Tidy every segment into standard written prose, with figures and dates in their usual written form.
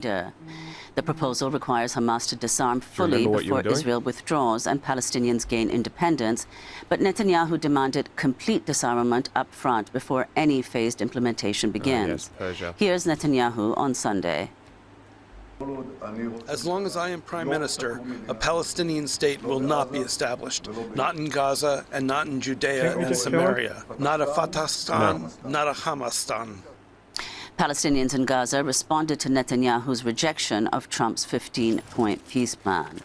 The proposal requires Hamas to disarm fully before Israel withdraws and Palestinians gain independence, but Netanyahu demanded complete disarmament up front before any phased implementation begins. Here's Netanyahu on Sunday. As long as I am prime minister, a Palestinian state will not be established. Not in Gaza and not in Judea and Samaria. Not a Fatahstan, not a Hamastan. Palestinians in Gaza responded to Netanyahu's rejection of Trump's 15-point peace plan.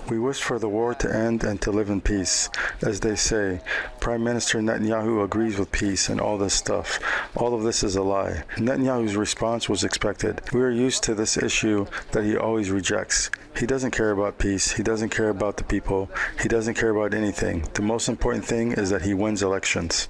We wish for the war to end and to live in peace. As they say, Prime Minister Netanyahu agrees with peace and all this stuff. All of this is a lie. Netanyahu's response was expected. We are used to this issue that he always rejects. He doesn't care about peace. He doesn't care about the people. He doesn't care about anything. The most important thing is that he wins elections.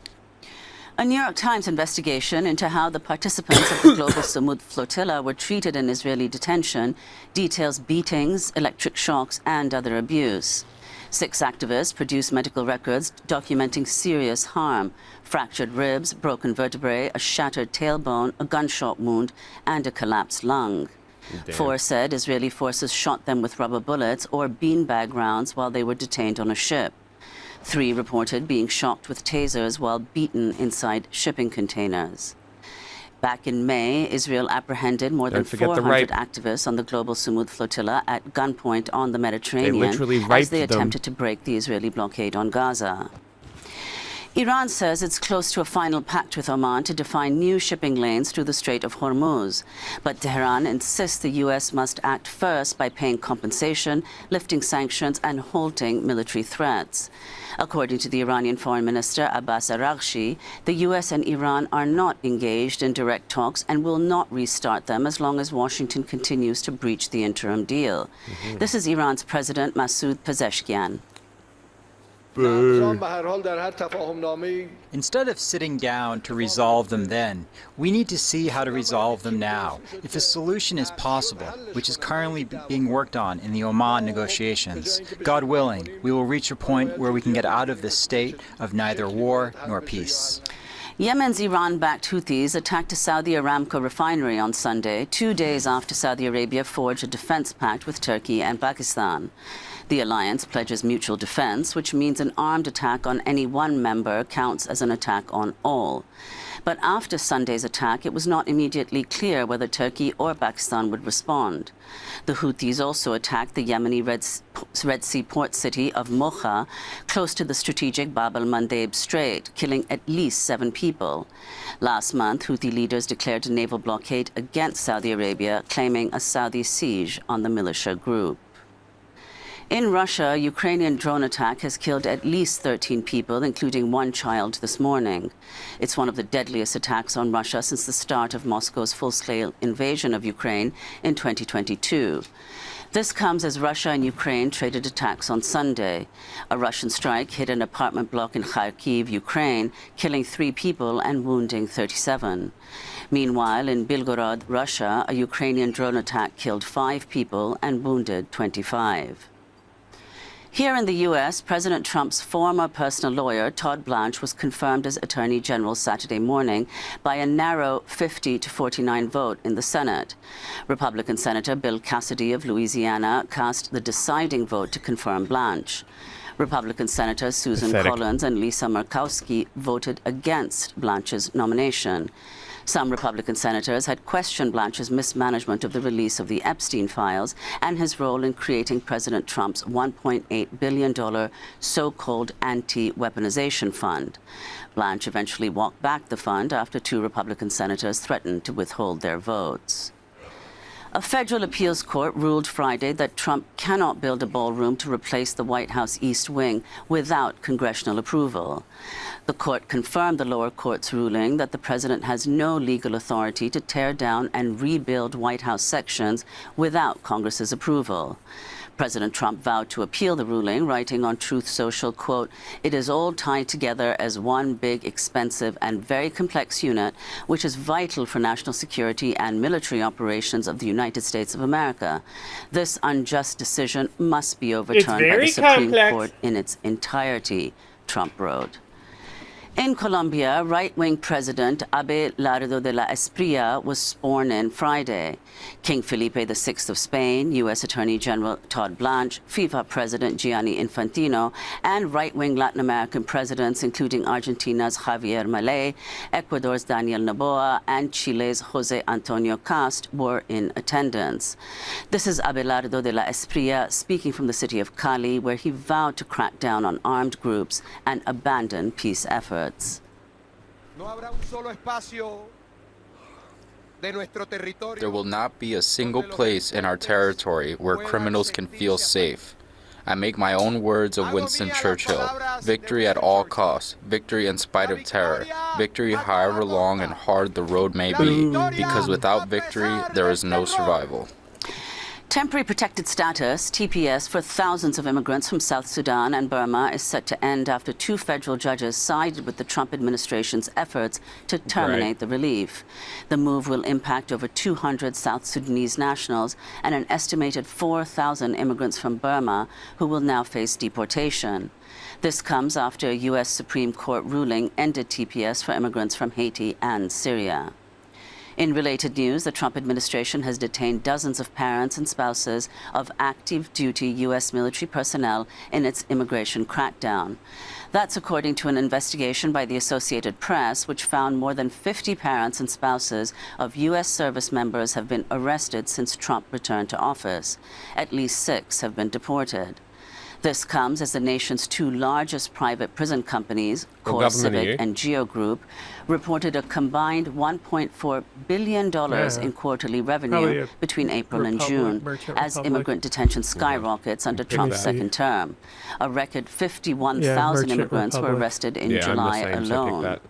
A New York Times investigation into how the participants of the global Samud flotilla were treated in Israeli detention details beatings, electric shocks, and other abuse. 6 activists produced medical records documenting serious harm: fractured ribs, broken vertebrae, a shattered tailbone, a gunshot wound, and a collapsed lung. Damn. 4 said Israeli forces shot them with rubber bullets or beanbag rounds while they were detained on a ship. 3 reported being shocked with tasers while beaten inside shipping containers. Back in May, Israel apprehended more than 400 activists on the global Samud flotilla at gunpoint on the Mediterranean as they attempted to break the Israeli blockade on Gaza. Iran says it's close to a final pact with Oman to define new shipping lanes through the Strait of Hormuz. But Tehran insists the U.S. must act first by paying compensation, lifting sanctions, and halting military threats. According to the Iranian Foreign Minister Abbas Araghchi, the U.S. and Iran are not engaged in direct talks and will not restart them as long as Washington continues to breach the interim deal. This is Iran's President Masoud Pezeshkian. Instead of sitting down to resolve them then, we need to see how to resolve them now. If a solution is possible, which is currently being worked on in the Oman negotiations, God willing, we will reach a point where we can get out of this state of neither war nor peace. Yemen's Iran-backed Houthis attacked a Saudi Aramco refinery on Sunday, 2 days after Saudi Arabia forged a defense pact with Turkey and Pakistan. The alliance pledges mutual defense, which means an armed attack on any one member counts as an attack on all. But after Sunday's attack, it was not immediately clear whether Turkey or Pakistan would respond. The Houthis also attacked the Yemeni Red Sea port city of Mocha, close to the strategic Bab el-Mandeb Strait, killing at least 7 people. Last month, Houthi leaders declared a naval blockade against Saudi Arabia, claiming a Saudi siege on the militia group. In Russia, a Ukrainian drone attack has killed at least 13 people, including 1 child this morning. It's one of the deadliest attacks on Russia since the start of Moscow's full-scale invasion of Ukraine in 2022. This comes as Russia and Ukraine traded attacks on Sunday. A Russian strike hit an apartment block in Kharkiv, Ukraine, killing 3 people and wounding 37. Meanwhile, in Belgorod, Russia, a Ukrainian drone attack killed 5 people and wounded 25. Here in the U.S., President Trump's former personal lawyer, Todd Blanche, was confirmed as Attorney General Saturday morning by a narrow 50-49 vote in the Senate. Republican Senator Bill Cassidy of Louisiana cast the deciding vote to confirm Blanche. Republican Senators Susan Collins and Lisa Murkowski voted against Blanche's nomination. Some Republican senators had questioned Blanche's mismanagement of the release of the Epstein files and his role in creating President Trump's $1.8 billion so-called anti-weaponization fund. Blanche eventually walked back the fund after 2 Republican senators threatened to withhold their votes. A federal appeals court ruled Friday that Trump cannot build a ballroom to replace the White House East Wing without congressional approval. The court confirmed the lower court's ruling that the president has no legal authority to tear down and rebuild White House sections without Congress's approval. President Trump vowed to appeal the ruling, writing on Truth Social, quote, "It is all tied together as one big, expensive, and very complex unit, which is vital for national security and military operations of the United States of America. This unjust decision must be overturned by the Supreme Court in its entirety," Trump wrote. In Colombia, right-wing President Abelardo de la Espriella was sworn in Friday. King Felipe VI of Spain, U.S. Attorney General Todd Blanche, FIFA President Gianni Infantino, and right-wing Latin American presidents, including Argentina's Javier Milei, Ecuador's Daniel Noboa, and Chile's José Antonio Cast, were in attendance. This is Abelardo de la Espriella speaking from the city of Cali, where he vowed to crack down on armed groups and abandon peace efforts. There will not be a single place in our territory where criminals can feel safe. I make my own words of Winston Churchill: victory at all costs, victory in spite of terror, victory however long and hard the road may be, because without victory, there is no survival. Temporary protected status, TPS, for thousands of immigrants from South Sudan and Burma is set to end after two federal judges sided with the Trump administration's efforts to terminate the relief. The move will impact over 200 South Sudanese nationals and an estimated 4,000 immigrants from Burma who will now face deportation. This comes after a U.S. Supreme Court ruling ended TPS for immigrants from Haiti and Syria. In related news, the Trump administration has detained dozens of parents and spouses of active duty U.S. military personnel in its immigration crackdown. That's according to an investigation by the Associated Press, which found more than 50 parents and spouses of U.S. service members have been arrested since Trump returned to office. At least 6 have been deported. This comes as the nation's two largest private prison companies, Core Civic and Geo Group, reported a combined $1.4 billion in quarterly revenue between April and June, as immigrant detention skyrockets under Trump's second term. A record 51,000 immigrants were arrested in July alone.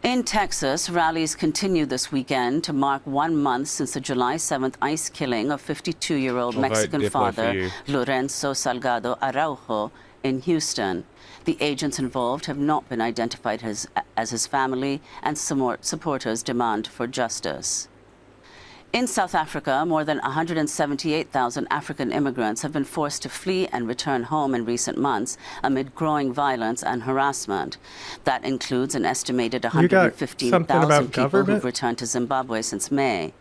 In Texas, rallies continue this weekend to mark 1 month since the July 7th ICE killing of 52-year-old Mexican father Lorenzo Salgado Araujo in Houston. The agents involved have not been identified as his family, and supporters demand for justice. In South Africa, more than 178,000 African immigrants have been forced to flee and return home in recent months amid growing violence and harassment. That includes an estimated 115,000 people who've returned to Zimbabwe since May.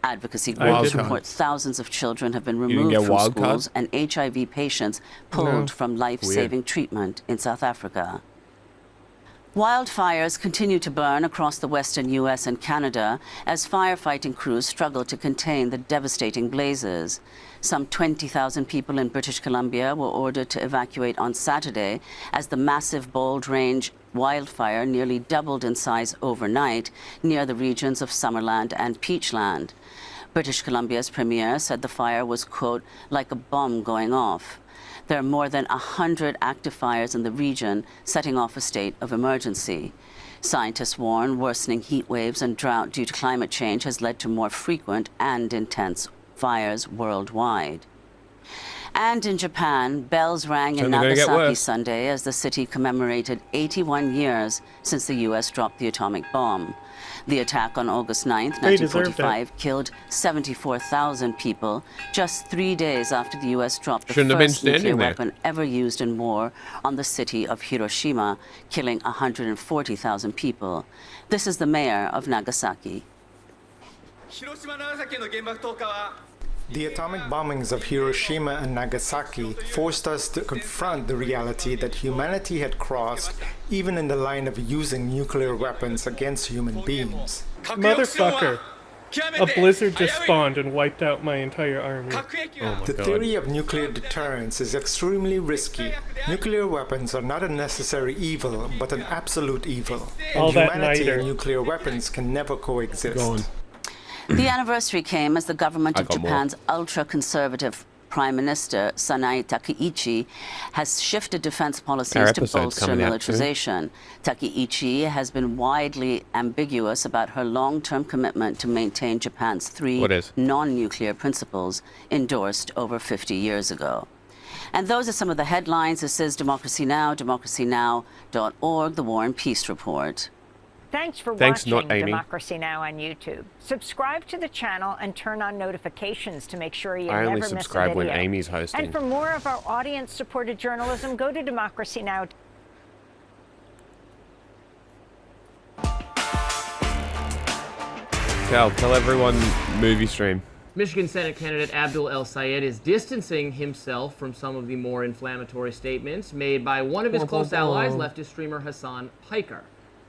Advocacy groups report thousands of children have been removed from schools and HIV patients pulled from life-saving treatment in South Africa. Wildfires continue to burn across the western U.S. and Canada as firefighting crews struggle to contain the devastating blazes. Some 20,000 people in British Columbia were ordered to evacuate on Saturday as the massive Bold Range wildfire nearly doubled in size overnight near the regions of Summerland and Peachland. British Columbia's premier said the fire was, quote, like a bomb going off. There are more than 100 active fires in the region, setting off a state of emergency. Scientists warn worsening heat waves and drought due to climate change has led to more frequent and intense fires worldwide. And in Japan, bells rang in Nagasaki Sunday as the city commemorated 81 years since the U.S. dropped the atomic bomb. The attack on August 9th, 1945, killed 74,000 people, just 3 days after the U.S. dropped the first nuclear weapon ever used in war on the city of Hiroshima, killing 140,000 people. This is the mayor of Nagasaki. The atomic bombings of Hiroshima and Nagasaki forced us to confront the reality that humanity had crossed, even in the line of using nuclear weapons against human beings. Motherfucker! A blizzard just spawned and wiped out my entire army. The theory of nuclear deterrence is extremely risky. Nuclear weapons are not a necessary evil, but an absolute evil. And humanity and nuclear weapons can never coexist. The anniversary came as the government of Japan's ultra-conservative Prime Minister Sanae Takeichi has shifted defense policies to bolster militarization. Takeichi has been widely ambiguous about her long-term commitment to maintain Japan's 3 non-nuclear principles endorsed over 50 years ago. And those are some of the headlines. This is Democracy Now!, democracynow.org, the War and Peace Report. Thanks for watching Democracy Now! On YouTube. Subscribe to the channel and turn on notifications to make sure you never miss a video. I only subscribe when Amy's hosting. And for more of our audience-supported journalism, go to Democracy Now! Tell everyone movie stream. Michigan Senate candidate Abdul El Sayed is distancing himself from some of the more inflammatory statements made by one of his close allies, leftist streamer Hasan Piker.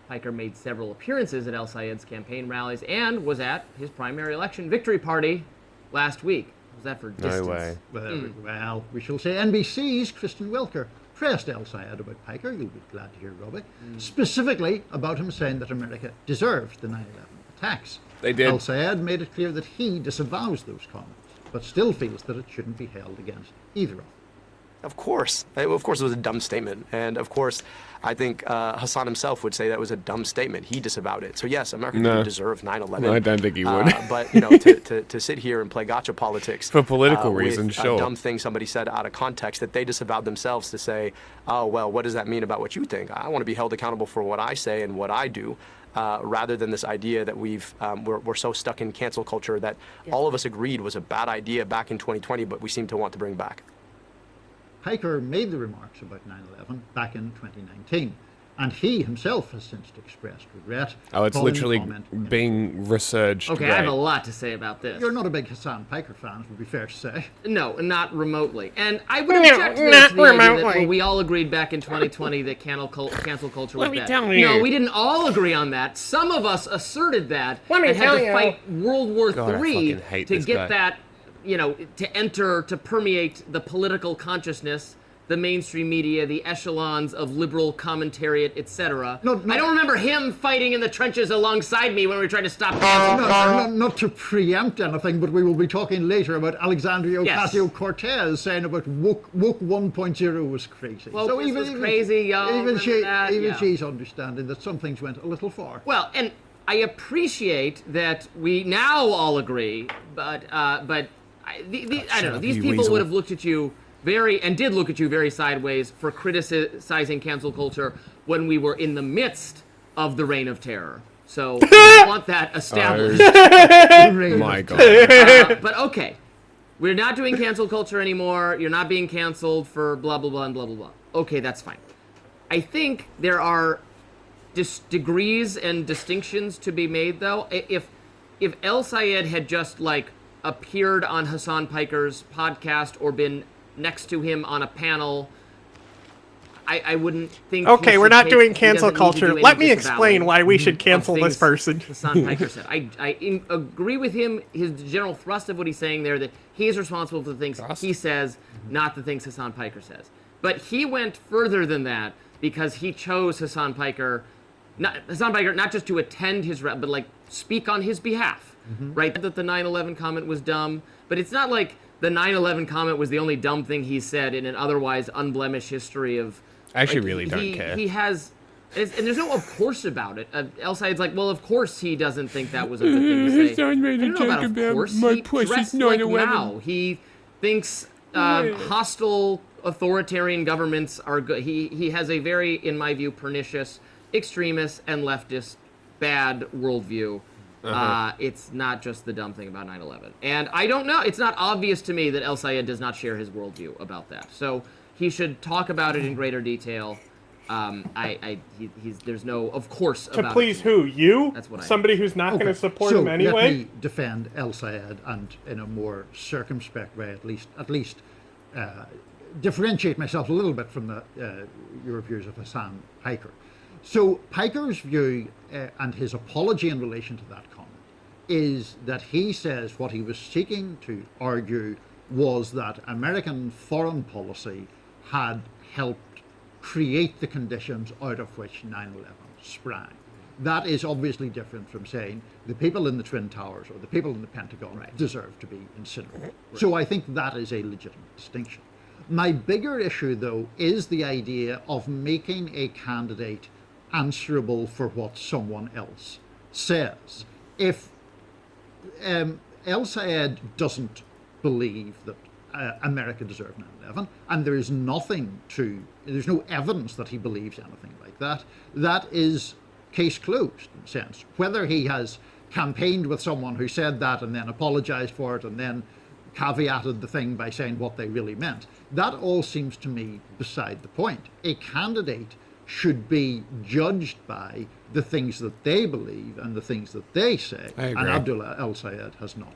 Piker made several appearances at El Sayed's campaign rallies and was at his primary election victory party last week. Was that for distance? No way. Well, we shall say NBC's Kristen Welker pressed El Sayed about Piker, you'll be glad to hear, Robbie, specifically about him saying that America deserved the 9/11 attacks. They did. El Sayed made it clear that he disavows those comments, but still feels that it shouldn't be held against either of them. Of course it was a dumb statement, and of course, I think Hasan himself would say that was a dumb statement. He disavowed it. So yes, America didn't deserve 9/11. I don't think he would. But to sit here and play gotcha politics for political with reasons, sure. A dumb thing somebody said out of context that they disavowed themselves to say, oh well, what does that mean about what you think? I want to be held accountable for what I say and what I do. Rather than this idea that we're so stuck in cancel culture that all of us agreed was a bad idea back in 2020, but we seem to want to bring back. Piker made the remarks about 9/11 back in 2019, and he himself has since expressed regret. Oh, it's literally being resurged. Okay, I have a lot to say about this. You're not a big Hasan Piker fan, it would be fair to say. No, not remotely. And I would object to this, the idea that we all agreed back in 2020 that cancel culture was bad. No, we didn't all agree on that. Some of us asserted that and had to fight World War III to get that, to permeate the political consciousness, the mainstream media, the echelons of liberal commentariat, etc. I don't remember him fighting in the trenches alongside me when we were trying to stop cancer. Not to preempt anything, but we will be talking later about Alexandria Ocasio-Cortez saying about woke 1.0 was crazy. Well, so even crazy, she's understanding that some things went a little far. Well, and I appreciate that we now all agree, but I don't know. These people would have looked at you did look at you very sideways for criticizing cancel culture when we were in the midst of the reign of terror. So I want that established. My God. But okay, we're not doing cancel culture anymore. You're not being canceled for blah, blah, blah, and blah, blah, blah. Okay, that's fine. I think there are degrees and distinctions to be made, though. If El Sayed had just, appeared on Hasan Piker's podcast or been next to him on a panel, I wouldn't think. Okay, we're not doing cancel culture. Let me explain why we should cancel this person. Hasan Piker said. I agree with him. His general thrust of what he's saying there, that he is responsible for the things he says, not the things Hasan Piker says. But he went further than that because he chose Hasan Piker not just to attend his rep, but speak on his behalf. Right? That the 9/11 comment was dumb, but it's not like the 9/11 comment was the only dumb thing he said in an otherwise unblemished history of. I actually really don't care. He has, and there's no of course about it. El Sayed's well, of course he doesn't think that was a good thing to say. Someone made a joke about my pussy's 9/11. Now he thinks hostile authoritarian governments are good. He has a very, in my view, pernicious, extremist, and leftist bad worldview. It's not just the dumb thing about 9/11. And I don't know. It's not obvious to me that El Sayed does not share his worldview about that. So he should talk about it in greater detail. There's no, of course, about to please who? You? That's what somebody who's not going to support him anyway? Let me defend El Sayed and in a more circumspect way, at least differentiate myself a little bit from your views of Hasan Piker. So Piker's view and his apology in relation to that comment is that he says what he was seeking to argue was that American foreign policy had helped create the conditions out of which 9/11 sprang. That is obviously different from saying the people in the Twin Towers or the people in the Pentagon deserve to be incinerated. So I think that is a legitimate distinction. My bigger issue, though, is the idea of making a candidate answerable for what someone else says. If El Sayed doesn't believe that America deserved 9/11, and there's no evidence that he believes anything like that, that is case closed in a sense. Whether he has campaigned with someone who said that and then apologized for it and then caveated the thing by saying what they really meant, that all seems to me beside the point. A candidate should be judged by the things that they believe and the things that they say. And Abdullah el-Sayed has not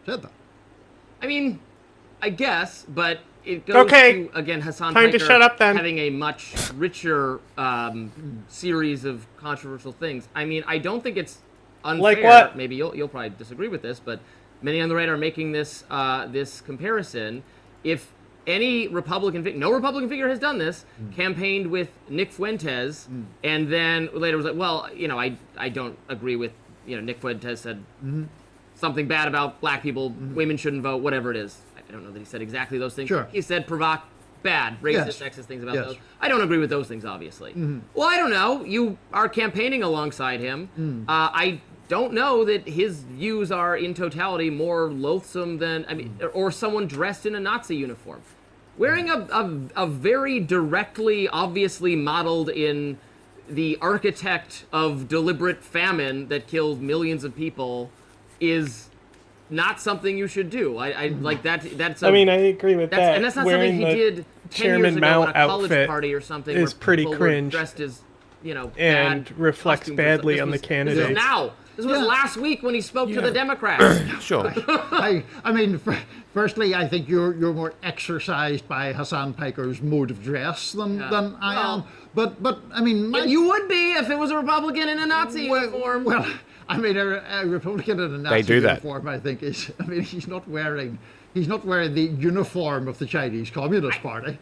said that. I mean, I guess, but it goes to, again, Hasan Time Piker to shut up, then. having a much richer series of controversial things. I mean, I don't think it's unfair. Like what? Maybe you'll probably disagree with this, but many on the right are making this this comparison. If any Republican no Republican figure has done this, campaigned with Nick Fuentes, and then later was like, well, you know, I don't agree with, you know, Nick Fuentes said something bad about black people, women shouldn't vote, whatever it is. I don't know that he said exactly those things. Sure. He said bad, racist, sexist things about those. I don't agree with those things, obviously. Well, I don't know. You are campaigning alongside him. I don't know that his views are in totality more loathsome than, I mean, or someone dressed in a Nazi uniform. Wearing a very directly, obviously modeled in the architect of deliberate famine that killed millions of people is not something you should do. I like that. I mean, I agree with that. And that's not Wearing something he did 10 years ago at a college party or something. Is where pretty people cringe. Were dressed as, you know, and bad reflects badly on the candidates. This is now. This was last week when he spoke to the Democrats. Sure. I mean, firstly, I think you're more exercised by Hasan Piker's mode of dress than I am. But I mean, you would be if it was a Republican in a Nazi uniform. Well, I mean, a Republican in a Nazi uniform, I think, is. I mean, he's not wearing the uniform of the Chinese Communist Party.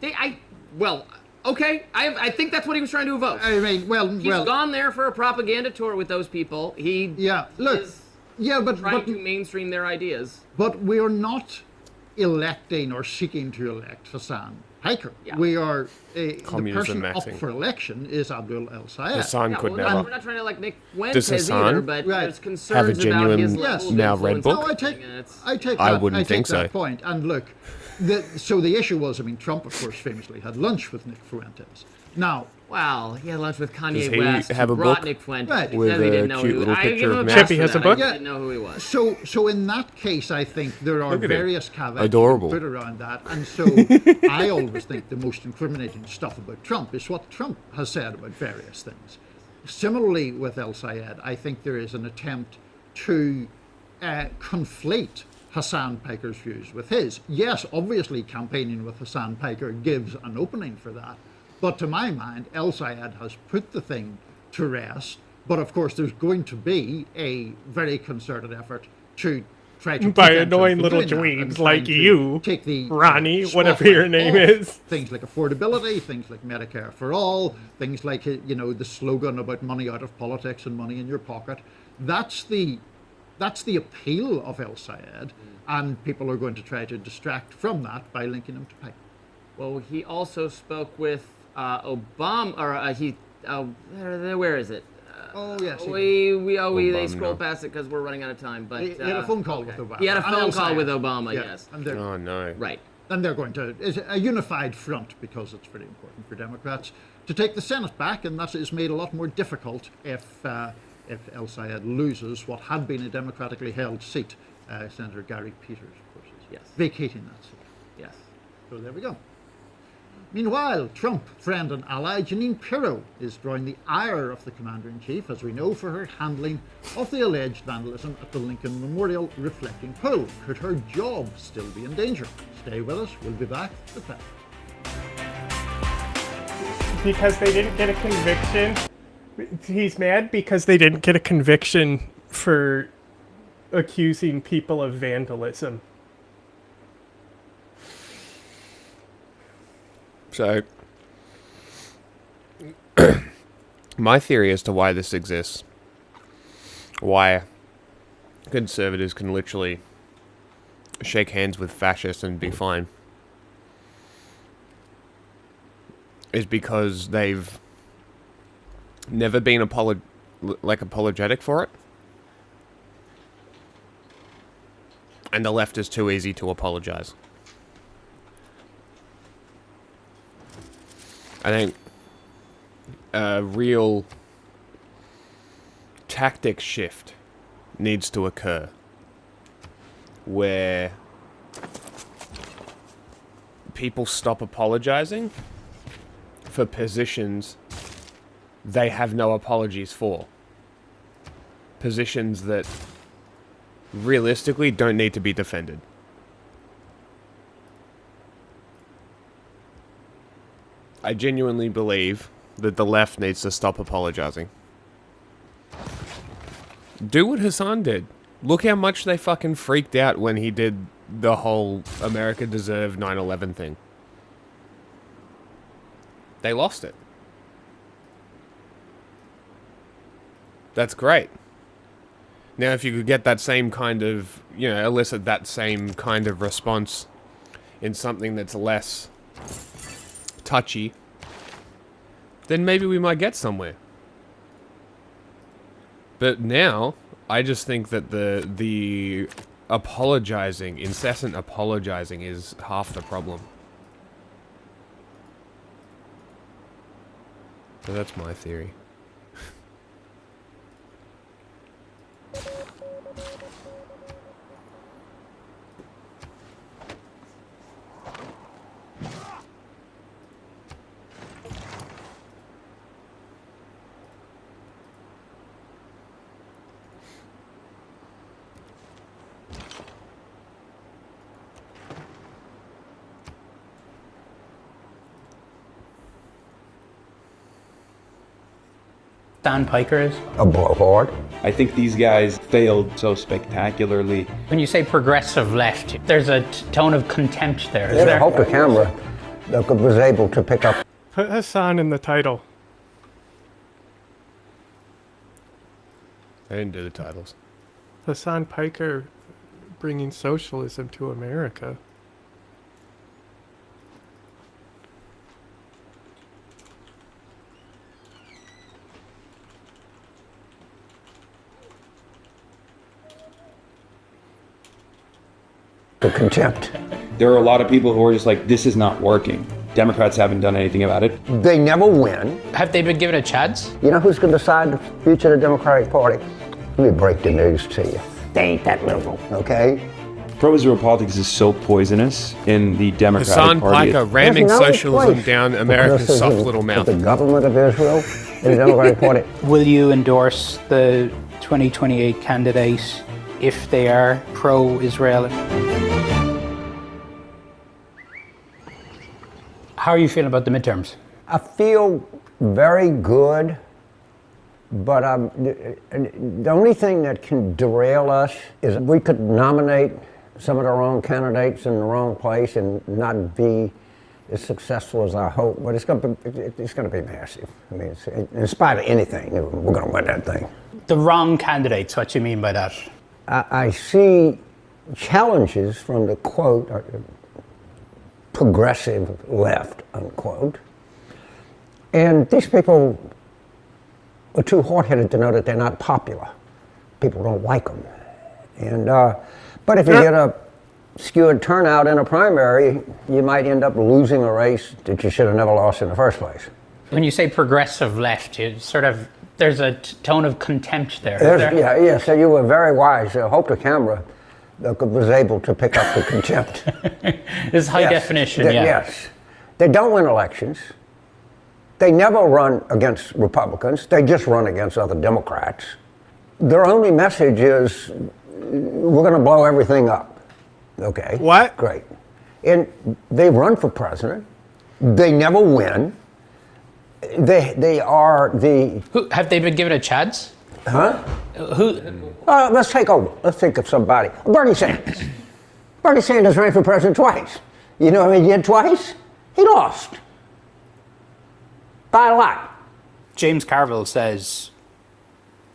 Okay, I think that's what he was trying to evoke. I mean, he's gone there for a propaganda tour with those people. But trying to mainstream their ideas. But we are not electing or seeking to elect Hasan Piker. Yeah. We are the Communism person maxing. up for election is Abdul El-Sayed. Hasan could never. We're not trying to like Nick Does Fuentes Hasan either, but there's concerns have a genuine about his level of now read influence. book? No, I take I that, wouldn't think that so. point. And look, so the issue was, I mean, Trump, of course, famously had lunch with Nick Fuentes. Now, wow, he had lunch with Kanye Does he West. have a brought book Nick Fuentes. Right. with he a didn't know cute who little I picture give him of a Matt? pass Chippy for has a that. book? I didn't know who he was. So in that case, I think there are Look at him. various caveats Adorable. put around that. And so I always think the most incriminating stuff about Trump is what Trump has said about various things. Similarly with El-Sayed, I think there is an attempt to conflate Hasan Piker's views with his. Yes, obviously campaigning with Hasan Piker gives an opening for that. But to my mind, El-Sayed has put the thing to rest. But of course, there's going to be a very concerted effort to try to by prevent him annoying from little doing that and dweebs trying like to you, take the Ronnie, whatever spotlight your name off is. Things like affordability, things like Medicare for all, things like, you know, the slogan about money out of politics and money in your pocket. That's the appeal of El-Sayed, and people are going to try to distract from that by linking him to Piker. Well, he also spoke with Obama, or where is it? Oh yes. They scrolled past it because we're running out of time. But he had a phone call with Obama. He had a phone call with Obama. Yeah. Yes. Oh no. Right. And they're going to, it's a unified front, because it's very important for Democrats to take the Senate back, and that is made a lot more difficult if El-Sayed loses what had been a democratically held seat. Senator Gary Peters, of course, is vacating that seat. Yes. So there we go. Meanwhile, Trump friend and ally Jeanine Pirro is drawing the ire of the commander-in-chief, as we know, for her handling of the alleged vandalism at the Lincoln Memorial reflecting pole. Could her job still be in danger? Stay with us. We'll be back with that. Because they didn't get a conviction. He's mad because they didn't get a conviction for accusing people of vandalism. So, my theory as to why this exists, why conservatives can literally shake hands with fascists and be fine, is because they've never been apologetic for it. And the left is too easy to apologize. I think a real tactic shift needs to occur where people stop apologizing for positions they have no apologies for. Positions that realistically don't need to be defended. I genuinely believe that the left needs to stop apologizing. Do what Hasan did. Look how much they fucking freaked out when he did the whole America deserved 9/11 thing. They lost it. That's great. Now, if you could get that same kind of, elicit that same kind of response in something that's less touchy, then maybe we might get somewhere. But now, I just think that the apologizing, incessant apologizing, is half the problem. So that's my theory. Hasan Piker is? A blowhard. I think these guys failed so spectacularly. When you say progressive left, there's a tone of contempt there. Is I hope the camera was able to pick up. Put Hasan in the title. I didn't do the titles. Hasan Piker bringing socialism to America. The contempt. There are a lot of people who are just like, this is not working. Democrats haven't done anything about it. They never win. Have they been given a chance? You know who's going to decide the future of the Democratic Party? Let me break the news to you. They ain't that liberal, okay? Pro-Israel politics is so poisonous in the Democratic Hasan Party. Piker ramming socialism down America's soft little mouth. The government of Israel and the Democratic Party. Will you endorse the 2028 candidate if they are pro-Israel? How are you feeling about the midterms? I feel very good, but the only thing that can derail us is we could nominate some of the wrong candidates in the wrong place and not be as successful as I hope. But it's going to be massive. I mean, in spite of anything, we're going to win that thing. The wrong candidates, what do you mean by that? I see challenges from the quote, progressive left, unquote. And these people are too hard-headed to know that they're not popular. People don't like them. And, but if you get a skewed turnout in a primary, you might end up losing a race that you should have never lost in the first place. When you say progressive left, there's a tone of contempt there. Yeah, so you were very wise. Hope the camera was able to pick up the contempt. This is high definition, yeah. Yes. They don't win elections. They never run against Republicans. They just run against other Democrats. Their only message is, we're going to blow everything up. Okay. What? Great. And they run for president. They never win. They are the... Have they been given a chance? Huh? Who? Let's take over. Let's think of somebody. Bernie Sanders. Bernie Sanders ran for president twice. You know what he did twice? He lost. By a lot. James Carville says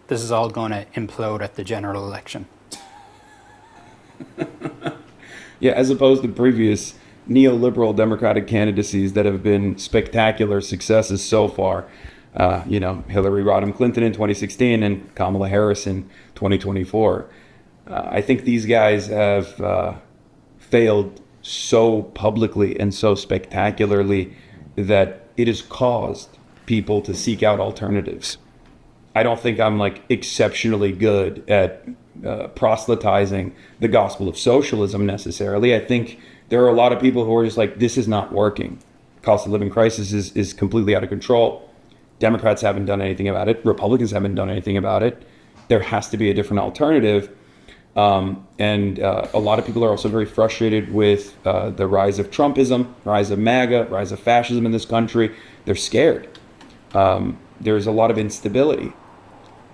this is all going to implode at the general election. Yeah, as opposed to previous neoliberal Democratic candidacies that have been spectacular successes so far. Hillary Rodham Clinton in 2016 and Kamala Harris in 2024. I think these guys have failed so publicly and so spectacularly that it has caused people to seek out alternatives. I don't think I'm exceptionally good at proselytizing the gospel of socialism necessarily. I think there are a lot of people who are just like, this is not working. Cost of living crisis is completely out of control. Democrats haven't done anything about it. Republicans haven't done anything about it. There has to be a different alternative. And a lot of people are also very frustrated with the rise of Trumpism, rise of MAGA, rise of fascism in this country. They're scared. There's a lot of instability.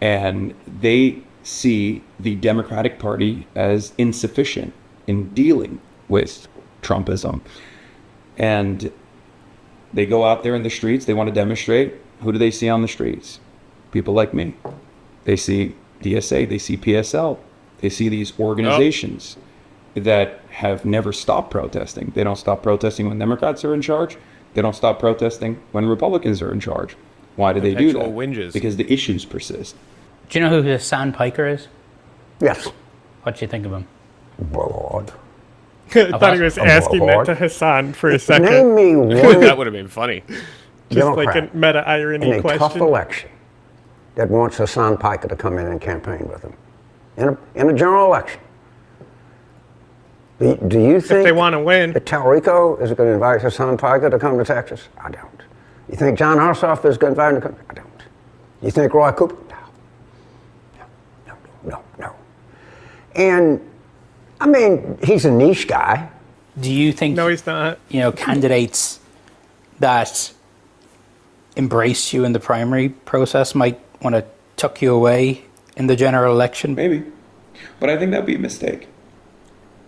And they see the Democratic Party as insufficient in dealing with Trumpism. And they go out there in the streets, they want to demonstrate. Who do they see on the streets? People like me. They see DSA, they see PSL, they see these organizations that have never stopped protesting. They don't stop protesting when Democrats are in charge. They don't stop protesting when Republicans are in charge. Why do they do that? Whinges. Because the issues persist. Do you know who Hasan Piker is? Yes. What do you think of him? Broad. I thought he was asking that to Hasan for a second. Name me one That would have been funny. Just like a meta irony in a question. tough election that wants Hasan Piker to come in and campaign with him in a general election. Do you think if they want to win, that Talrico is going to invite Hasan Piker to come to Texas? I don't. You think John Ossoff is going to invite him to come? I don't. You think Roy Cooper? No. And I mean, he's a niche guy. Do you think? No, he's not. Candidates that embrace you in the primary process might want to tuck you away in the general election? Maybe. But I think that'd be a mistake.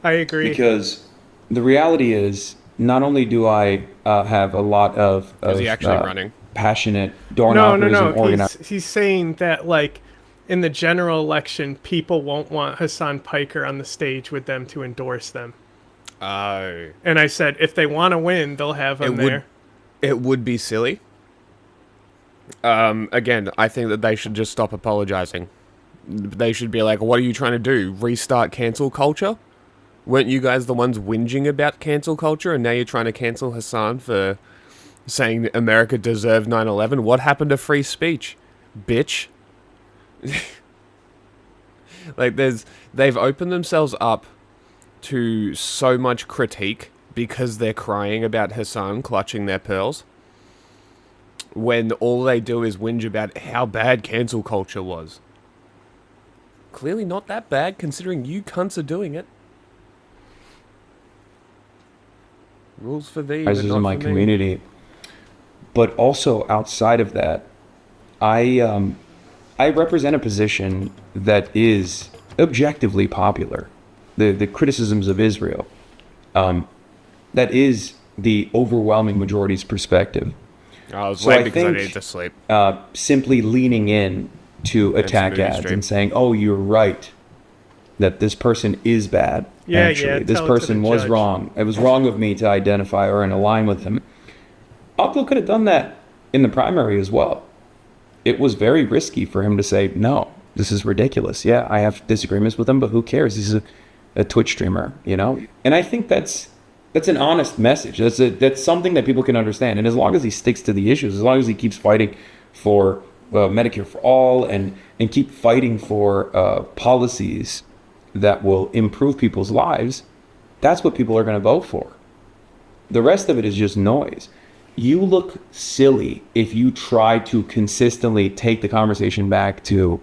I agree. Because the reality is, not only do I have a lot of Is he actually running? Passionate door knockers and organizers. He's saying that, like, in the general election, people won't want Hasan Piker on the stage with them to endorse them. Oh. And I said, if they want to win, they'll have him there. It would be silly. Again, I think that they should just stop apologizing. They should be like, what are you trying to do? Restart cancel culture? Weren't you guys the ones whinging about cancel culture, and now you're trying to cancel Hasan for saying America deserved 9/11? What happened to free speech, bitch? Like, they've opened themselves up to so much critique because they're crying about Hasan clutching their pearls, when all they do is whinge about how bad cancel culture was. Clearly not that bad, considering you cunts are doing it. Rules for thee, This is in my community. But also outside of that, I represent a position that is objectively popular. The criticisms of Israel. That is the overwhelming majority's perspective. I was late because I needed to sleep. Simply leaning in to attack ads and saying, oh, you're right, that this person is bad. Actually, this person was wrong. It was wrong of me to identify or align with him. Abdul could have done that in the primary as well. It was very risky for him to say, no, this is ridiculous. Yeah, I have disagreements with him, but who cares? He's a Twitch streamer, And I think that's an honest message. That's something that people can understand. And as long as he sticks to the issues, as long as he keeps fighting for Medicare for all and keep fighting for policies that will improve people's lives, that's what people are going to vote for. The rest of it is just noise. You look silly if you try to consistently take the conversation back to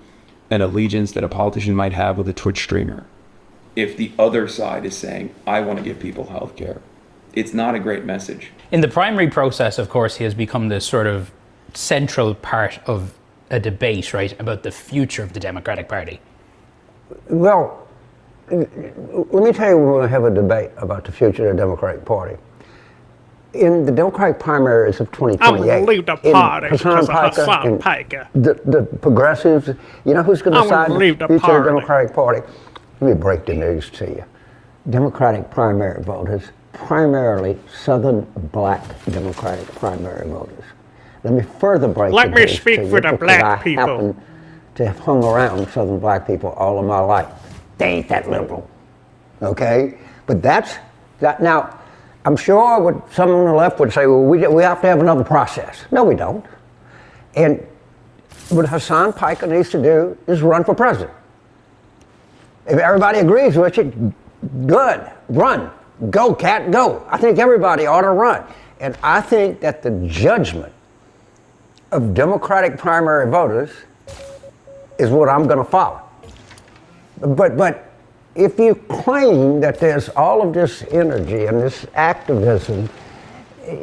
an allegiance that a politician might have with a Twitch streamer. If the other side is saying, I want to give people health care, it's not a great message. In the primary process, of course, he has become this sort of central part of a debate, right, about the future of the Democratic Party. Well, let me tell you, we're going to have a debate about the future of the Democratic Party. In the Democratic primaries of 2028, I'm going to leave the party because of Hasan Piker. The progressives, you know who's going to decide the future of the Democratic Party? Let me break the news to you. Democratic primary voters, primarily Southern black Democratic primary voters. Let me further break the news to you. Let me speak for the black people. I happen to have hung around Southern black people all of my life. They ain't that liberal, okay? But that's that. Now, I'm sure what someone on the left would say, well, we have to have another process. No, we don't. And what Hasan Piker needs to do is run for president. If everybody agrees with you, good, run. Go, cat, go. I think everybody ought to run. And I think that the judgment of Democratic primary voters is what I'm going to follow. But if you claim that there's all of this energy and this activism,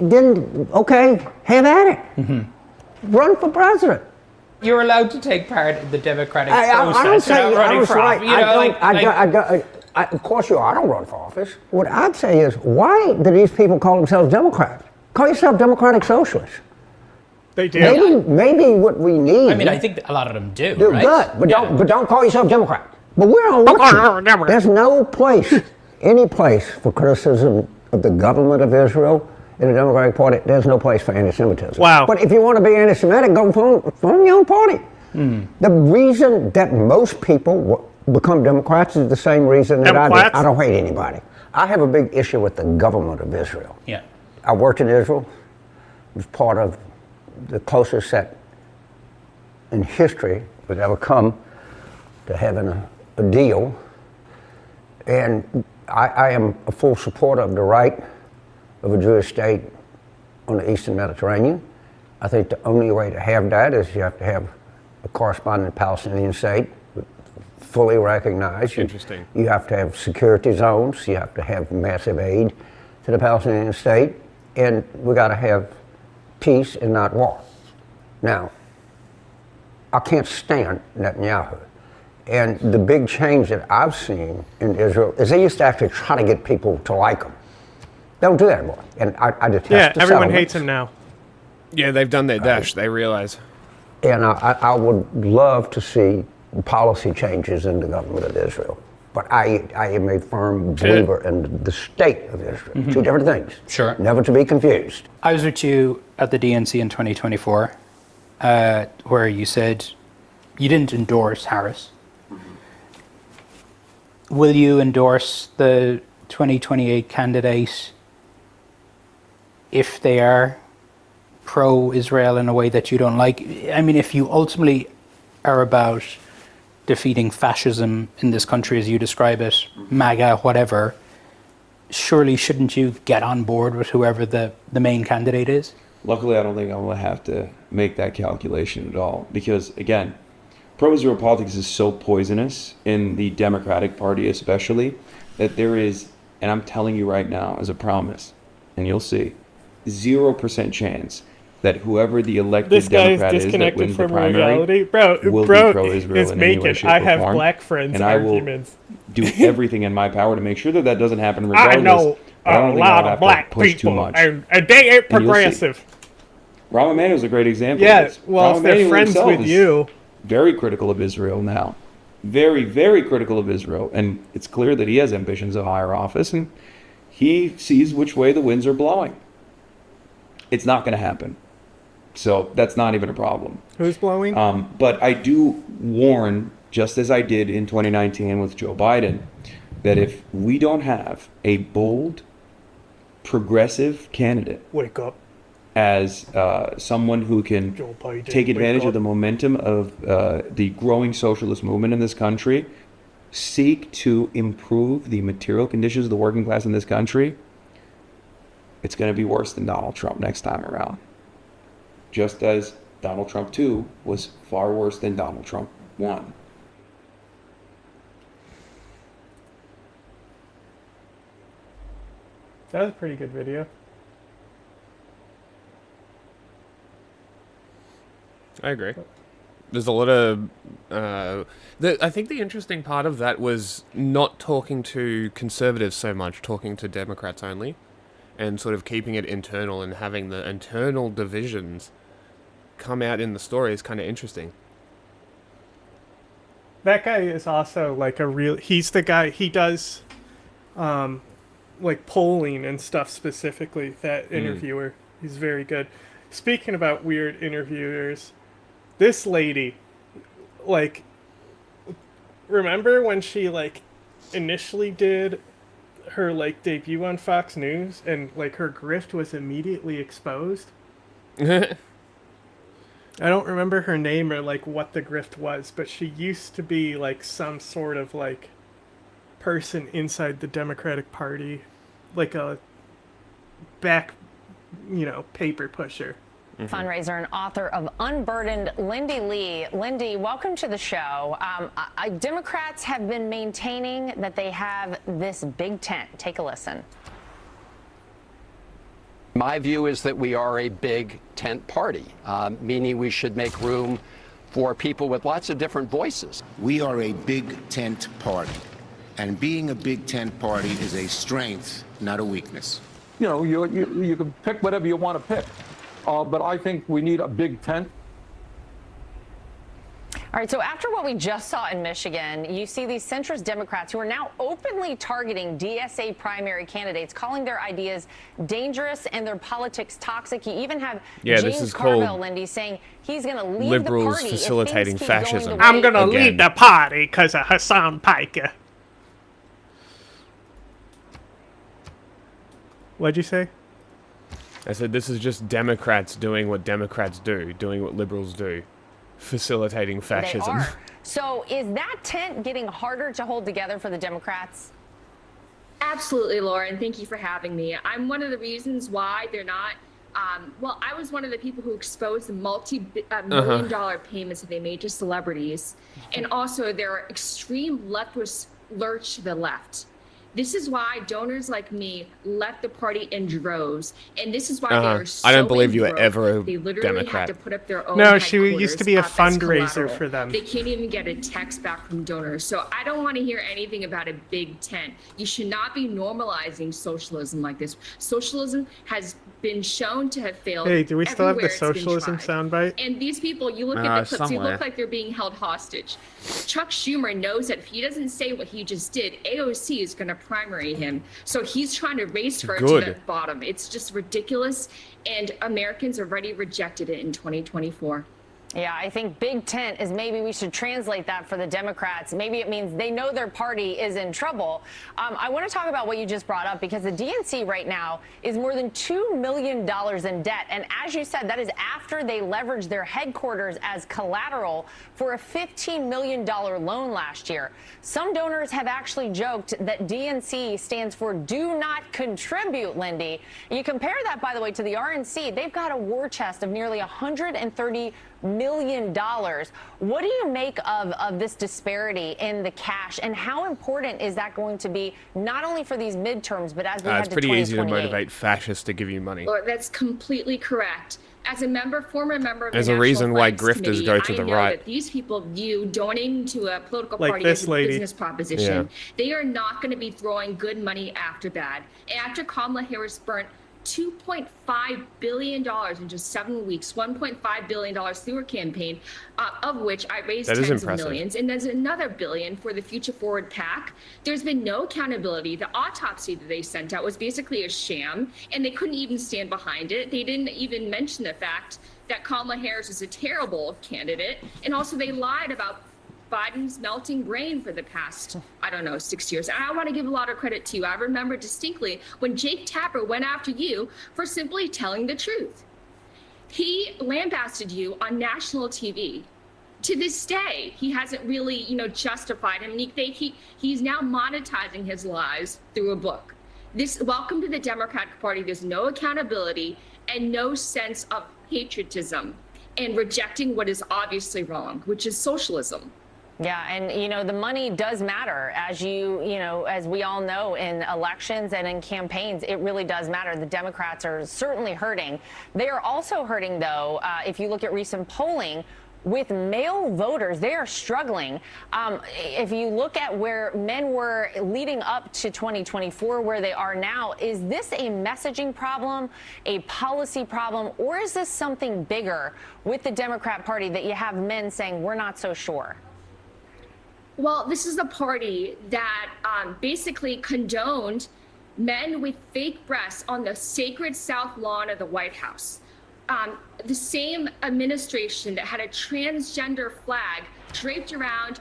then okay, have at it. Mm-hmm. Run for president. You're allowed to take part in the democratic process. I don't say running for office. Of course you are. I don't run for office. What I'd say is, why do these people call themselves Democrats? Call yourself democratic socialists. They do. Maybe what we need. I mean, I think a lot of them do. They're right? good, but don't call yourself Democrat. But we're on election. There's no place, any place for criticism of the government of Israel in the Democratic Party. There's no place for anti-Semitism. Wow. But if you want to be anti-Semitic, go form your own party. The reason that most people become Democrats is the same reason that I do. I don't hate anybody. I have a big issue with the government of Israel. Yeah. I worked in Israel. Was part of the closest set in history that ever come to having a deal. And I am a full supporter of the right of a Jewish state on the Eastern Mediterranean. I think the only way to have that is you have to have a corresponding Palestinian state fully recognized. Interesting. You have to have security zones. You have to have massive aid to the Palestinian state. And we got to have peace and not war. Now, I can't stand Netanyahu. And the big change that I've seen in Israel is they used to actually try to get people to like him. They don't do that anymore. And I detest the everyone hates him now. Yeah, they've done their dash, they realize. And I would love to see policy changes in the government of Israel. But I am a firm believer in the state of Israel. Mm-hmm. Two different things. Sure. Never to be confused. I was with you at the DNC in 2024, where you said you didn't endorse Harris. Will you endorse the 2028 candidate if they are pro-Israel in a way that you don't like? I mean, if you ultimately are about defeating fascism in this country as you describe it, MAGA, whatever, surely shouldn't you get on board with whoever the main candidate is? Luckily, I don't think I'm going to have to make that calculation at all. Because, again, pro-Israel politics is so poisonous, in the Democratic Party especially, that there is, and I'm telling you right now as a promise, and you'll see, 0% chance that whoever the elected Democrat is that wins the primary will be pro-Israel in any way, shape, or form. Black friends and arguments. I will do everything in my power to make sure that that doesn't happen regardless. I know but I don't a think lot I'll of have black to push people, too much. and they ain't progressive. Rahm Emanuel is a great example Yeah, of this. well, Rahm if they're Emanuel friends himself with is you. very critical of Israel now. Very, very critical of Israel. And it's clear that he has ambitions of higher office, and he sees which way the winds are blowing. It's not going to happen. So that's not even a problem. Who's blowing? But I do warn, just as I did in 2019 with Joe Biden, that if we don't have a bold, progressive candidate, wake up, as someone who can take advantage of the momentum of the growing socialist movement in this country, seek to improve the material conditions of the working class in this country, it's going to be worse than Donald Trump next time around. Just as Donald Trump 2 was far worse than Donald Trump 1. That was a pretty good video. I agree. There's a lot of... I think the interesting part of that was not talking to conservatives so much, talking to Democrats only, and sort of keeping it internal and having the internal divisions come out in the story is kind of interesting. That guy is also like he's the guy, he does like polling and stuff specifically, that interviewer. He's very good. Speaking about weird interviewers, this lady, like, remember when she like initially did her like debut on Fox News and like her grift was immediately exposed? I don't remember her name or like what the grift was, but she used to be like some sort of like person inside the Democratic Party, like a back, paper pusher. fundraiser and author of Unburdened, Lindy Lee. Lindy, welcome to the show. Democrats have been maintaining that they have this big tent. Take a listen. My view is that we are a big tent party, meaning we should make room for people with lots of different voices. We are a big tent party, and being a big tent party is a strength, not a weakness. You know, you can pick whatever you want to pick. But I think we need a big tent. All right, so after what we just saw in Michigan, you see these centrist Democrats who are now openly targeting DSA primary candidates, calling their ideas dangerous and their politics toxic. You even have James Carville, Lindy, saying he's going to leave liberals the party facilitating if fascism. I'm going to leave the party because of Hasan Piker. What'd you say? I said this is just Democrats doing what Democrats do, doing what liberals do, facilitating fascism. They are. So is that tent getting harder to hold together for the Democrats? Absolutely, Lauren. Thank you for having me. I'm one of the reasons why they're not. Well, I was one of the people who exposed the multi-million-dollar payments that they made to celebrities, and also their extreme leftist lurch to the left. This is why donors like me left the party in droves, and this is why they are so I don't believe you were broke. ever a They literally Democrat. had to put up their own No, she headquarters used to be a up as fundraiser collateral. for them. They can't even get a text back from donors. So I don't want to hear anything about a big tent. You should not be normalizing socialism like this. Socialism has been shown to have failed. Hey, do we still have the everywhere it's been socialism tried. soundbite? And these people, you look at the clips, they somewhere. look like they're being held hostage. Chuck Schumer knows that if he doesn't say what he just did, AOC is going to primary him. So he's trying to race her to the bottom. It's just ridiculous, and Americans already rejected it in 2024. Yeah, I think big tent is maybe we should translate that for the Democrats. Maybe it means they know their party is in trouble. I want to talk about what you just brought up, because the DNC right now is more than $2 million in debt. And as you said, that is after they leveraged their headquarters as collateral for a $15 million loan last year. Some donors have actually joked that DNC stands for Do Not Contribute, Lindy. You compare that, by the way, to the RNC. They've got a war chest of nearly $130 million. What do you make of this disparity in the cash, and how important is that going to be not only for these midterms, but as we head to 2028? It's pretty easy to motivate fascists to give you money. Well, that's completely correct. As a former member of There's the a reason National why Flags grifters Committee, go to the I know right. that these people view donating to a political Like party this as a lady. business proposition. Yeah. They are not going to be throwing good money after bad. After Kamala Harris burnt $2.5 billion in just 7 weeks, $1.5 billion through her campaign, of which I raised That is tens impressive. of millions. And there's another $1 billion for the Future Forward PAC. There's been no accountability. The autopsy that they sent out was basically a sham, and they couldn't even stand behind it. They didn't even mention the fact that Kamala Harris is a terrible candidate. And also they lied about Biden's melting brain for the past, 6 years. And I want to give a lot of credit to you. I remember distinctly when Jake Tapper went after you for simply telling the truth. He lambasted you on national TV. To this day, he hasn't really, justified him. He's now monetizing his lies through a book. Welcome to the Democratic Party. There's no accountability and no sense of patriotism and rejecting what is obviously wrong, which is socialism. Yeah, and the money does matter, as as we all know, in elections and in campaigns. It really does matter. The Democrats are certainly hurting. They are also hurting, though, if you look at recent polling. With male voters, they are struggling. If you look at where men were leading up to 2024, where they are now, is this a messaging problem, a policy problem, or is this something bigger with the Democrat Party that you have men saying, we're not so sure? Well, this is a party that basically condoned men with fake breasts on the sacred South Lawn of the White House. The same administration that had a transgender flag draped around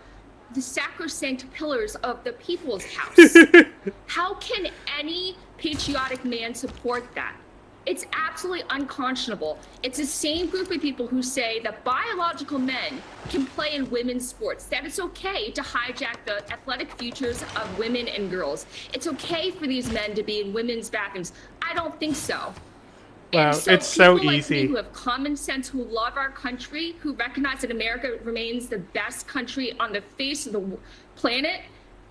the sacrosanct pillars of the People's House. How can any patriotic man support that? It's absolutely unconscionable. It's the same group of people who say that biological men can play in women's sports, that it's okay to hijack the athletic futures of women and girls. It's okay for these men to be in women's bathrooms. I don't think so. Wow, And so it's so people like easy. me who have common sense, who love our country, who recognize that America remains the best country on the face of the planet,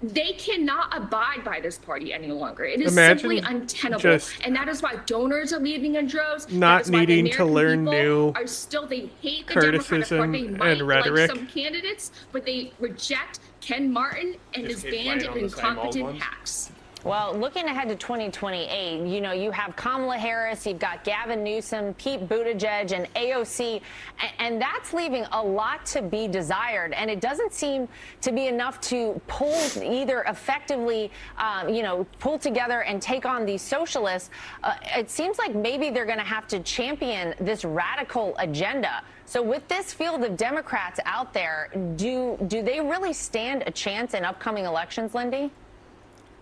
they cannot abide by this party any longer. It is simply untenable. just And that is why donors are leaving in droves. not That is why the needing to American learn people new are still, they hate the Democratic criticism Party. They might and rhetoric. like some candidates, but they reject Ken Martin and his band of incompetent hacks. Well, looking ahead to 2028, you know, you have Kamala Harris, you've got Gavin Newsom, Pete Buttigieg, and AOC, and that's leaving a lot to be desired. And it doesn't seem to be enough to pull either effectively, you know, pull together and take on these socialists. It seems like maybe they're going to have to champion this radical agenda. So with this field of Democrats out there, do they really stand a chance in upcoming elections, Lindy?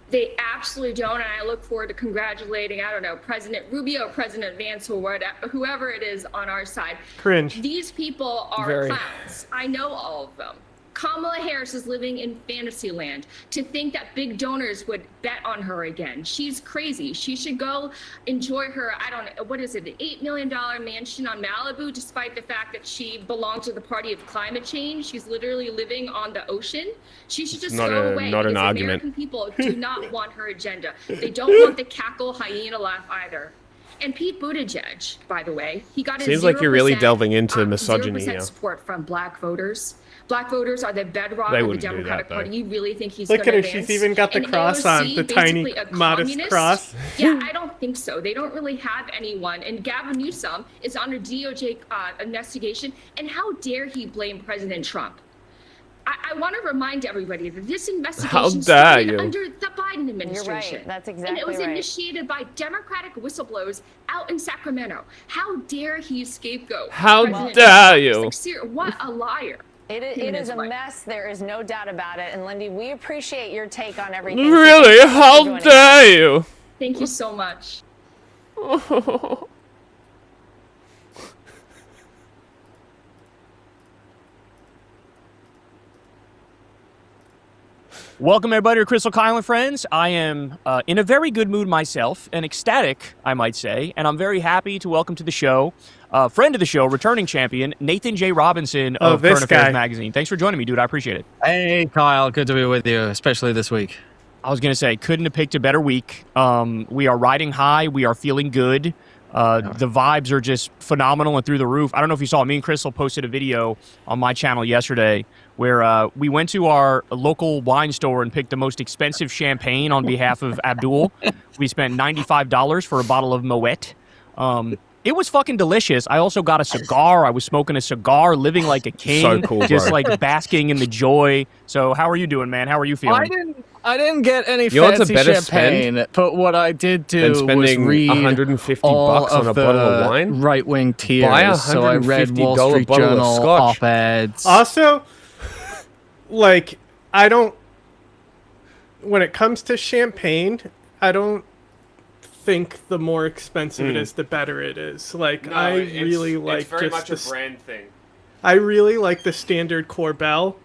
They absolutely don't, and I look forward to congratulating, I don't know, President Rubio, President Vance, or whoever it is on our side. Cringe. These people are clowns. I know all of them. Kamala Harris is living in fantasy land. To think that big donors would bet on her again. She's crazy. She should go enjoy her, I don't know, what is it, an $8 million mansion on Malibu, despite the fact that she belongs to the party of climate change. She's literally living on the ocean. She should just go away. Not an because argument. American people do not want her agenda. They don't want the cackle hyena laugh either. And Pete Buttigieg, by the way, he got Seems like you're really delving into misogyny 0% here. support from black voters. Black voters are the bedrock They of the wouldn't do Democratic that, Party. though. You really think he's Look going to at her, advance? she's even got the And cross on, AOC, the tiny, basically a modest communist? cross. Yeah, I don't think so. They don't really have anyone. And Gavin Newsom is under DOJ investigation. And how dare he blame President Trump? I want to remind everybody that this investigation started under the Biden administration. You're right. That's exactly And it was right. initiated by Democratic whistleblowers out in Sacramento. How dare he scapegoat? How President dare Trump? you? It's like, what a liar. It is a mess. There is no doubt about it. And Lindy, we appreciate your take on everything. Really? How dare you? Thank you so much. Welcome, everybody, to Crystal Kyle and Friends. I am in a very good mood myself, and ecstatic, I might say, and I'm very happy to welcome to the show, friend of the show, returning champion, Nathan J. Robinson of Current Affairs Magazine. Thanks for joining me, dude. I appreciate it. Hey, Kyle. Good to be with you, especially this week. I was going to say, couldn't have picked a better week. We are riding high. We are feeling good. The vibes are just phenomenal and through the roof. I don't know if you saw, me and Crystal posted a video on my channel yesterday where we went to our local wine store and picked the most expensive champagne on behalf of Abdul. We spent $95 for a bottle of Moet. It was fucking delicious. I also got a cigar. I was smoking a cigar, living like a king. So cool, bro. Just like basking in the joy. So how are you doing, man? How are you feeling? I didn't get any You know what's a fancy better champagne, spend but what I did do than was spending read $150 all on a of bottle of the wine? right-wing Buy tiers. So I read Wall $150 Street bottle of Journal scotch. op-eds. Also, like, I don't, when it comes to champagne, I don't think the more expensive it is, the better it is. Like, I really like it's very just much a brand thing. I really like the standard Corbel,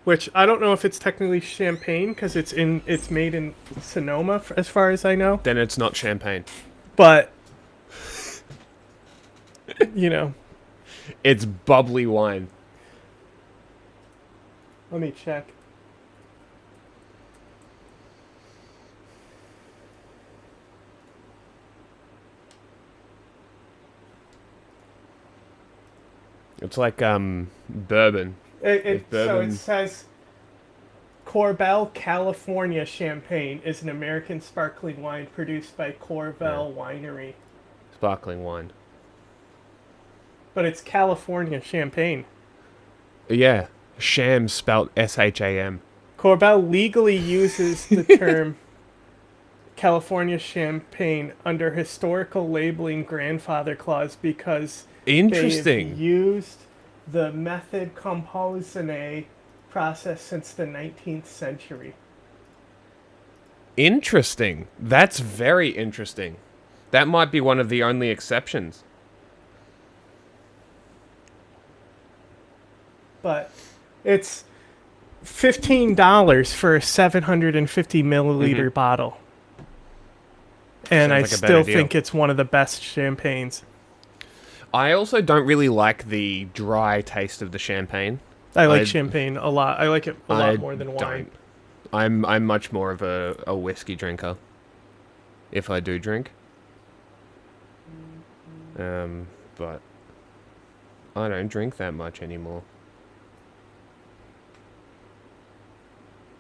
which I don't know if it's technically champagne because it's made in Sonoma, as far as I know. Then it's not champagne. But you know, it's bubbly wine. Let me check. It's like bourbon. So it says Corbel California Champagne is an American sparkling wine produced by Corbel Winery. Sparkling wine. But it's California Champagne. Yeah. Sham spelt S-H-A-M. Corbel legally uses the term California Champagne under historical labeling grandfather clause because Interesting. they've used the method composine process since the 19th century. Interesting. That's very interesting. That might be one of the only exceptions. But it's $15 for a 750 milliliter bottle. And Sounds I like a still better deal. think it's one of the best champagnes. I also don't really like the dry taste of the champagne. I like champagne a lot. I like it a lot I more than wine. don't. I'm much more of a whiskey drinker. If I do drink. But I don't drink that much anymore.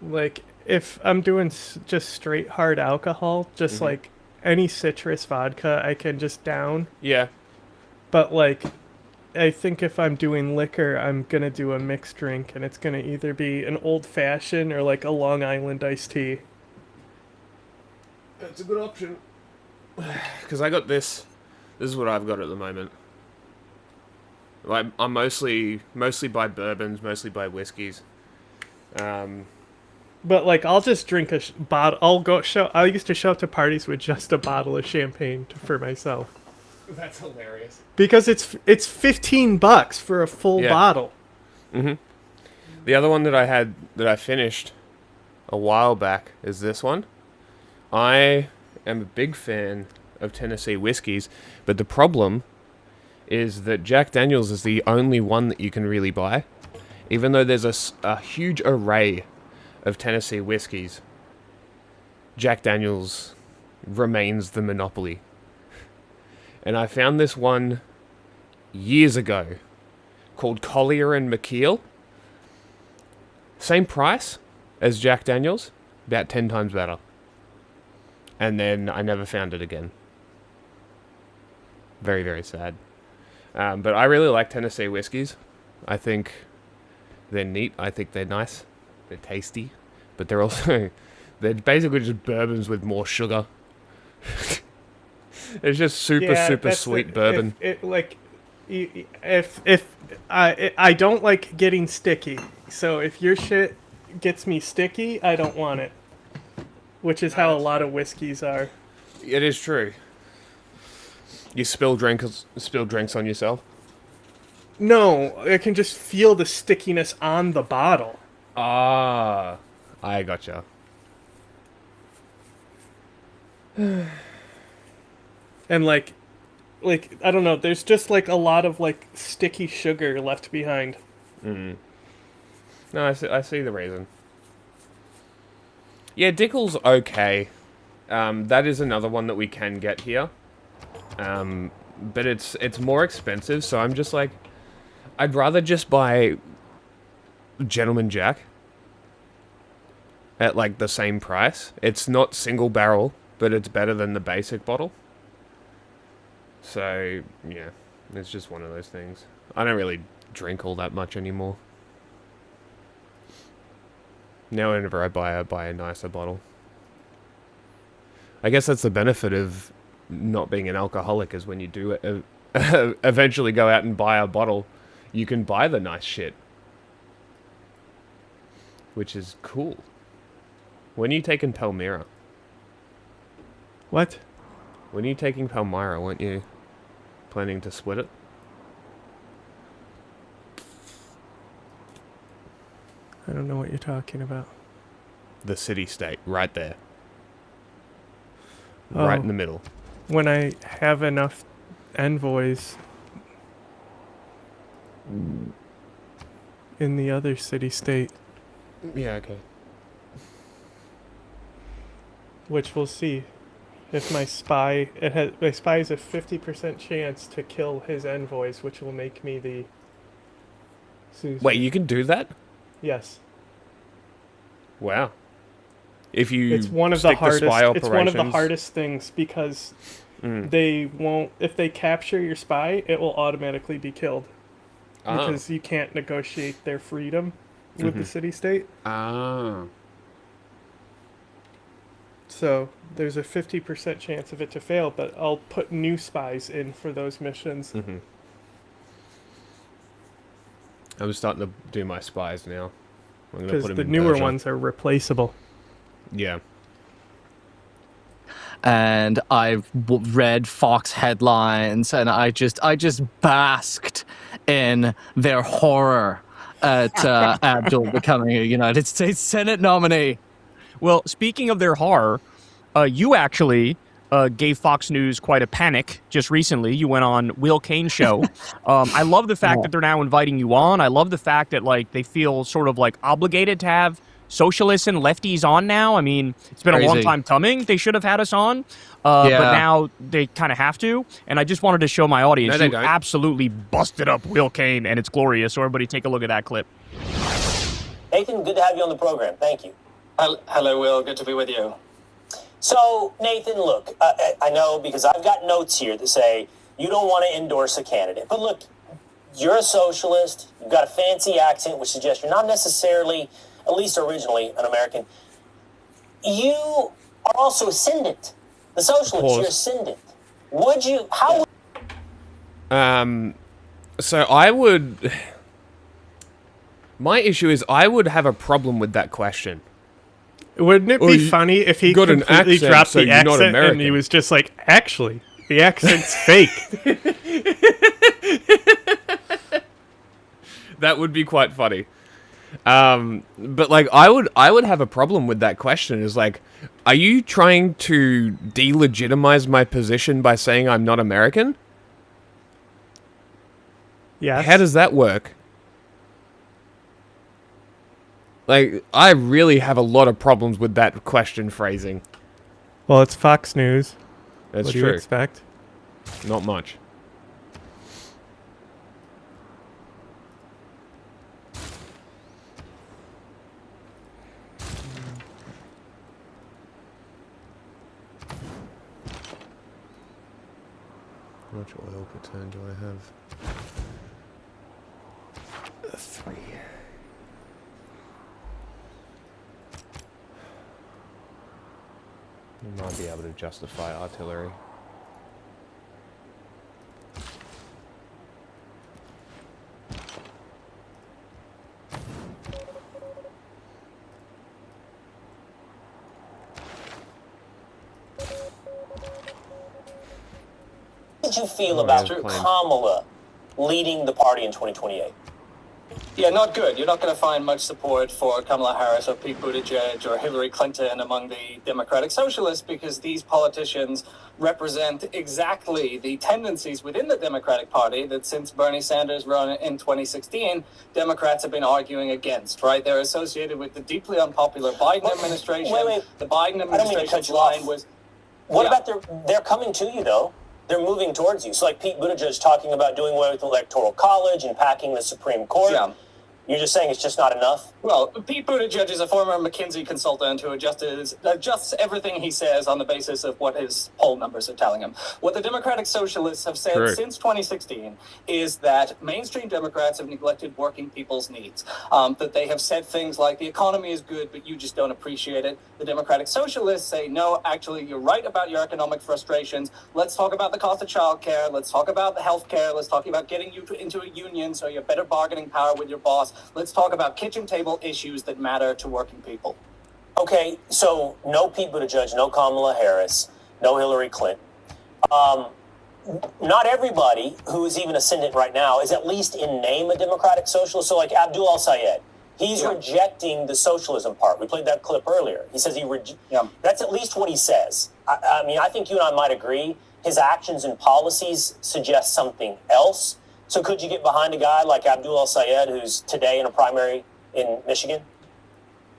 Like, if I'm doing just straight hard alcohol, just like any citrus vodka, I can just down. Yeah. But like, I think if I'm doing liquor, I'm gonna do a mixed drink, and it's gonna either be an old fashioned or like a Long Island iced tea. That's a good option. Because I got this. This is what I've got at the moment. Like, I'm mostly buy bourbons, mostly buy whiskeys. But like, I'll just drink a bottle. I used to show up to parties with just a bottle of champagne for myself. That's hilarious. Because it's $15 for a full bottle. The other one that I finished a while back is this one. I am a big fan of Tennessee whiskeys, but the problem is that Jack Daniel's is the only one that you can really buy. Even though there's a huge array of Tennessee whiskeys, Jack Daniel's remains the monopoly. And I found this one years ago called Collier and McKeel. Same price as Jack Daniel's, about 10 times better. And then I never found it again. Very, very sad. But I really like Tennessee whiskeys. I think they're neat. I think they're nice. They're tasty. But they're also... they're basically just bourbons with more sugar. It's just super sweet bourbon. If I don't like getting sticky, so if your shit gets me sticky, I don't want it. Which is how a lot of whiskeys are. It is true. You spill drinks on yourself? No, I can just feel the stickiness on the bottle. Ah, I gotcha. And like I don't know, there's just like a lot of like sticky sugar left behind. No, I see the reason. Yeah, Dickel's okay. That is another one that we can get here. But it's more expensive, so I'm just like, I'd rather just buy Gentleman Jack at like the same price. It's not single barrel, but it's better than the basic bottle. So, yeah, it's just one of those things. I don't really drink all that much anymore. Now whenever I buy a nicer bottle. I guess that's the benefit of not being an alcoholic, is when you do eventually go out and buy a bottle, you can buy the nice shit. Which is cool. When are you taking Palmyra? What? When are you taking Palmyra? Weren't you planning to split it? I don't know what you're talking about. The city-state, right there. Oh, right in the middle. When I have enough envoys in the other city-state. Yeah, okay. Which we'll see. If my spy has a 50% chance to kill his envoys, which will make me the Susan. Wait, you can do that? Yes. Wow. If you it's one of the hardest. It's one of the hardest things because they won't. If they capture your spy, it will automatically be killed because you can't negotiate their freedom with the city-state. Oh. So there's a 50% chance of it to fail, but I'll put new spies in for those missions. I'm starting to do my spies now. Because the newer ones are replaceable. Yeah. And I've read Fox headlines, and I just basked in their horror at Abdul becoming a United States Senate nominee. Well, speaking of their horror, you actually gave Fox News quite a panic just recently. You went on Will Cain's show. I love the fact that they're now inviting you on. I love the fact that like they feel sort of like obligated to have socialists and lefties on now. I mean, it's been a long time coming. They should have had us on, but now they kind of have to. And I just wanted to show my audience you absolutely busted up Will Cain, and it's glorious. So everybody take a look at that clip. Nathan, good to have you on the program. Thank you. Hello, Will. Good to be with you. So, Nathan, look, I know because I've got notes here that say you don't want to endorse a candidate. But look, you're a socialist. You've got a fancy accent, which suggests you're not necessarily, at least originally, an American. You are also ascendant. The socialist, you're ascendant. Would you, how would... So I would... My issue is I would have a problem with that question. Wouldn't it be funny if he completely dropped the accent and he was just like, actually, the accent's fake? That would be quite funny. But like, I would have a problem with that question. Is like, are you trying to delegitimize my position by saying I'm not American? Yes. How does that work? Like, I really have a lot of problems with that question phrasing. Well, it's Fox News. That's what true. do you expect? Not much. How much oil per turn do I have? 3. You might be able to justify artillery. How did you feel about Kamala leading the party in 2028? Yeah, not good. You're not going to find much support for Kamala Harris or Pete Buttigieg or Hillary Clinton among the Democratic Socialists because these politicians represent exactly the tendencies within the Democratic Party that since Bernie Sanders ran in 2016, Democrats have been arguing against, right? They're associated with the deeply unpopular Biden administration. Wait. The Biden administration's line was... What about they're coming to you, though? They're moving towards you. So like Pete Buttigieg talking about doing away with the Electoral College and packing the Supreme Court. Yeah. You're just saying it's just not enough? Well, Pete Buttigieg is a former McKinsey consultant who adjusts everything he says on the basis of what his poll numbers are telling him. What the Democratic Socialists have said since 2016 is that mainstream Democrats have neglected working people's needs. That they have said things like the economy is good, but you just don't appreciate it. The Democratic Socialists say, no, actually, you're right about your economic frustrations. Let's talk about the cost of childcare. Let's talk about the health care. Let's talk about getting you into a union so you have better bargaining power with your boss. Let's talk about kitchen table issues that matter to working people. Okay, so no Pete Buttigieg, no Kamala Harris, no Hillary Clinton. Not everybody who is even ascendant right now is at least in name a Democratic Socialist. So like Abdul al-Sayed, he's rejecting the socialism part. We played that clip earlier. He says that's at least what he says. I mean, I think you and I might agree. His actions and policies suggest something else. So could you get behind a guy like Abdul al-Sayed, who's today in a primary in Michigan?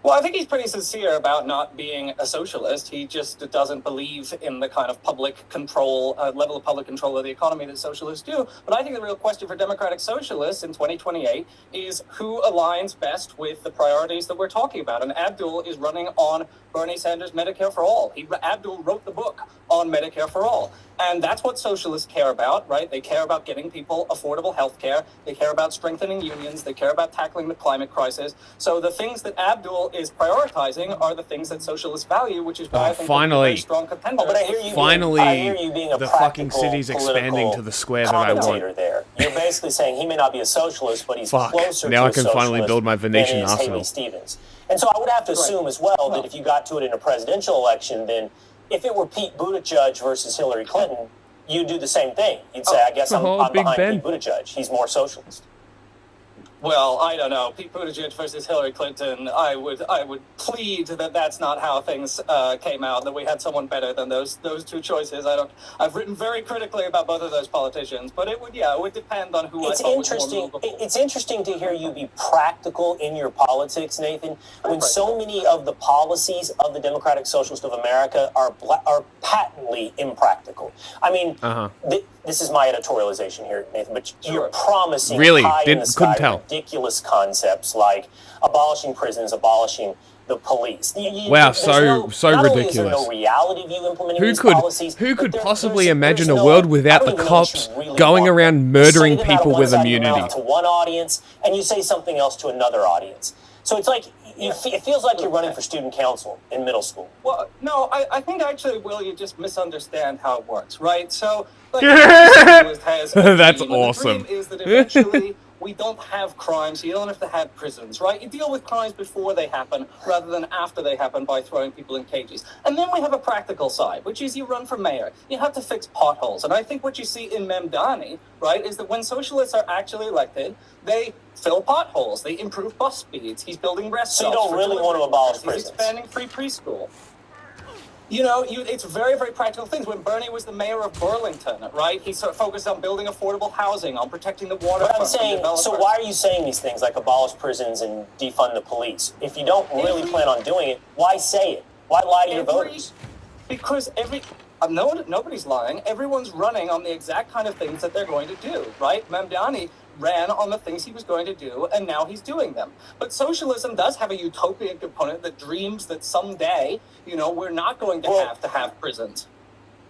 Well, I think he's pretty sincere about not being a socialist. He just doesn't believe in the kind of public control, level of public control of the economy that socialists do. But I think the real question for Democratic Socialists in 2028 is who aligns best with the priorities that we're talking about. And Abdul is running on Bernie Sanders' Medicare for All. Abdul wrote the book on Medicare for All. And that's what socialists care about, right? They care about getting people affordable health care. They care about strengthening unions. They care about tackling the climate crisis. So the things that Abdul is prioritizing are the things that socialists value, which is why I think they're a very strong contender. But I hear you being a the fucking city's expanding to the square that I want. There. You're basically saying he may not be a socialist, but he's closer now to I can finally build my Venetian than is arsenal. Haley Stevens. And so I would have to assume as well that if you got to it in a presidential election, then if it were Pete Buttigieg versus Hillary Clinton, you'd do the same thing. You'd say, I guess I'm behind Pete Buttigieg. He's more socialist. Well, I don't know. Pete Buttigieg versus Hillary Clinton. I would plead that that's not how things came out. That we had someone better than those two choices. I've written very critically about both of those politicians, but it would depend on who. It's interesting. It's interesting to hear you be practical in your politics, Nathan. When so many of the policies of the Democratic Socialist of America are patently impractical. I mean, this is my editorialization here, Nathan. But you're promising high in the sky ridiculous concepts like abolishing prisons, abolishing the police. Wow, so ridiculous. No reality view implementing these policies. Who could possibly imagine a world without the cops going around murdering people with immunity? To one audience, and you say something else to another audience. So it's like it feels like you're running for student council in middle school. Well, no, I think actually, Will, you just misunderstand how it works, right? So, like, that's awesome. The dream is that eventually we don't have crimes. You don't have to have prisons, right? You deal with crimes before they happen rather than after they happen by throwing people in cages. And then we have a practical side, which is you run for mayor. You have to fix potholes. And I think what you see in Mamdani, right, is that when socialists are actually elected, they fill potholes. They improve bus speeds. He's building rest stops. So you don't really want to abolish prisons? He's expanding free preschool. You know, it's very, very practical things. When Bernie was the mayor of Burlington, right, he sort of focused on building affordable housing, on protecting the waterfront. But I'm saying, so why are you saying these things like abolish prisons and defund the police? If you don't really plan on doing it, why say it? Why lie to your voters? Because nobody's lying. Everyone's running on the exact kind of things that they're going to do, right? Mamdani ran on the things he was going to do, and now he's doing them. But socialism does have a utopian component that dreams that someday, you know, we're not going to have prisons.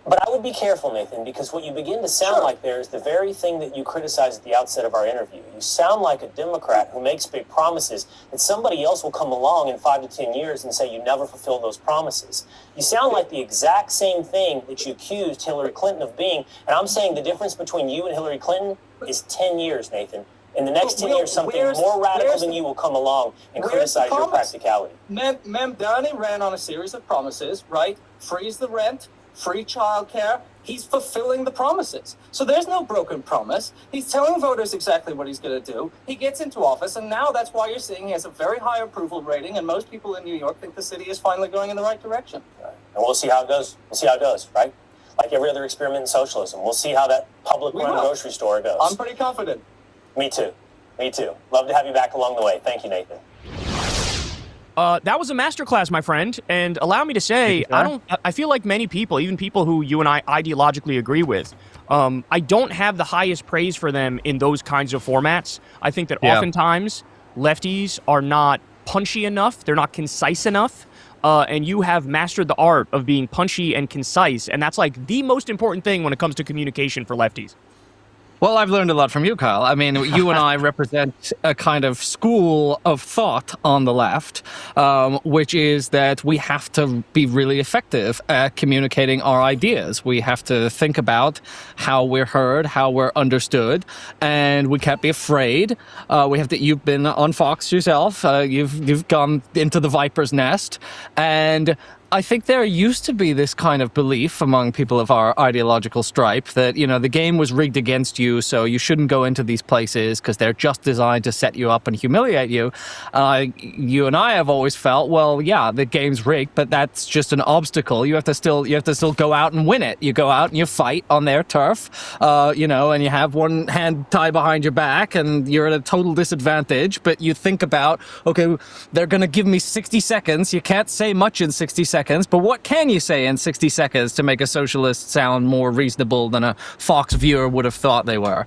But I would be careful, Nathan, because what you begin to sound like there is the very thing that you criticized at the outset of our interview. You sound like a Democrat who makes big promises that somebody else will come along in 5 to 10 years and say you never fulfill those promises. You sound like the exact same thing that you accused Hillary Clinton of being. And I'm saying the difference between you and Hillary Clinton is 10 years, Nathan. In the next 10 years, something more radical than you will come along and criticize your practicality. Mamdani ran on a series of promises, right? Freeze the rent, free childcare. He's fulfilling the promises. So there's no broken promise. He's telling voters exactly what he's going to do. He gets into office, and now that's why you're seeing he has a very high approval rating, and most people in New York think the city is finally going in the right direction. Right. And we'll see how it goes. We'll see how it goes, right? Like every other experiment in socialism. We'll see how that public-run grocery store goes. I'm pretty confident. Me too. Me too. Love to have you back along the way. Thank you, Nathan. That was a masterclass, my friend, and allow me to say, I feel like many people, even people who you and I ideologically agree with, I don't have the highest praise for them in those kinds of formats. I think that oftentimes lefties are not punchy enough, they're not concise enough, and you have mastered the art of being punchy and concise, and that's like the most important thing when it comes to communication for lefties. Well, I've learned a lot from you, Kyle. I mean, you and I represent a kind of school of thought on the left, which is that we have to be really effective at communicating our ideas. We have to think about how we're heard, how we're understood, and we can't be afraid. We have to. You've been on Fox yourself. You've gone into the viper's nest, and I think there used to be this kind of belief among people of our ideological stripe that, you know, the game was rigged against you, so you shouldn't go into these places because they're just designed to set you up and humiliate you. You and I have always felt, well, yeah, the game's rigged, but that's just an obstacle. You have to still go out and win it. You go out and you fight on their turf, you know, and you have one hand tied behind your back and you're at a total disadvantage, but you think about, okay, they're going to give me 60 seconds. You can't say much in 60 seconds. But what can you say in 60 seconds to make a socialist sound more reasonable than a Fox viewer would have thought they were?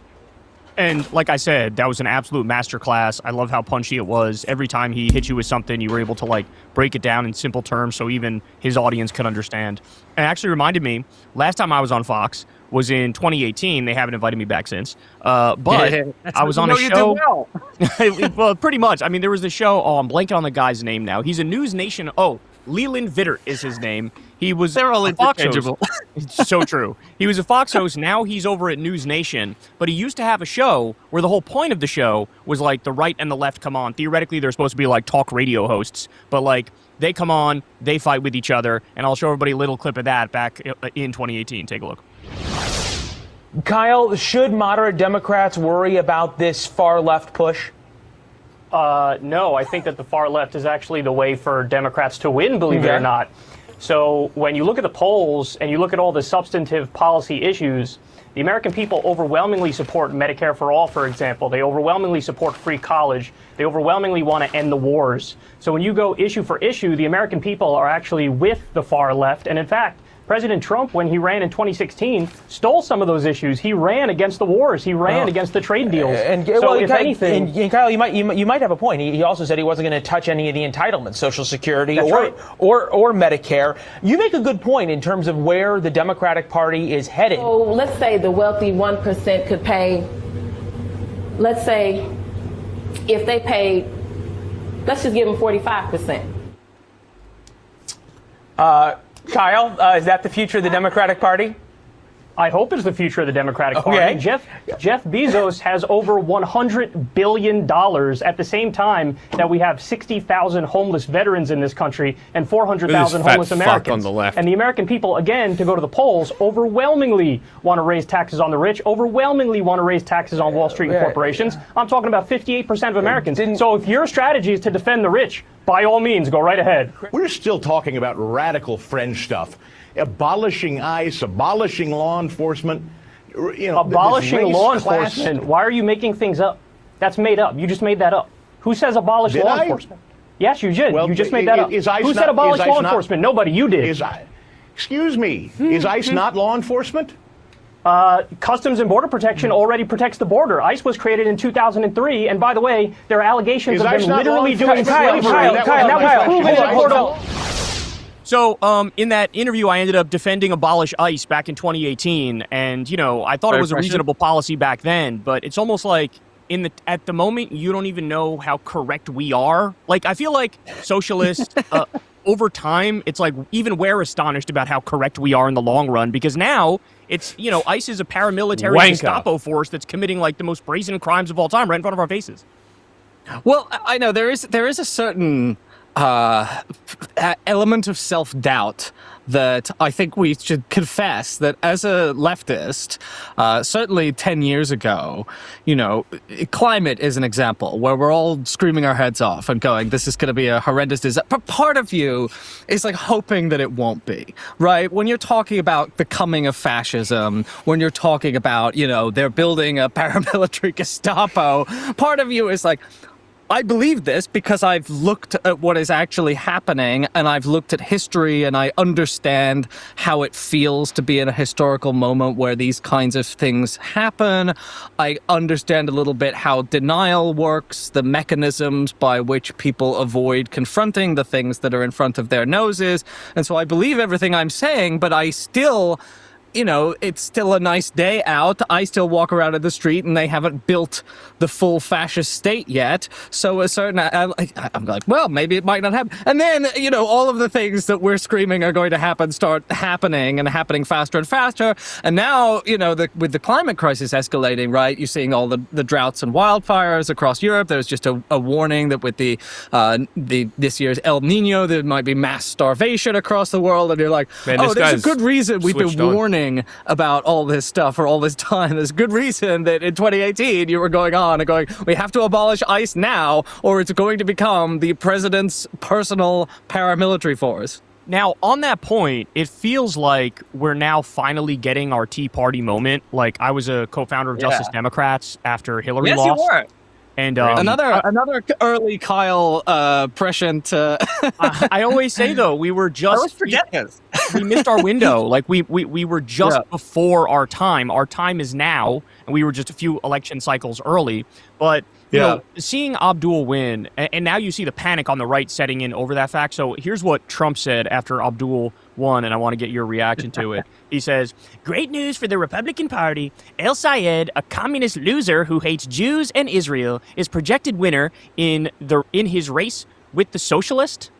And like I said, that was an absolute masterclass. I love how punchy it was. Every time he hit you with something, you were able to like break it down in simple terms so even his audience could understand. And it actually reminded me, last time I was on Fox was in 2018. They haven't invited me back since. But I was on a show. Well, pretty much. I mean, there was the show. Oh, I'm blanking on the guy's name now. He's a News Nation. Oh, Leland Vittert is his name. He was They're all interchangeable. It's so true. He was a Fox host. Now he's over at News Nation. But he used to have a show where the whole point of the show was like the right and the left come on. Theoretically, they're supposed to be like talk radio hosts. But like they come on, they fight with each other. And I'll show everybody a little clip of that back in 2018. Take a look. Kyle, should moderate Democrats worry about this far left push? No, I think that the far left is actually the way for Democrats to win, believe it or not. So when you look at the polls and you look at all the substantive policy issues, the American people overwhelmingly support Medicare for all, for example. They overwhelmingly support free college. They overwhelmingly want to end the wars. So when you go issue for issue, the American people are actually with the far left. And in fact, President Trump, when he ran in 2016, stole some of those issues. He ran against the wars. He ran against the trade deals. If anything, and Kyle, you might have a point. He also said he wasn't going to touch any of the entitlements, Social Security or Medicare. You make a good point in terms of where the Democratic Party is headed. So let's say the wealthy 1% could pay. Let's say if they paid, let's just give them 45%. Kyle, is that the future of the Democratic Party? I hope it's the future of the Democratic Party. Jeff Bezos has over $100 billion at the same time that we have 60,000 homeless veterans in this country and 400,000 homeless Americans. On the left. And the American people, again, to go to the polls, overwhelmingly want to raise taxes on the rich, overwhelmingly want to raise taxes on Wall Street and corporations. I'm talking about 58% of Americans. So if your strategy is to defend the rich, by all means, go right ahead. We're still talking about radical fringe stuff. Abolishing ICE, abolishing law enforcement. Abolishing law enforcement. Why are you making things up? That's made up. You just made that up. Who says abolish law enforcement? Yes, you did. You just made that up. Who said abolish law enforcement? Nobody. You did. Excuse me. Is ICE not law enforcement? Customs and Border Protection already protects the border. ICE was created in 2003, and by the way, there are allegations of them literally doing slavery. So, in that interview, I ended up defending abolish ICE back in 2018, and I thought it was a reasonable policy back then. But it's almost like at the moment, you don't even know how correct we are. Like, I feel like socialists. Over time, it's like even we're astonished about how correct we are in the long run, because now it's, ICE is a paramilitary Gestapo force that's committing like the most brazen crimes of all time right in front of our faces. Well, I know there is a certain element of self-doubt that I think we should confess that as a leftist, certainly 10 years ago, climate is an example where we're all screaming our heads off and going, this is going to be a horrendous disaster. But part of you is like hoping that it won't be, right? When you're talking about the coming of fascism, when you're talking about, they're building a paramilitary Gestapo, part of you is like, I believe this because I've looked at what is actually happening, and I've looked at history, and I understand how it feels to be in a historical moment where these kinds of things happen. I understand a little bit how denial works, the mechanisms by which people avoid confronting the things that are in front of their noses. And so I believe everything I'm saying, but I still... it's still a nice day out. I still walk around in the street, and they haven't built the full fascist state yet. So I'm like, well, maybe it might not happen. And then, all of the things that we're screaming are going to start happening and happening faster and faster. And now, with the climate crisis escalating, right, you're seeing all the droughts and wildfires across Europe. There's just a warning that with this year's El Nino, there might be mass starvation across the world. And you're like, there's a good reason we've been warning about all this stuff for all this time. There's good reason that in 2018 you were going on and going, we have to abolish ICE now, or it's going to become the president's personal paramilitary force. Now, on that point, it feels like we're now finally getting our Tea Party moment. Like, I was a co-founder of Justice Democrats after Hillary lost. Yes, you were. And another early Kyle prescient. I always say though, we were just. I always forget this. We missed our window. Like we were just before our time. Our time is now, and we were just a few election cycles early. But seeing Abdul win, and now you see the panic on the right setting in over that fact. So here's what Trump said after Abdul won, and I want to get your reaction to it. He says, "Great news for the Republican Party. El Sayed, a communist loser who hates Jews and Israel, is projected winner in his race with the socialist."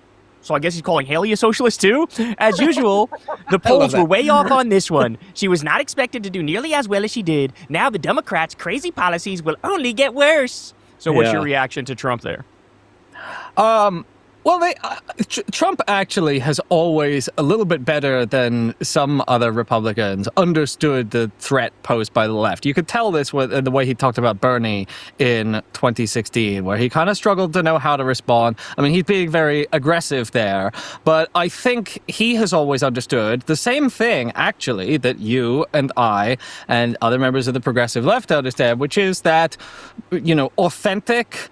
So I guess he's calling Haley a socialist too. As usual, the polls were way off on this one. She was not expected to do nearly as well as she did. Now the Democrats' crazy policies will only get worse. So what's your reaction to Trump there? Well, Trump actually has always, a little bit better than some other Republicans, understood the threat posed by the left. You could tell this with the way he talked about Bernie in 2016, where he kind of struggled to know how to respond. I mean, he's being very aggressive there, but I think he has always understood the same thing, actually, that you and I and other members of the progressive left understand, which is that, authentic,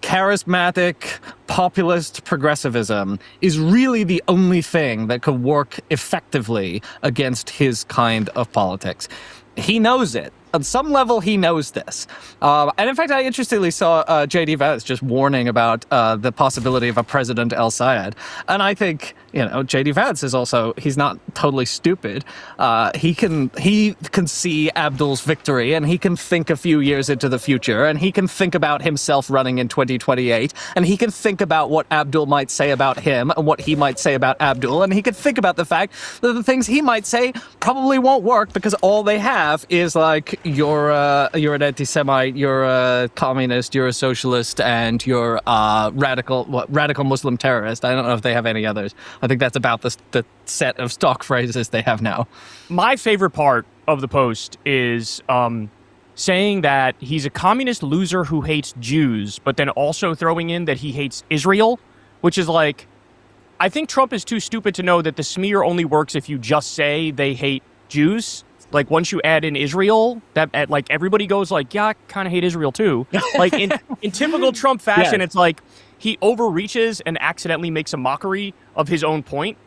charismatic, populist progressivism is really the only thing that could work effectively against his kind of politics. He knows it. On some level, he knows this. And in fact, I interestingly saw J.D. Vance just warning about the possibility of a President El-Sayed. And I think, J.D. Vance is also, he's not totally stupid. He can see Abdul's victory, and he can think a few years into the future, and he can think about himself running in 2028, and he can think about what Abdul might say about him and what he might say about Abdul, and he can think about the fact that the things he might say probably won't work because all they have is like, you're an anti-Semite, you're a communist, you're a socialist, and you're a radical Muslim terrorist. I don't know if they have any others. I think that's about the set of stock phrases they have now. My favorite part of the post is saying that he's a communist loser who hates Jews, but then also throwing in that he hates Israel, which is like, I think Trump is too stupid to know that the smear only works if you just say they hate Jews. Like, once you add in Israel, that like everybody goes like, yeah, I kind of hate Israel too. Like in typical Trump fashion, It's like he overreaches and accidentally makes a mockery of his own point.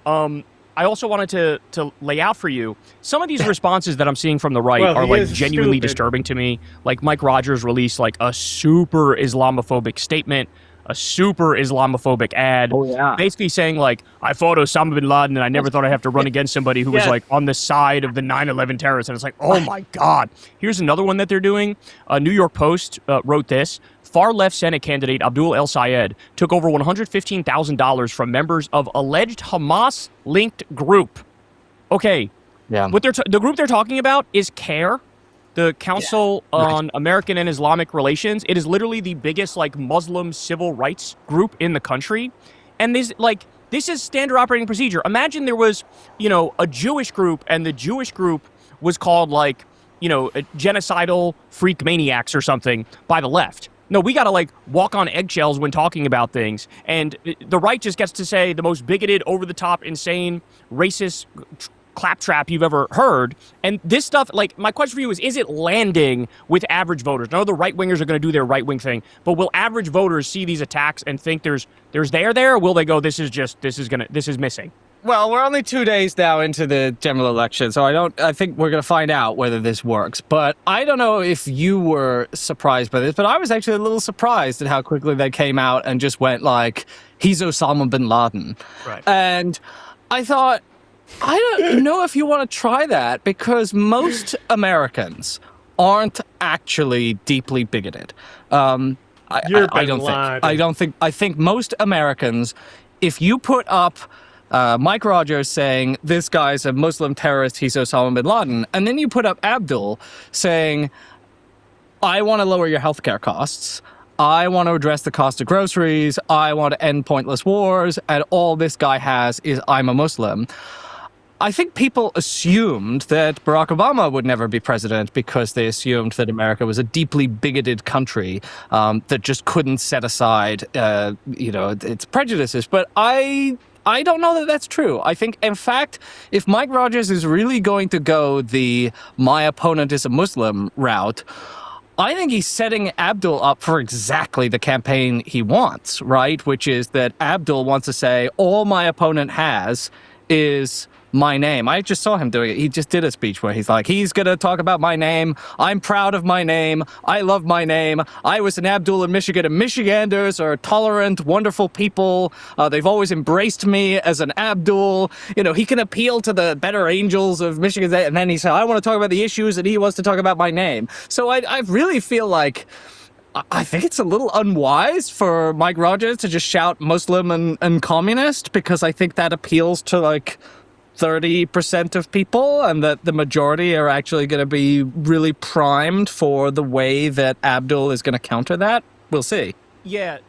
I also wanted to lay out for you some of these responses that I'm seeing from the right are like genuinely disturbing to me. Like Mike Rogers released like a super Islamophobic statement, a super Islamophobic ad, basically saying like, I fought Osama bin Laden and I never thought I'd have to run against somebody who was like on the side of the 9/11 terrorists. And it's like, oh my God. Here's another one that they're doing. New York Post wrote this. Far left Senate candidate Abdul El-Sayed took over $115,000 from members of alleged Hamas-linked group. Okay. Yeah. What the group they're talking about is CARE, the Council on American and Islamic Relations. It is literally the biggest like Muslim civil rights group in the country. And this is standard operating procedure. Imagine there was, a Jewish group and the Jewish group was called like, genocidal freak maniacs or something by the left. No, we got to like walk on eggshells when talking about things. And the right just gets to say the most bigoted, over the top, insane, racist claptrap you've ever heard. And this stuff, like, my question for you is it landing with average voters? I know the right-wingers are going to do their right-wing thing, but will average voters see these attacks and think there's there, or will they go, this is missing? Well, we're only 2 days now into the general election, so I think we're going to find out whether this works. But I don't know if you were surprised by this, but I was actually a little surprised at how quickly they came out and just went like, he's Osama bin Laden. Right. And I thought, I don't know if you want to try that, because most Americans aren't actually deeply bigoted. I think most Americans, if you put up Mike Rogers saying this guy's a Muslim terrorist, he's Osama bin Laden, and then you put up Abdul saying, I want to lower your healthcare costs, I want to address the cost of groceries, I want to end pointless wars, and all this guy has is I'm a Muslim. I think people assumed that Barack Obama would never be president because they assumed that America was a deeply bigoted country that just couldn't set aside, its prejudices. But I don't know that that's true. I think, in fact, if Mike Rogers is really going to go the my opponent is a Muslim route, I think he's setting Abdul up for exactly the campaign he wants, right? Which is that Abdul wants to say, all my opponent has is my name. I just saw him doing it. He just did a speech where he's like, he's going to talk about my name. I'm proud of my name. I love my name. I was an Abdul in Michigan, and Michiganders are tolerant, wonderful people. They've always embraced me as an Abdul. He can appeal to the better angels of Michigan. And then he said, I want to talk about the issues, and he wants to talk about my name. So I really feel like I think it's a little unwise for Mike Rogers to just shout Muslim and communist, because I think that appeals to like 30% of people, and that the majority are actually going to be really primed for the way that Abdul is going to counter that. We'll see. Yeah.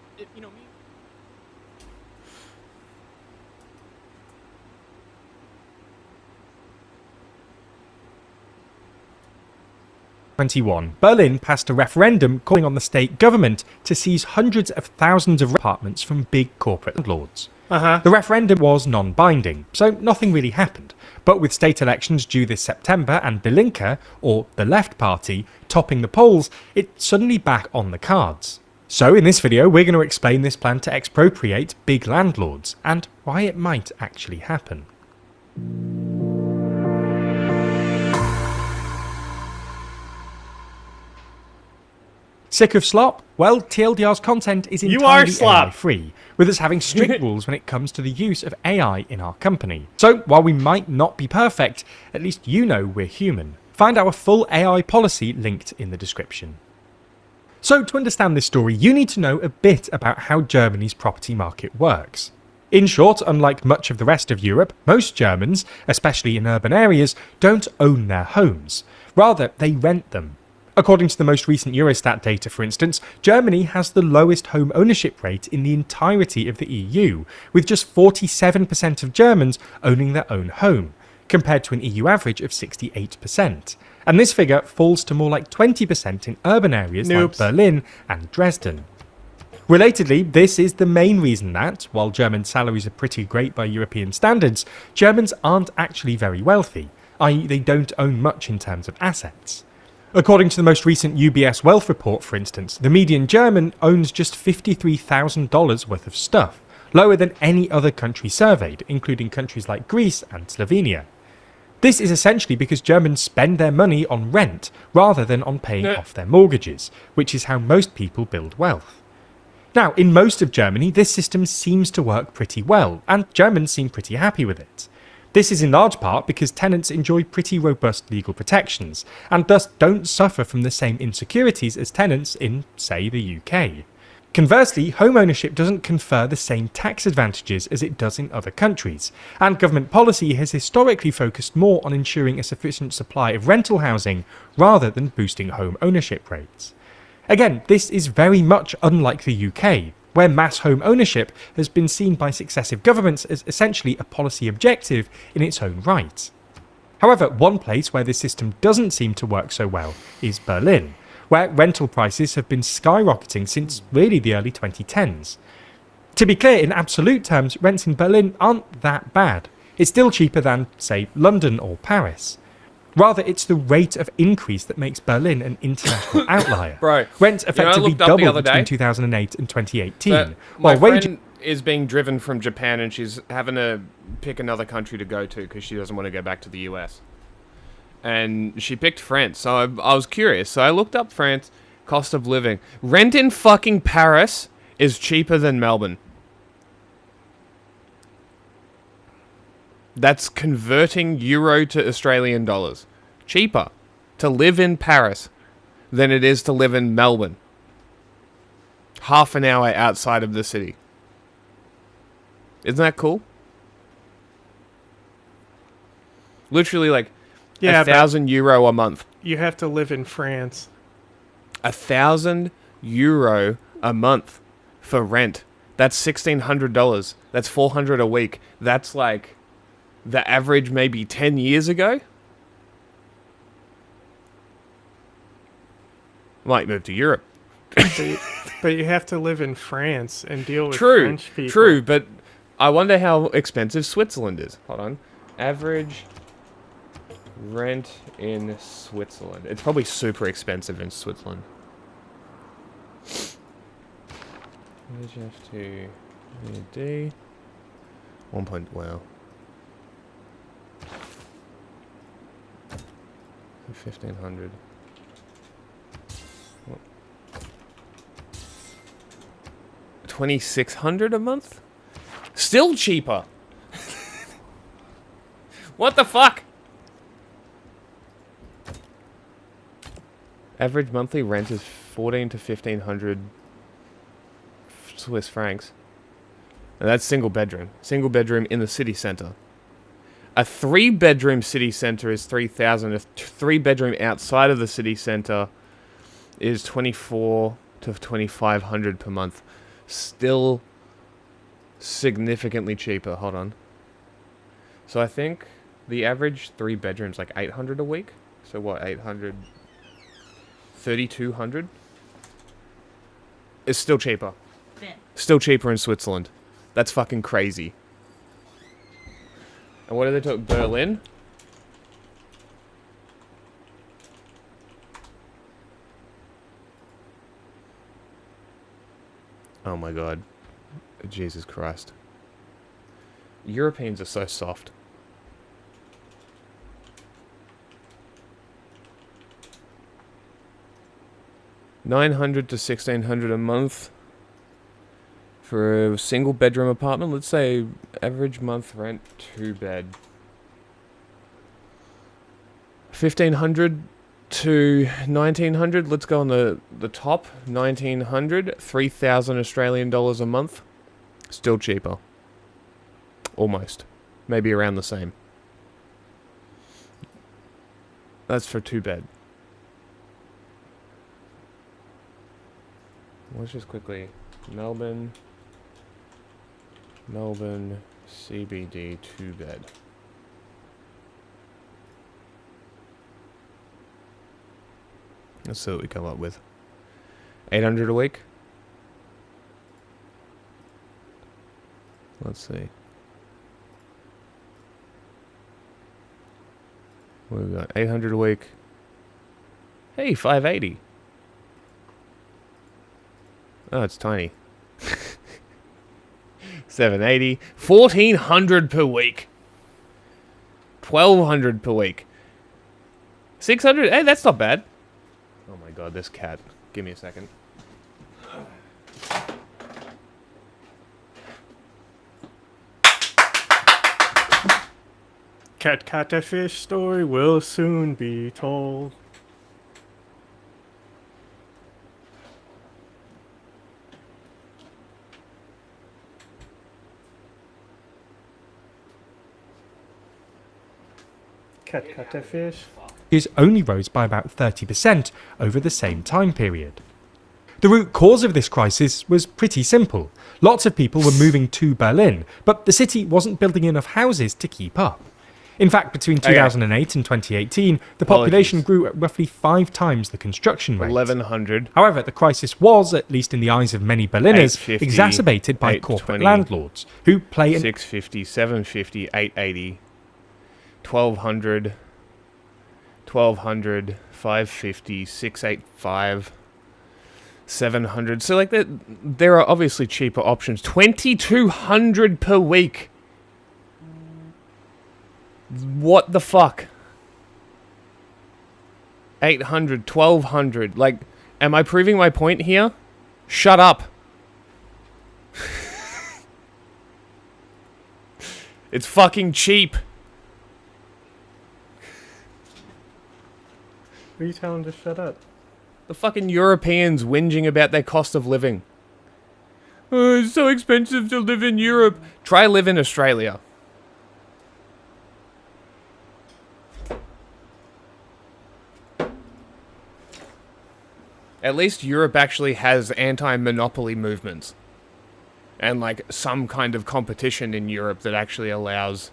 2021, Berlin passed a referendum calling on the state government to seize hundreds of thousands of apartments from big corporate landlords. The referendum was non-binding, so nothing really happened. But with state elections due this September and Die Linke, or the Left Party, topping the polls, it's suddenly back on the cards. So in this video, we're going to explain this plan to expropriate big landlords, and why it might actually happen. Sick of slop? Well, TLDR's content is entirely AI-free, with us having strict rules when it comes to the use of AI in our company. So, while we might not be perfect, at least you know we're human. Find our full AI policy linked in the description. So, to understand this story, you need to know a bit about how Germany's property market works. In short, unlike much of the rest of Europe, most Germans, especially in urban areas, don't own their homes. Rather, they rent them. According to the most recent Eurostat data, for instance, Germany has the lowest home ownership rate in the entirety of the EU, with just 47% of Germans owning their own home, compared to an EU average of 68%. And this figure falls to more like 20% in urban areas like Berlin and Dresden. Relatedly, this is the main reason that, while German salaries are pretty great by European standards, Germans aren't actually very wealthy, i.e. they don't own much in terms of assets. According to the most recent UBS wealth report, for instance, the median German owns just $53,000 worth of stuff, lower than any other country surveyed, including countries like Greece and Slovenia. This is essentially because Germans spend their money on rent rather than on paying off their mortgages, which is how most people build wealth. Now, in most of Germany, this system seems to work pretty well, and Germans seem pretty happy with it. This is in large part because tenants enjoy pretty robust legal protections, and thus don't suffer from the same insecurities as tenants in, say, the UK. Conversely, home ownership doesn't confer the same tax advantages as it does in other countries, and government policy has historically focused more on ensuring a sufficient supply of rental housing rather than boosting home ownership rates. Again, this is very much unlike the UK, where mass home ownership has been seen by successive governments as essentially a policy objective in its own right. However, one place where this system doesn't seem to work so well is Berlin, where rental prices have been skyrocketing since really the early 2010s. To be clear, in absolute terms, rents in Berlin aren't that bad. It's still cheaper than, say, London or Paris. Rather, it's the rate of increase that makes Berlin an international outlier. Bro, rents effectively doubled between between 2008 and 2018. While friend is being driven from Japan and she's having to pick another country to go to because she doesn't want to go back to the US. And she picked France, so I was curious. So I looked up France, cost of living. Rent in fucking Paris is cheaper than Melbourne. That's converting euro to Australian dollars. Cheaper to live in Paris than it is to live in Melbourne. Half an hour outside of the city. Isn't that cool? Literally like €1,000 a month. You have to live in France. €1,000 a month for rent. That's $1,600. That's $400 a week. That's like the average maybe 10 years ago. Might move to Europe. But you have to live in France and deal with True, French people. true, but I wonder how expensive Switzerland is. Hold on. Average rent in Switzerland. It's probably super expensive in Switzerland. What did you have to D? 1 point, wow. 1,500. 2,600 a month? Still cheaper. What the fuck? Average monthly rent is 1,400 to 1,500 Swiss francs. And that's single bedroom. Single bedroom in the city center. A 3-bedroom city center is 3,000. A 3-bedroom outside of the city center is 2,400 to 2,500 per month. Still significantly cheaper. Hold on. So I think the average 3 bedrooms like 800 a week. So what? 800 3,200. It's still cheaper. Still cheaper in Switzerland. That's fucking crazy. And what did they talk? Berlin? Oh my god. Jesus Christ. Europeans are so soft. $900 to $1,600 a month for a single bedroom apartment. Let's say average month rent, 2-bed. $1,500 to $1,900. Let's go on the top. $1,900, 3,000 Australian dollars a month. Still cheaper. Almost. Maybe around the same. That's for 2-bed. Let's just quickly... Melbourne CBD 2-bed. Let's see what we come up with. 800 a week? Let's see. What have we got? 800 a week. Hey, 580. Oh, it's tiny. 780. 1,400 per week. 1,200 per week. 600. Hey, that's not bad. Oh my god, this cat. Give me a second. Cat a fish story will soon be told. Cat a fish. Only rose by about 30% over the same time period. The root cause of this crisis was pretty simple. Lots of people were moving to Berlin, but the city wasn't building enough houses to keep up. In fact, between 2008 and 2018, the population grew at roughly 5 times the construction rate. 1,100. However, the crisis was, at least in the eyes of many Berliners, exacerbated by corporate landlords, who play an... 650, 750, 880, 1,200, 1,200, 550, 685, 700. So, like, there are obviously cheaper options. 2,200 per week. What the fuck? 800, 1,200. Like, am I proving my point here? Shut up. It's fucking cheap. What are you telling to shut up? The fucking Europeans whinging about their cost of living. Oh, it's so expensive to live in Europe. Try live in Australia. At least Europe actually has anti-monopoly movements. And, like, some kind of competition in Europe that actually allows...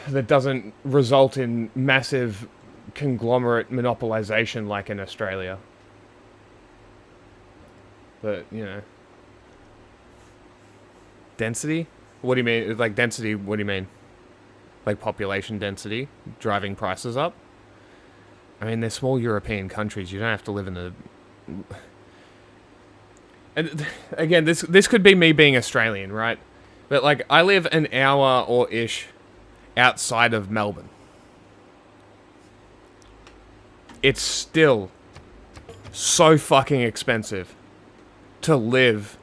that doesn't result in massive conglomerate monopolization like in Australia. But, you know... Density? What do you mean? Like, density, what do you mean? Like, population density? Driving prices up? I mean, they're small European countries. You don't have to live in the... And again, this could be me being Australian, right? But, like, I live an hour or ish outside of Melbourne. It's still so fucking expensive to live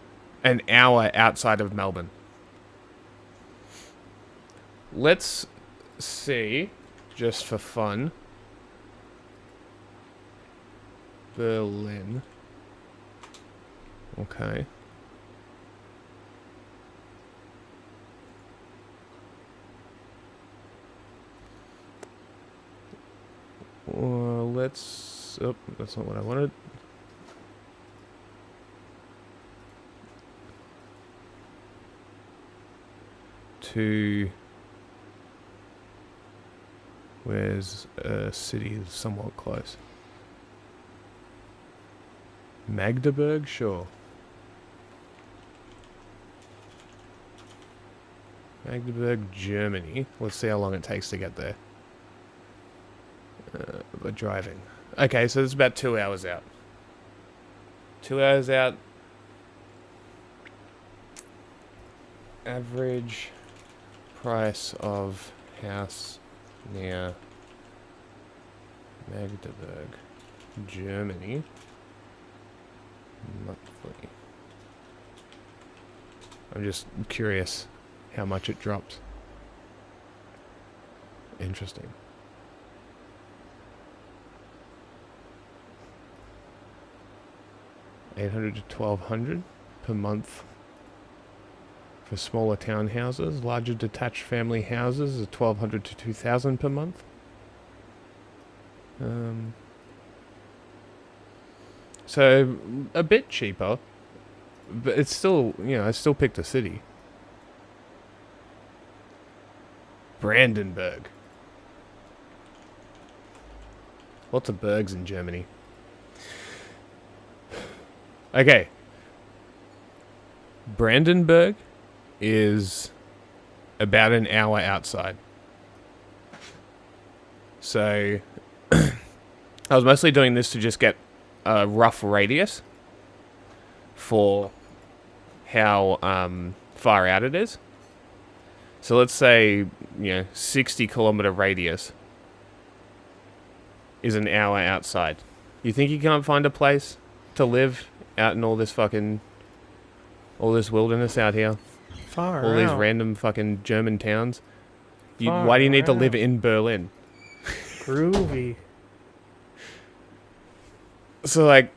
an hour outside of Melbourne. Let's see, just for fun... Berlin. Okay. Let's... Oh, that's not what I wanted. Where's a city somewhat close? Magdeburg, sure. Magdeburg, Germany. Let's see how long it takes to get there. By driving. Okay, so it's about 2 hours out. 2 hours out. Average price of house near Magdeburg, Germany. Monthly. I'm just curious how much it drops. Interesting. 800 to 1200 per month for smaller townhouses. Larger detached family houses are 1200 to 2000 per month. So a bit cheaper, but it's still, you know, I still picked a city. Brandenburg. Lots of bergs in Germany. Okay. Brandenburg is about an hour outside. So I was mostly doing this to just get a rough radius for how far out it is. So let's say, you know, 60-kilometer radius is an hour outside. You think you can't find a place to live out in all this fucking, all this wilderness out here? Far all out. These random fucking German towns? Far Why do you need to out. live in Berlin? Groovy. So like,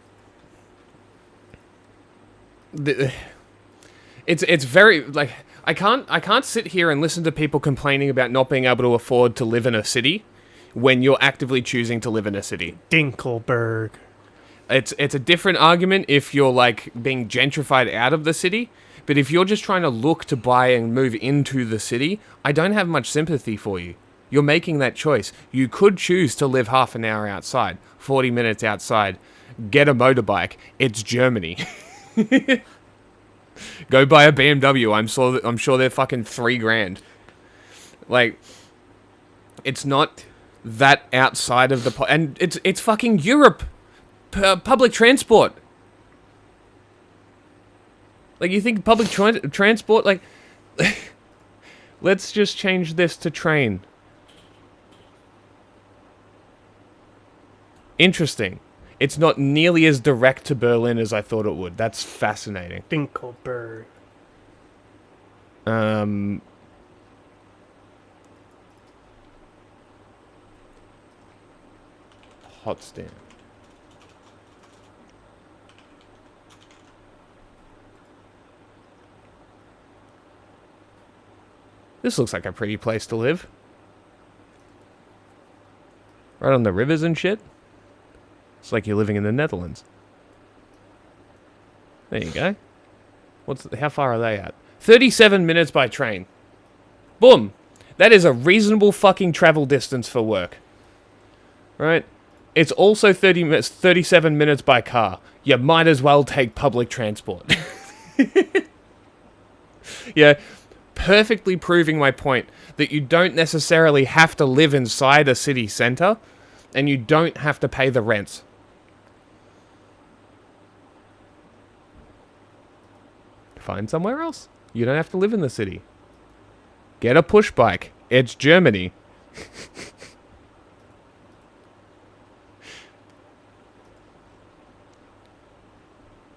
it's very like I can't sit here and listen to people complaining about not being able to afford to live in a city when you're actively choosing to live in a city. Dinkelberg. It's a different argument if you're like being gentrified out of the city, but if you're just trying to look to buy and move into the city, I don't have much sympathy for you. You're making that choice. You could choose to live half an hour outside, 40 minutes outside, get a motorbike. It's Germany. Go buy a BMW. I'm sure they're fucking $3,000. Like, it's not that outside of the and it's fucking Europe. Public transport. Like, you think public transport, like, let's just change this to train. Interesting. It's not nearly as direct to Berlin as I thought it would. That's fascinating. Dinkelberg. Potsdam. This looks like a pretty place to live. Right on the rivers and shit. It's like you're living in the Netherlands. There you go. How far are they at? 37 minutes by train. Boom. That is a reasonable fucking travel distance for work. Right? It's also 37 minutes by car. You might as well take public transport. Yeah. Perfectly proving my point that you don't necessarily have to live inside a city center and you don't have to pay the rents. Find somewhere else. You don't have to live in the city. Get a push bike. It's Germany.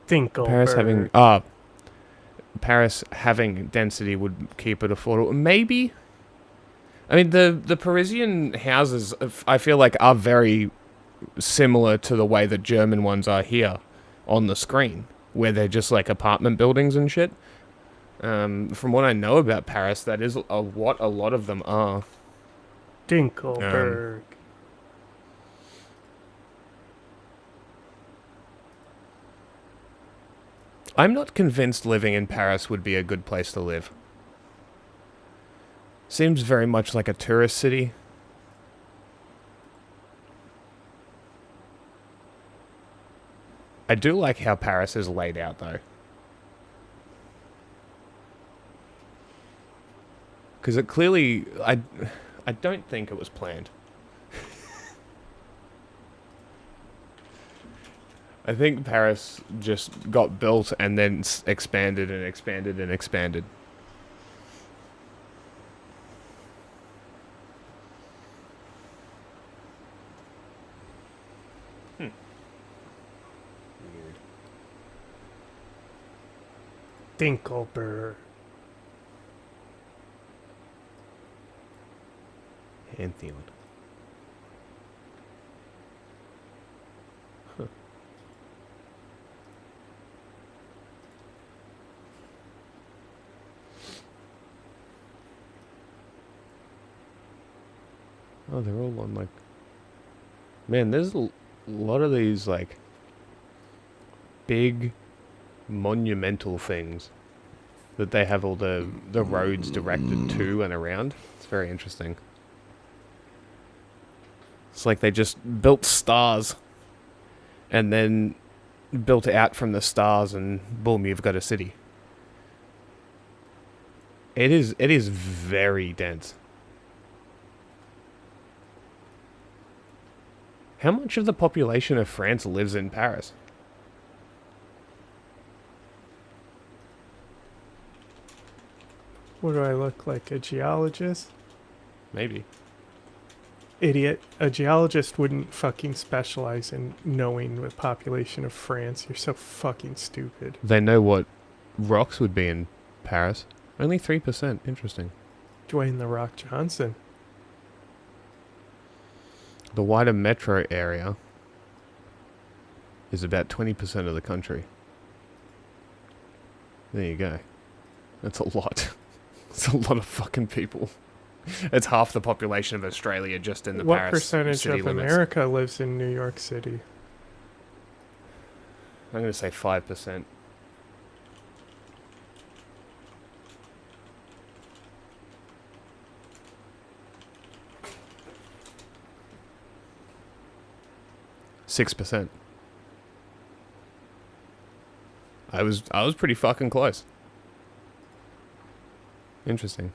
Dinkelberg. Paris having density would keep it affordable. Maybe. I mean, the Parisian houses, I feel like, are very similar to the way the German ones are here on the screen, where they're just like apartment buildings and shit. From what I know about Paris, that is what a lot of them are. Dinkelberg. I'm not convinced living in Paris would be a good place to live. Seems very much like a tourist city. I do like how Paris is laid out, though. Because it clearly... I don't think it was planned. I think Paris just got built and then expanded and expanded and expanded. Weird. Dinkelberg. Pantheon. Huh. Oh, they're all on, like... Man, there's a lot of these, like... big, monumental things that they have all the roads directed to and around. It's very interesting. It's like they just built stars and then built out from the stars and boom, you've got a city. It is very dense. How much of the population of France lives in Paris? What do I look like? A geologist? Maybe. Idiot. A geologist wouldn't fucking specialize in knowing the population of France. You're so fucking stupid. They know what rocks would be in Paris. Only 3%. Interesting. Dwayne The Rock Johnson. The wider metro area is about 20% of the country. There you go. That's a lot. It's a lot of fucking people. It's half the population of Australia just in the What Paris percentage city of limits. America lives in New York City? I'm going to say 5%. %. I was pretty fucking close. Interesting.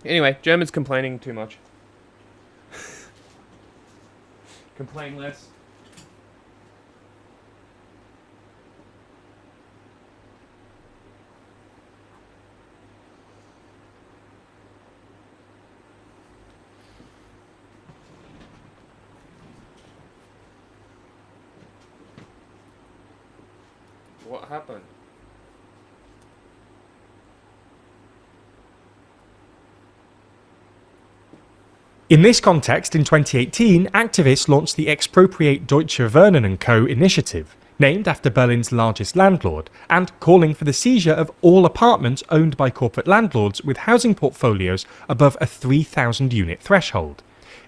Anyway, Germans complaining too much. Complain less. What happened? In this context, in 2018, activists launched the Expropriate Deutsche Wohnen & Co. initiative, named after Berlin's largest landlord, and calling for the seizure of all apartments owned by corporate landlords with housing portfolios above a 3,000 unit threshold.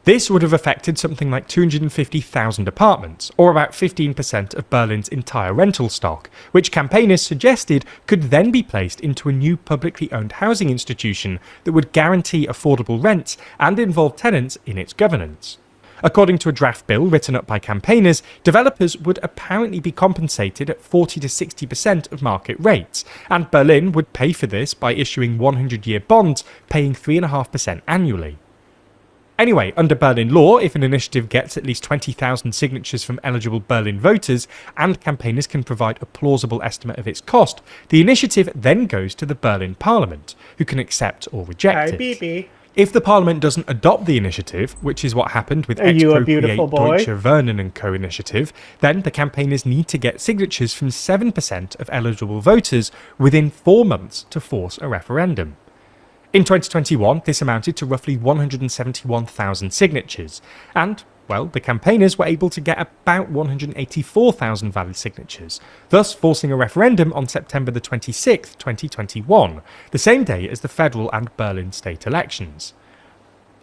This would have affected something like 250,000 apartments, or about 15% of Berlin's entire rental stock, which campaigners suggested could then be placed into a new publicly owned housing institution that would guarantee affordable rents and involve tenants in its governance. According to a draft bill written up by campaigners, developers would apparently be compensated at 40 to 60% of market rates, and Berlin would pay for this by issuing 100-year bonds paying 3.5% annually. Anyway, under Berlin law, if an initiative gets at least 20,000 signatures from eligible Berlin voters and campaigners can provide a plausible estimate of its cost, the initiative then goes to the Berlin Parliament, who can accept or reject it. If the Parliament doesn't adopt the initiative, which is what happened with Expropriate Deutsche Wohnen & Co. initiative, then the campaigners need to get signatures from 7% of eligible voters within 4 months to force a referendum. In 2021, this amounted to roughly 171,000 signatures, and, well, the campaigners were able to get about 184,000 valid signatures, thus forcing a referendum on September the 26th, 2021, the same day as the federal and Berlin state elections.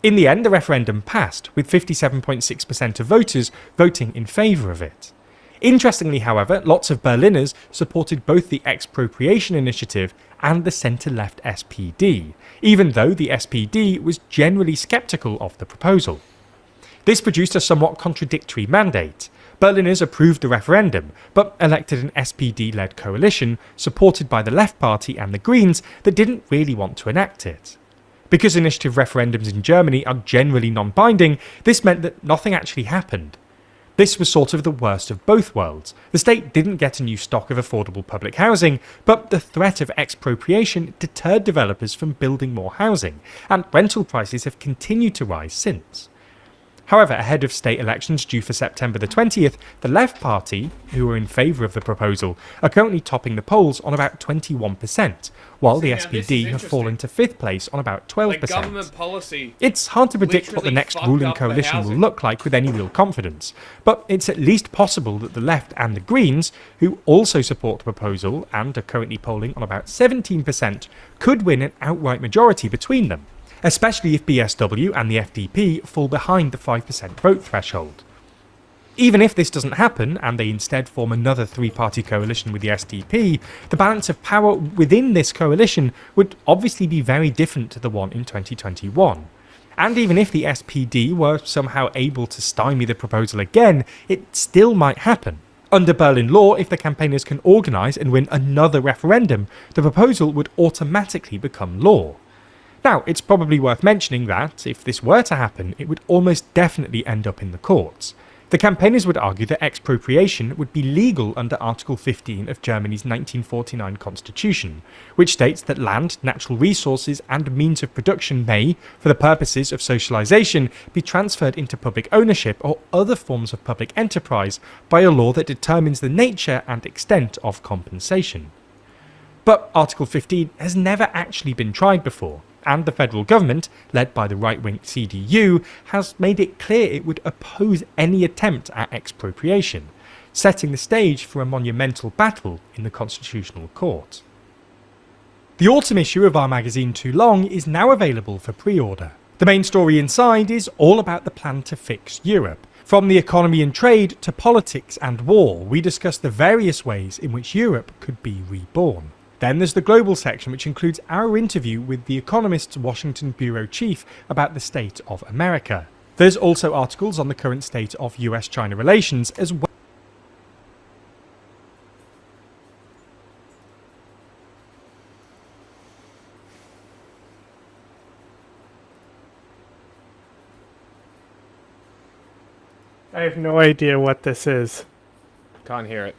In the end, the referendum passed, with 57.6% of voters voting in favour of it. Interestingly, however, lots of Berliners supported both the expropriation initiative and the centre-left SPD, even though the SPD was generally sceptical of the proposal. This produced a somewhat contradictory mandate. Berliners approved the referendum, but elected an SPD-led coalition supported by the Left Party and the Greens that didn't really want to enact it. Because initiative referendums in Germany are generally non-binding, this meant that nothing actually happened. This was sort of the worst of both worlds. The state didn't get a new stock of affordable public housing, but the threat of expropriation deterred developers from building more housing, and rental prices have continued to rise since. However, ahead of state elections due for September the 20th, the Left Party, who are in favour of the proposal, are currently topping the polls on about 21%, while the SPD have fallen to 5th place on about 12%. Like government policy. It's hard to predict what the next ruling coalition will look like with any real confidence, but it's at least possible that the Left and the Greens, who also support the proposal and are currently polling on about 17%, could win an outright majority between them, especially if BSW and the FDP fall behind the 5% vote threshold. Even if this doesn't happen, and they instead form another three-party coalition with the SDP, the balance of power within this coalition would obviously be very different to the one in 2021. And even if the SPD were somehow able to stymie the proposal again, it still might happen. Under Berlin law, if the campaigners can organise and win another referendum, the proposal would automatically become law. Now, it's probably worth mentioning that, if this were to happen, it would almost definitely end up in the courts. The campaigners would argue that expropriation would be legal under Article 15 of Germany's 1949 constitution, which states that land, natural resources and means of production may, for the purposes of socialisation, be transferred into public ownership or other forms of public enterprise by a law that determines the nature and extent of compensation. But Article 15 has never actually been tried before, and the federal government, led by the right-wing CDU, has made it clear it would oppose any attempt at expropriation, setting the stage for a monumental battle in the Constitutional Court. The autumn issue of our magazine Too Long is now available for pre-order. The main story inside is all about the plan to fix Europe. From the economy and trade to politics and war, we discuss the various ways in which Europe could be reborn. Then there's the global section, which includes our interview with The Economist's Washington bureau chief about the state of America. There's also articles on the current state of US-China relations as well. I have no idea what this is. Can't hear it.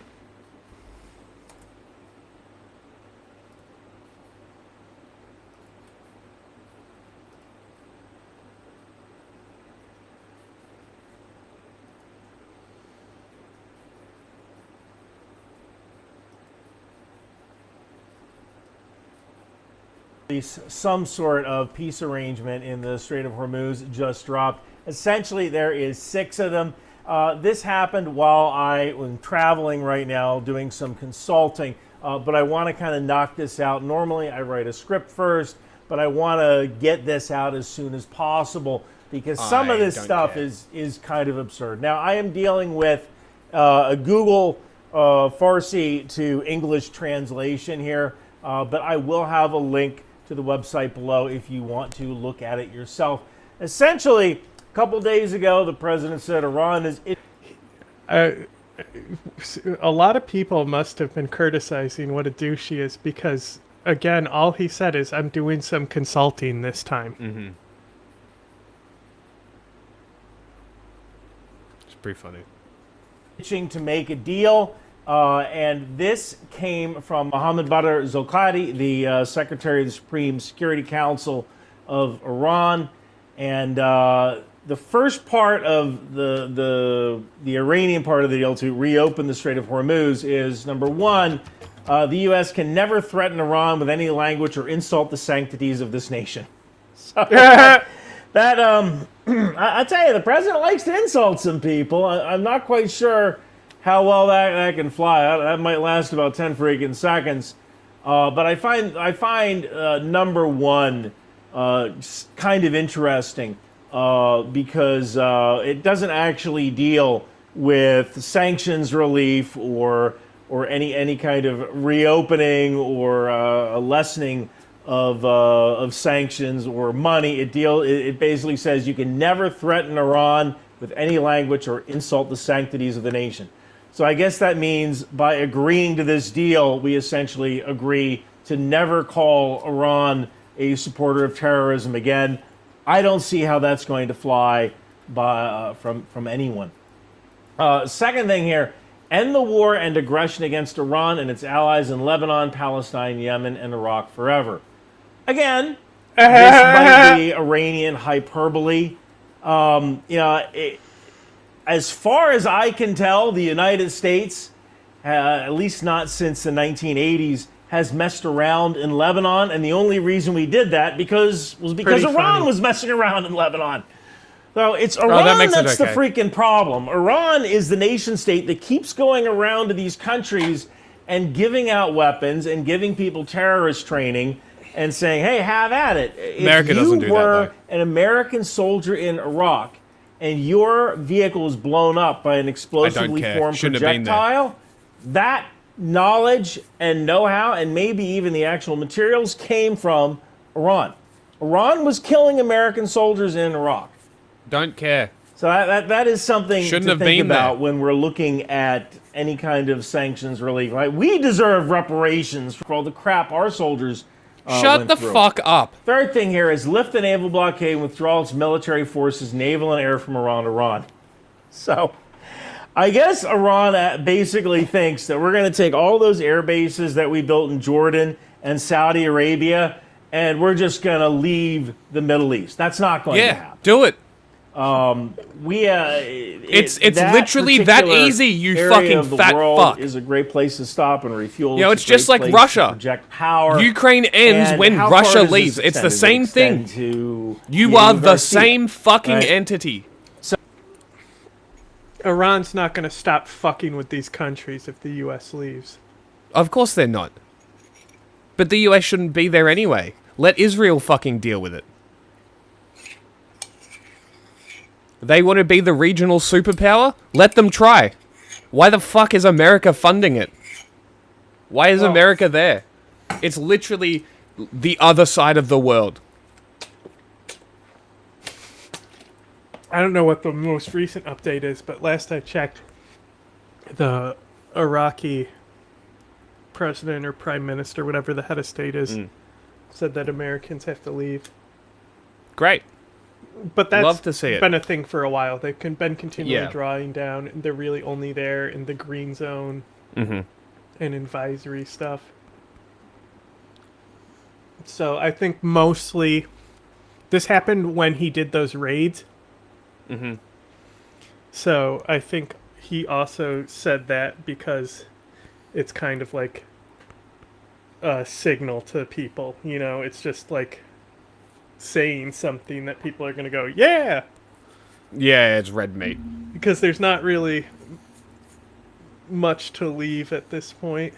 Some sort of peace arrangement in the Strait of Hormuz just dropped. Essentially, there is 6 of them. This happened while I was traveling right now doing some consulting, but I want to kind of knock this out. Normally, I write a script first, but I want to get this out as soon as possible because some of this stuff is kind of absurd. Now, I am dealing with a Google Farsi to English translation here, but I will have a link to the website below if you want to look at it yourself. Essentially, a couple days ago, the president said Iran is... a lot of people must have been criticizing what a douche he is because, again, all he said is, I'm doing some consulting this time. Mm-hmm. It's pretty funny. To make a deal. And this came from Mohammad Badr Zolkadi, the Secretary of the Supreme Security Council of Iran. And the first part of the Iranian part of the deal to reopen the Strait of Hormuz is, number one, the U.S. can never threaten Iran with any language or insult the sanctities of this nation. So I tell you, the president likes to insult some people. I'm not quite sure how well that can fly. That might last about 10 freaking seconds. But I find number one kind of interesting because it doesn't actually deal with sanctions relief or any kind of reopening or a lessening of sanctions or money. It basically says you can never threaten Iran with any language or insult the sanctities of the nation. So I guess that means by agreeing to this deal, we essentially agree to never call Iran a supporter of terrorism again. I don't see how that's going to fly from anyone. Second thing here, end the war and aggression against Iran and its allies in Lebanon, Palestine, Yemen, and Iraq forever. Again, this might be Iranian hyperbole. As far as I can tell, the United States, at least not since the 1980s, has messed around in Lebanon, and the only reason we did that was because Iran was messing around in Lebanon. So it's Iran that's the freaking problem. Iran is the nation state that keeps going around to these countries and giving out weapons and giving people terrorist training and saying, hey, have at it. America doesn't do that, though. If you were an American soldier in Iraq and your vehicle was blown up by an explosively formed projectile, that knowledge and know-how and maybe even the actual materials came from Iran. Iran was killing American soldiers in Iraq. Don't care. So that is something Shouldn't to have think been about there. when we're looking at any kind of sanctions relief. Like, we deserve reparations for all the crap our soldiers Shut the fuck up. Third thing here is lift the naval blockade and withdraw its military forces, naval and air, from Iran. So, I guess Iran basically thinks that we're going to take all those air bases that we built in Jordan and Saudi Arabia, and we're just going to leave the Middle East. That's not going to happen. Do it. It's literally that easy, you fucking fat fuck. Is a great place to stop and refuel. You know, it's just like Russia. Power. Ukraine ends when Russia leaves. It's the same thing. You are the same fucking entity. Iran's not going to stop fucking with these countries if the U.S. leaves. Of course they're not. But the U.S. shouldn't be there anyway. Let Israel fucking deal with it. They want to be the regional superpower? Let them try. Why the fuck is America funding it? Why is America there? It's literally the other side of the world. I don't know what the most recent update is, but last I checked, the Iraqi president or prime minister, whatever the head of state is, said that Americans have to leave. Great. But that's Love to see it. been a thing for a while. They've been continually drawing down, and they're really only there in the green zone and advisory stuff. So I think mostly this happened when he did those raids. So I think he also said that because it's kind of like a signal to people. You know, it's just like saying something that people are going to go, yeah! Yeah, it's red meat. Because there's not really much to leave at this point.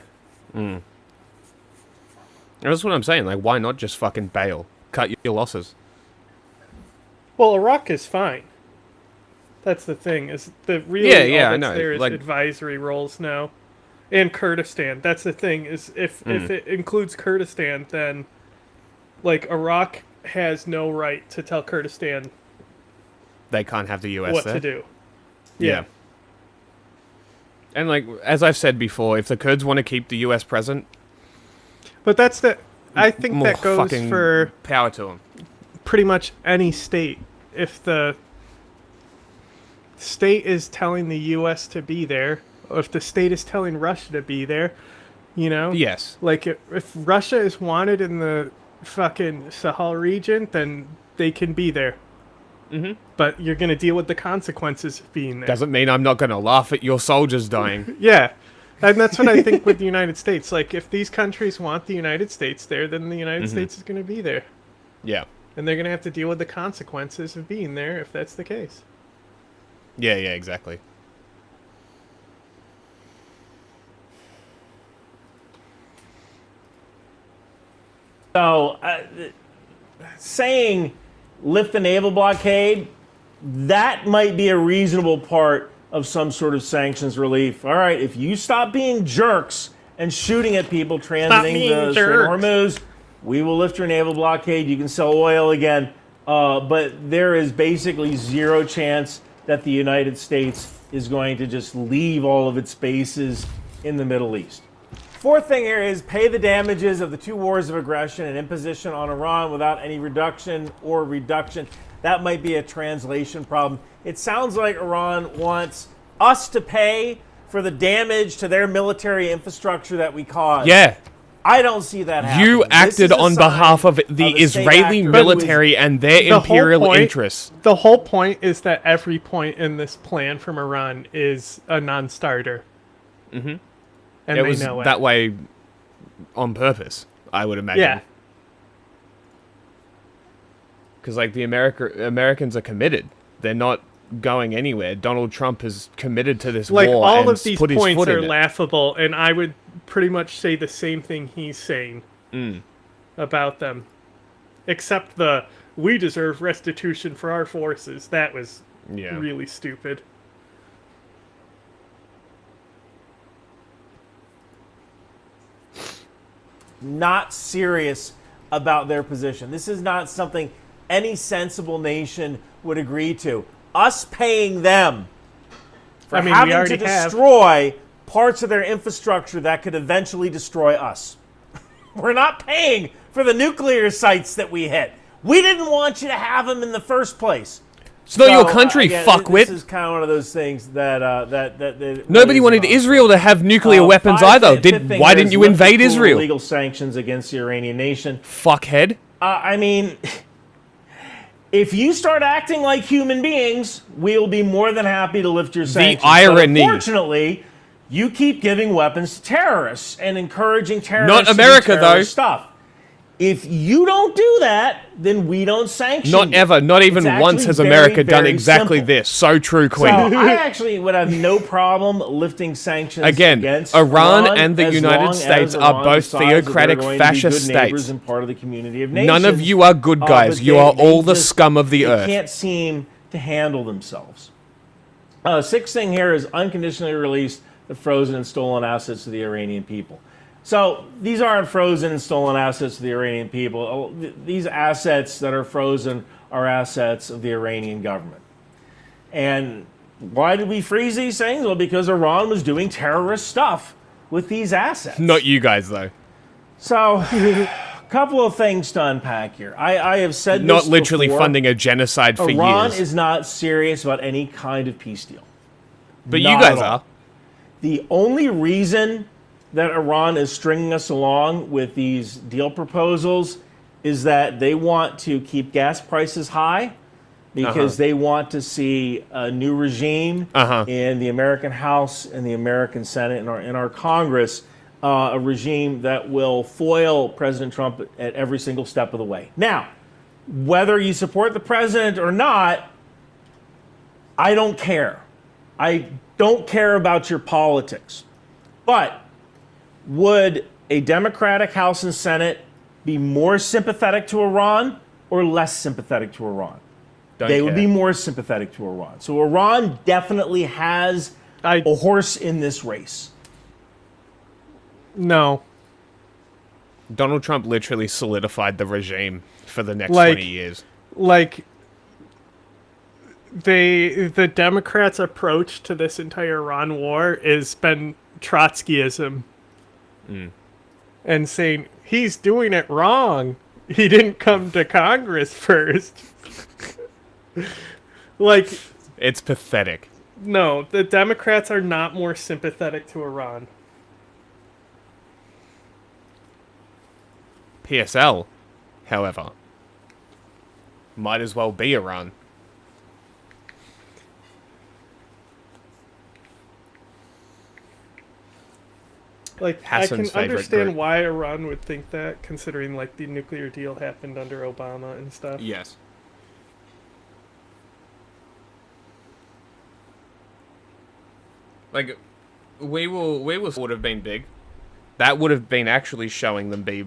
That's what I'm saying. Like, why not just fucking bail? Cut your losses. Well, Iraq is fine. That's the thing. Is the real I know. There is like, advisory roles now, and Kurdistan. That's the thing. Is if it includes Kurdistan, then like Iraq has no right to tell Kurdistan they can't have the US what there. to do. Yeah. And like as I've said before, if the Kurds want to keep the US present, but that's the. I think more that goes fucking for power to them. Pretty much any state. If the state is telling the U.S. to be there, or if the state is telling Russia to be there, you know? Yes. Like, if Russia is wanted in the fucking Sahel region, then they can be there. But you're going to deal with the consequences of being there. Doesn't mean I'm not going to laugh at your soldiers dying. Yeah. And that's what I think with the United States. Like, if these countries want the United States there, then the United States is going to be there. Yeah. And they're going to have to deal with the consequences of being there if that's the case. Yeah, exactly. So, saying lift the naval blockade, that might be a reasonable part of some sort of sanctions relief. All right, if you stop being jerks and shooting at people transiting the Strait of Hormuz, we will lift your naval blockade. You can sell oil again. But there is basically zero chance that the United States is going to just leave all of its bases in the Middle East. Fourth thing here is pay the damages of the 2 wars of aggression and imposition on Iran without any reduction or reduction. That might be a translation problem. It sounds like Iran wants us to pay for the damage to their military infrastructure that we caused. Yeah. I don't see that happening. You acted on behalf of the Israeli military and their imperial interests. The whole point is that every point in this plan from Iran is a non-starter. Mm-hmm. And it they was know it. that way on purpose, I would imagine. Yeah. Because, like, the Americans are committed. They're not going anywhere. Donald Trump is committed to this war. All and of these put his points foot are in it. laughable, and I would pretty much say the same thing he's saying about them. Except we deserve restitution for our forces. That was really stupid. Not serious about their position. This is not something any sensible nation would agree to. Us paying them for having to destroy parts of their infrastructure that could eventually destroy us. We're not paying for the nuclear sites that we hit. We didn't want you to have them in the first place. It's not your country, fuckwit. This is kind of one of those things that Nobody wanted Israel to have nuclear weapons either. Why didn't you invade Israel? Legal sanctions against the Iranian nation. Fuckhead. I mean, if you start acting like human beings, we'll be more than happy to lift your sanctions. The irony. But unfortunately, you keep giving weapons to terrorists and encouraging terrorists. Not America, to do terrorist though. Stuff. If you don't do that, then we don't sanction. Not ever. Not even once has America done exactly simple. this. So true, Queen. So I actually would have no problem lifting sanctions against Iran and the as United long States as are Iran both decides that they're theocratic going to be fascist good neighbors states. and part of the community of nations. None of you are good guys. But You are all the scum of the they earth. can't seem to handle themselves. Sixth thing here is unconditionally release the frozen and stolen assets of the Iranian people. So these aren't frozen and stolen assets of the Iranian people. These assets that are frozen are assets of the Iranian government. And why did we freeze these things? Well, because Iran was doing terrorist stuff with these assets. Not you guys, though. So, a couple of things to unpack here. I have said Not this literally before. funding a genocide for Iran years. is not serious about any kind of peace deal. But Not you guys at all. are. The only reason that Iran is stringing us along with these deal proposals is that they want to keep gas prices high because they want to see a new regime in the American House and the American Senate and in our Congress, a regime that will foil President Trump at every single step of the way. Now, whether you support the president or not, I don't care. I don't care about your politics. But would a Democratic House and Senate be more sympathetic to Iran or less sympathetic to Iran? They would be more sympathetic to Iran. So Iran definitely has a horse in this race. No. Donald Trump literally solidified the regime for the next 20 years. Like, the Democrats' approach to this entire Iran war has been Trotskyism. And saying, he's doing it wrong. He didn't come to Congress first. Like... It's pathetic. No, the Democrats are not more sympathetic to Iran. PSL, however, might as well be Iran. Like, Hasan's I can understand group. why Iran would think that, considering, like, the nuclear deal happened under Obama and stuff. Yes. Like, we would have been big. That would have been actually showing them be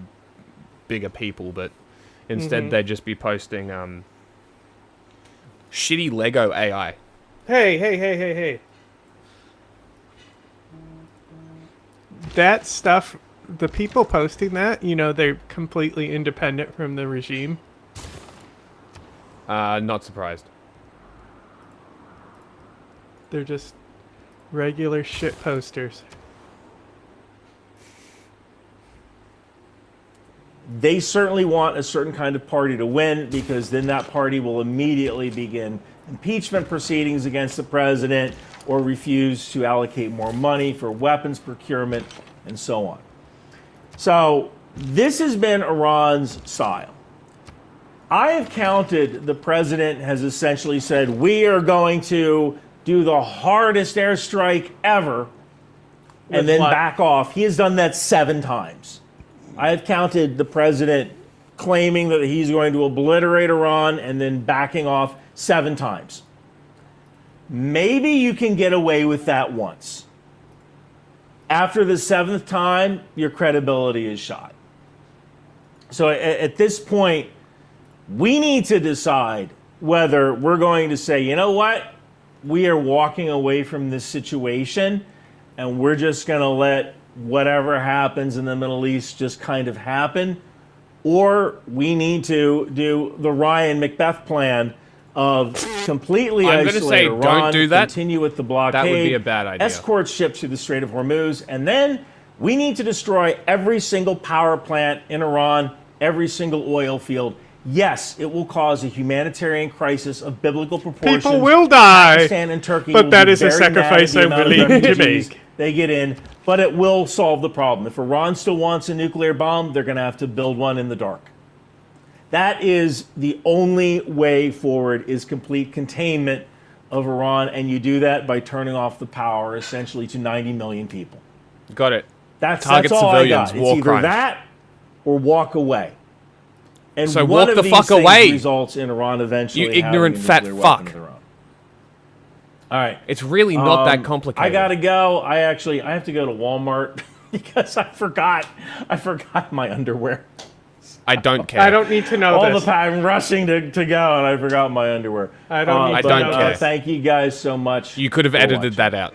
bigger people, but instead they'd just be posting shitty Lego AI. Hey. That stuff, the people posting that, you know, they're completely independent from the regime. Not surprised. They're just regular shit posters. They certainly want a certain kind of party to win, because then that party will immediately begin impeachment proceedings against the president or refuse to allocate more money for weapons procurement and so on. So this has been Iran's style. I have counted, the president has essentially said, we are going to do the hardest airstrike ever, and then back off. He has done that 7 times. I have counted the president claiming that he's going to obliterate Iran and then backing off 7 times. Maybe you can get away with that once. After the 7th time, your credibility is shot. So at this point, we need to decide whether we're going to say, you know what, we are walking away from this situation and we're just going to let whatever happens in the Middle East just kind of happen, or we need to do the Ryan Macbeth plan of completely isolate Iran, don't do that. continue with the blockade, That would be a bad idea. escort ships through the Strait of Hormuz, and then we need to destroy every single power plant in Iran, every single oil field. Yes, it will cause a humanitarian crisis of biblical proportions. People will die, Pakistan and Turkey but will that be is a very mad at sacrifice the I'm amount of willing to refugees make. They get in, but it will solve the problem. If Iran still wants a nuclear bomb, they're going to have to build one in the dark. That is the only way forward, is complete containment of Iran, and you do that by turning off the power essentially to 90 million people. Got it. That's Target all civilians, I got. war It's either crimes. that or walk away. And So one walk of the these fuck things away. results in Iran eventually You having ignorant a fat nuclear weapon fuck. of their own. All right. It's really not that complicated. I gotta go. I have to go to Walmart because I forgot my underwear. I don't care. I don't need to know this. I'm rushing to go, and I forgot my underwear. I don't need I to don't know care. this. Thank you guys so much. You could have for edited watching. that out.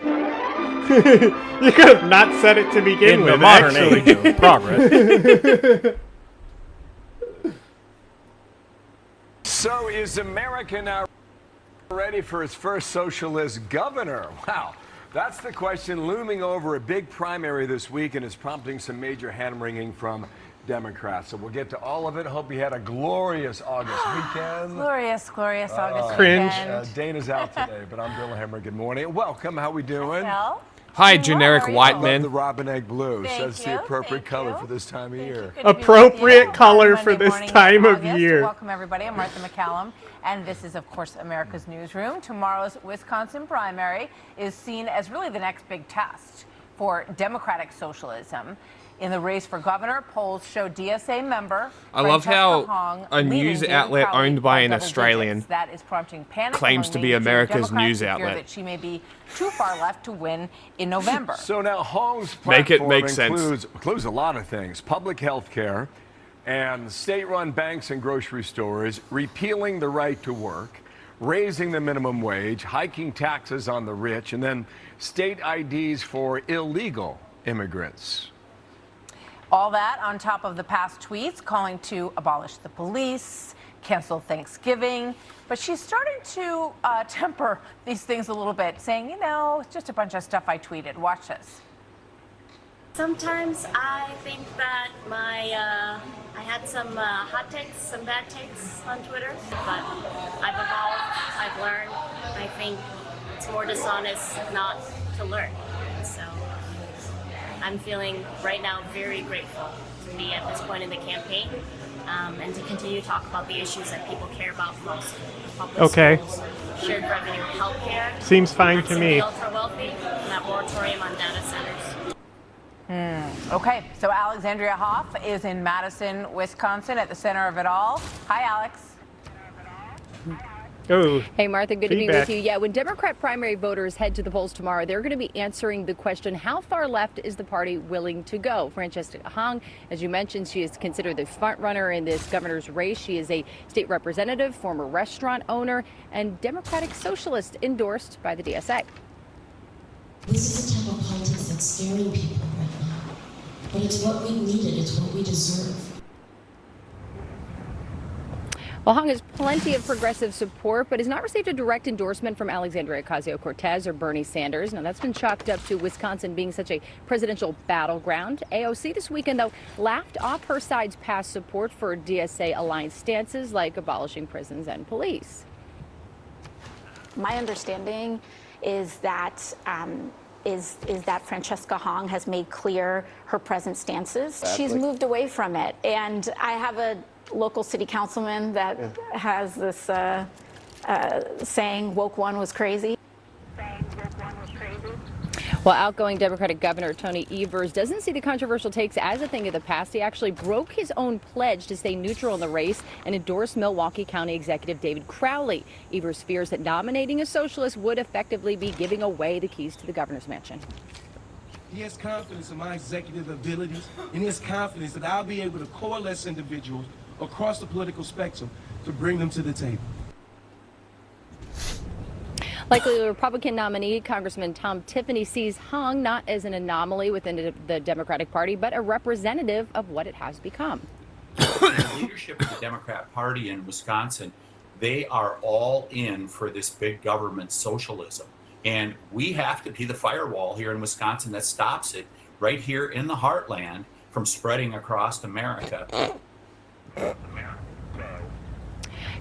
You could have not said it to begin In with. the modern actually. age of progress. So is America now ready for its first socialist governor? Wow. That's the question looming over a big primary this week, and is prompting some major hand-wringing from Democrats. So we'll get to all of it. Hope you had a glorious August weekend. Glorious August Cringe. weekend. Dana's out today, but I'm Bill Hammer. Good morning. Welcome. How we doing? Well, Hi, generic white Love men. the robin egg blue. Thank Says the you, appropriate thank color you. for this time of year. good to be with you. Appropriate color for Monday this morning in time of August. year. Welcome, everybody. I'm Martha McCallum, and this is, of course, America's Newsroom. Tomorrow's Wisconsin primary is seen as really the next big test for democratic socialism. In the race for governor, polls show DSA member I love Francesca how Hong a news leading outlet David Crowley owned by an double Australian digits. That is prompting panic claims among to be mainstream America's Democrats news who fear outlet. that she may be too far left to win in November. So now Hong's Make it platform make sense. includes a lot of things: public health care and state-run banks and grocery stores, repealing the right to work, raising the minimum wage, hiking taxes on the rich, and then state IDs for illegal immigrants. All that on top of the past tweets calling to abolish the police, cancel Thanksgiving. But she's starting to temper these things a little bit, saying, you know, it's just a bunch of stuff I tweeted. Watch this. Sometimes I think that I had some hot takes, some bad takes on Twitter, but I've evolved, I've learned. I think it's more dishonest not to learn. So I'm feeling right now very grateful to be at this point in the campaign and to continue to talk about the issues that people care about most. Public Okay. schools, shared revenue healthcare. Seems fine to me. The ultra-wealthy, and that moratorium on data centers. Okay, so Alexandria Hoff is in Madison, Wisconsin, at the center of it all. Hi, Alex. Oh, Hey, Martha, good to be feedback. with you. Yeah, when Democrat primary voters head to the polls tomorrow, they're going to be answering the question, how far left is the party willing to go? Francesca Hong, as you mentioned, she is considered the front runner in this governor's race. She is a state representative, former restaurant owner, and Democratic socialist endorsed by the DSA. This is a type of politics that's scaring people right now. But it's what we needed, it's what we deserve. Well, Hong has plenty of progressive support, but has not received a direct endorsement from Alexandria Ocasio-Cortez or Bernie Sanders. Now, that's been chalked up to Wisconsin being such a presidential battleground. AOC this weekend, though, laughed off her side's past support for DSA alliance stances like abolishing prisons and police. My understanding is that that Francesca Hong has made clear her present stances. She's moved away from it, and I have a local city councilman that has this saying, woke one was crazy. While outgoing Democratic Governor Tony Evers doesn't see the controversial takes as a thing of the past, he actually broke his own pledge to stay neutral in the race and endorsed Milwaukee County Executive David Crowley. Evers fears that nominating a socialist would effectively be giving away the keys to the governor's mansion. He has confidence in my executive abilities, and he has confidence that I'll be able to coalesce individuals across the political spectrum to bring them to the table. Likely the Republican nominee, Congressman Tom Tiffany, sees Hong not as an anomaly within the Democratic Party, but a representative of what it has become. The leadership of the Democrat Party in Wisconsin, they are all in for this big government socialism. And we have to be the firewall here in Wisconsin that stops it right here in the heartland from spreading across America.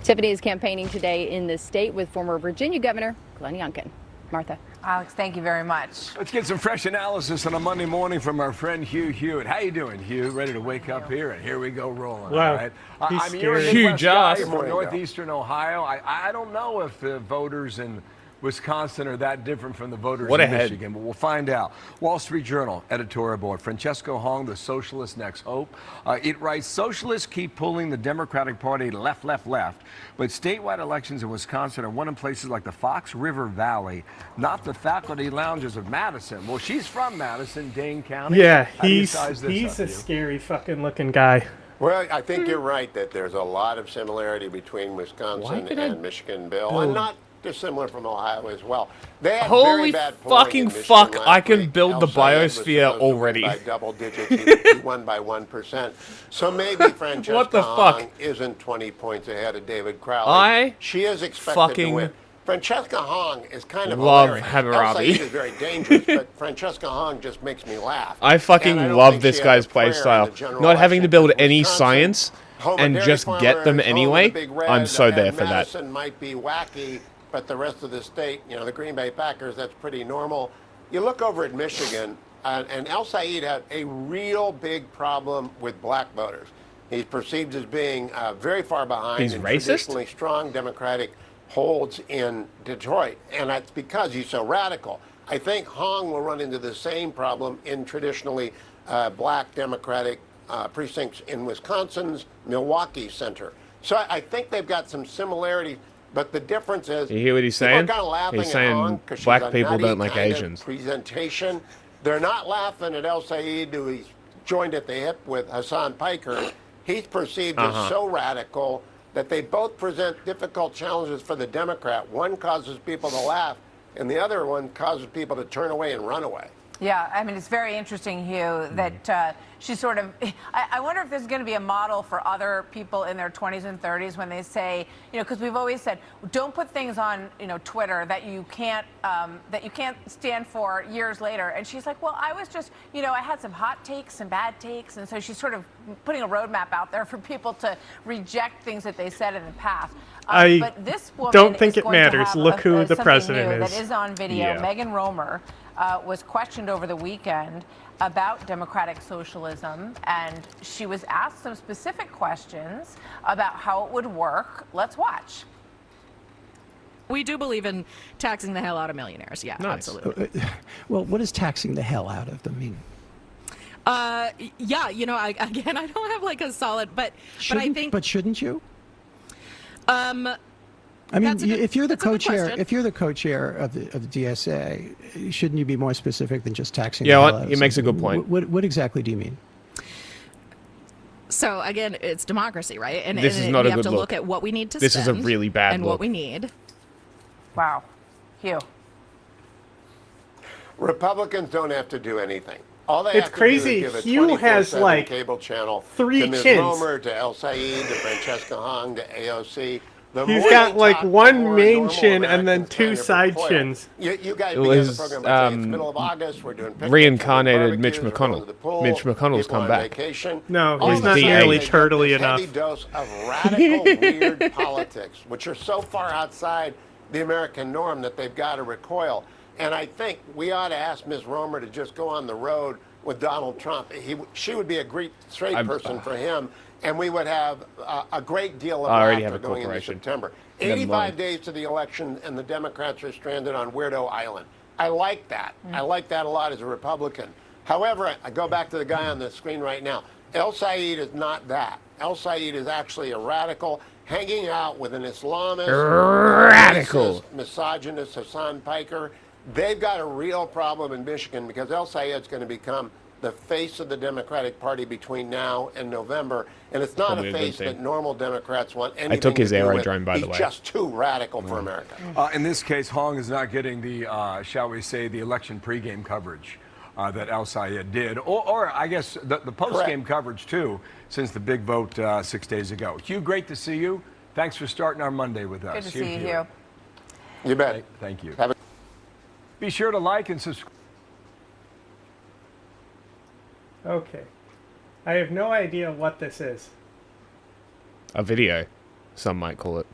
Tiffany is campaigning today in the state with former Virginia Governor Glenn Youngkin. Martha. Alex, thank you very much. Let's get some fresh analysis on a Monday morning from our friend Hugh Hewitt. How you doing, Hugh? Ready to wake up here? And here we go rolling. Wow. All right. He's You're a scary. Midwest guy Huge from northeastern Ohio. I don't know if the voters in Wisconsin are that different from the voters in Michigan, but we'll find out. Wall Street Journal editorial board, Francesca Hong, the socialist next hope. It writes, socialists keep pulling the Democratic Party left, but statewide elections in Wisconsin are won in places like the Fox River Valley, not the faculty lounges of Madison. Well, she's from Madison, Dane County. Yeah, How do you he's size this a up, Hugh? scary fucking looking guy. Well, I think you're right that there's a lot of similarity between Wisconsin and Michigan, Bill, and not dissimilar from Ohio as well. They had Holy very bad polling fucking in Michigan fuck, last I can week. build the El-Sayed was biosphere supposed to win already. By double digits, he won by 1%. So maybe Francesca What the Hong fuck? isn't 20 points ahead of David Crowley. I she is expected fucking to win. Francesca Hong is kind of love hilarious. Hammurabi. El-Sayed is very dangerous, but Francesca Hong just makes me laugh. I fucking And I don't love think this she guy's has a prayer play in style. the general Not having to election. build any Wisconsin, science home of and dairy just get them farmers, home of the anyway. Big Red, I'm so there and for that. Madison might be wacky, but the rest of the state, the Green Bay Packers, that's pretty normal. You look over at Michigan, and El-Sayed had a real big problem with black voters. He's perceived as being very far behind He's in racist? traditionally strong Democratic holds in Detroit, and that's because he's so radical. I think Hong will run into the same problem in traditionally black Democratic precincts in Wisconsin's Milwaukee Center. So I think they've got some similarities, but the difference is You hear what he's people are saying? kind of laughing He's at saying Hong 'cause she's black a people nutty don't like kind of Asians. Presentation. They're not laughing at El-Sayed, who he's joined at the hip with Hasan Piker. He's perceived as so radical that they both present difficult challenges for the Democrat. One causes people to laugh, and the other one causes people to turn away and run away. Yeah, I mean, it's very interesting, Hugh, that she sort of, I wonder if there's going to be a model for other people in their 20s and 30s when they say, because we've always said, don't put things on, Twitter that you can't stand for years later. And she's like, well, I was just, I had some hot takes, some bad takes. And so she's sort of putting a roadmap out there for people to reject things that they said in the past. But this woman don't think is it going to matters. have Look who the something president new is. That is on video. Yeah. Megan Romer was questioned over the weekend about democratic socialism, and she was asked some specific questions about how it would work. Let's watch. We do believe in taxing the hell out of millionaires. Yeah, absolutely. Well, what does taxing the hell out of them mean? Yeah, I don't have like a solid, but I think. But shouldn't you? I mean, if you're the co-chair, of the DSA, shouldn't you be more specific than just taxing? Yeah, the what? hell out of He makes a something? good point. What exactly do you mean? So again, it's democracy, right? And This is not we a have good to look. look at what we need to This is spend a really bad and look. what we need. Wow, Hugh. Republicans don't have to do anything. All they It's have crazy. to do is give a Hugh has 24/7 like cable channel 3 to Ms. chins. Romer, to El Said, to Francesca Hong, to AOC. The He's more got they like talk, the one more main normal chin and then Americans 2 kind of side recoil. chins. You guys It begin was, the program by saying it's middle of August, we're doing picnics, reincarnated we're doing Mitch barbecues, we're going McConnell. to the pool, Mitch McConnell's people come on back. Vacation. No, All he's of not a sudden, nearly they get turtly this enough. heavy dose of radical, weird politics, which are so far outside the American norm that they've got to recoil. And I think we ought to ask Ms. Romer to just go on the road with Donald Trump. She would be a great straight person for him, and we would have a great deal of I already laughter have a going into corporation. September. Never 85 mind. days to the election, and the Democrats are stranded on Weirdo Island. I like that. I like that a lot as a Republican. However, I go back to the guy on the screen right now. El Said is not that. El Said is actually a radical hanging out with an Islamist, Radical. racist, misogynist Hasan Piker. They've got a real problem in Michigan because El Sayed's going to become the face of the Democratic Party between now and November, and it's not Probably a a good face thing. that normal Democrats want anything I took his to do aero with. drone, by the way. He's just too radical for America. In this case, Hong is not getting the, shall we say, the election pregame coverage that El Sayed did, or I guess the postgame coverage too, since the big vote 6 days ago. Hugh, great to see you. Thanks for starting our Monday with us. Good to see you, Hugh. You bet. Thank you. Have a Be sure to like and subscribe. Okay. I have no idea what this is. A video, some might call it.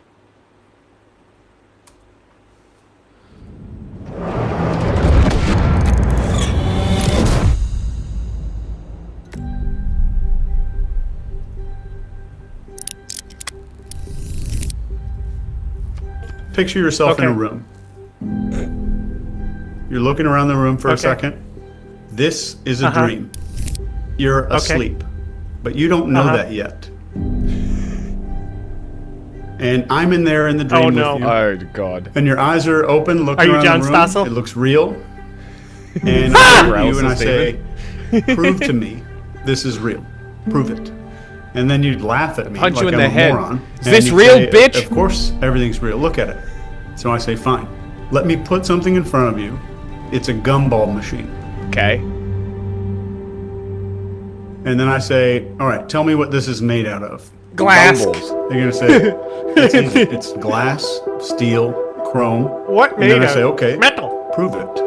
Picture yourself in a room. You're looking around the room for a second. This is a dream. You're asleep, but you don't know that yet. And I'm in there in the dream with you. Oh, God. And your eyes are open, looking Are you around John the room. Stossel? It looks real. And I look at you and I say, prove to me this is real. Prove it. And then you'd laugh at me Punch like you in I'm the a head. moron. Is And this you'd real, say, bitch? Of course, everything's real. Look at it. So I say, fine. Let me put something in front of you. It's a gumball machine. Okay. And then I say, all right, tell me what this is made out of. Glass. They're going to say, it's easy. It's glass, steel, chrome. What And made then I of? say, okay, Metal. prove it.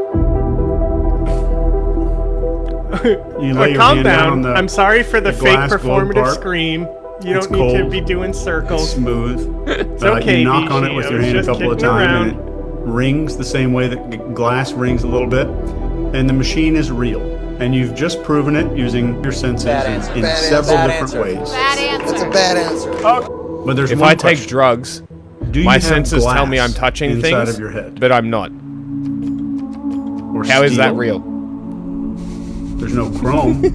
You lay your Calm hand down. on the I'm sorry for the fake glass globe performative part. scream. You It's don't need to cold. be doing circles. It's smooth. It's okay, You knock on Vichy. it with I your was hand a just couple of kidding times, and it rings the same way that glass rings a little bit. And the machine is real. And you've just proven it using your senses in several different ways. That's a bad answer. But there's If one I take question. drugs, Do you my have senses tell me I'm glass touching inside things, of your head? but I'm not. Or How is that steel? real? There's no chrome.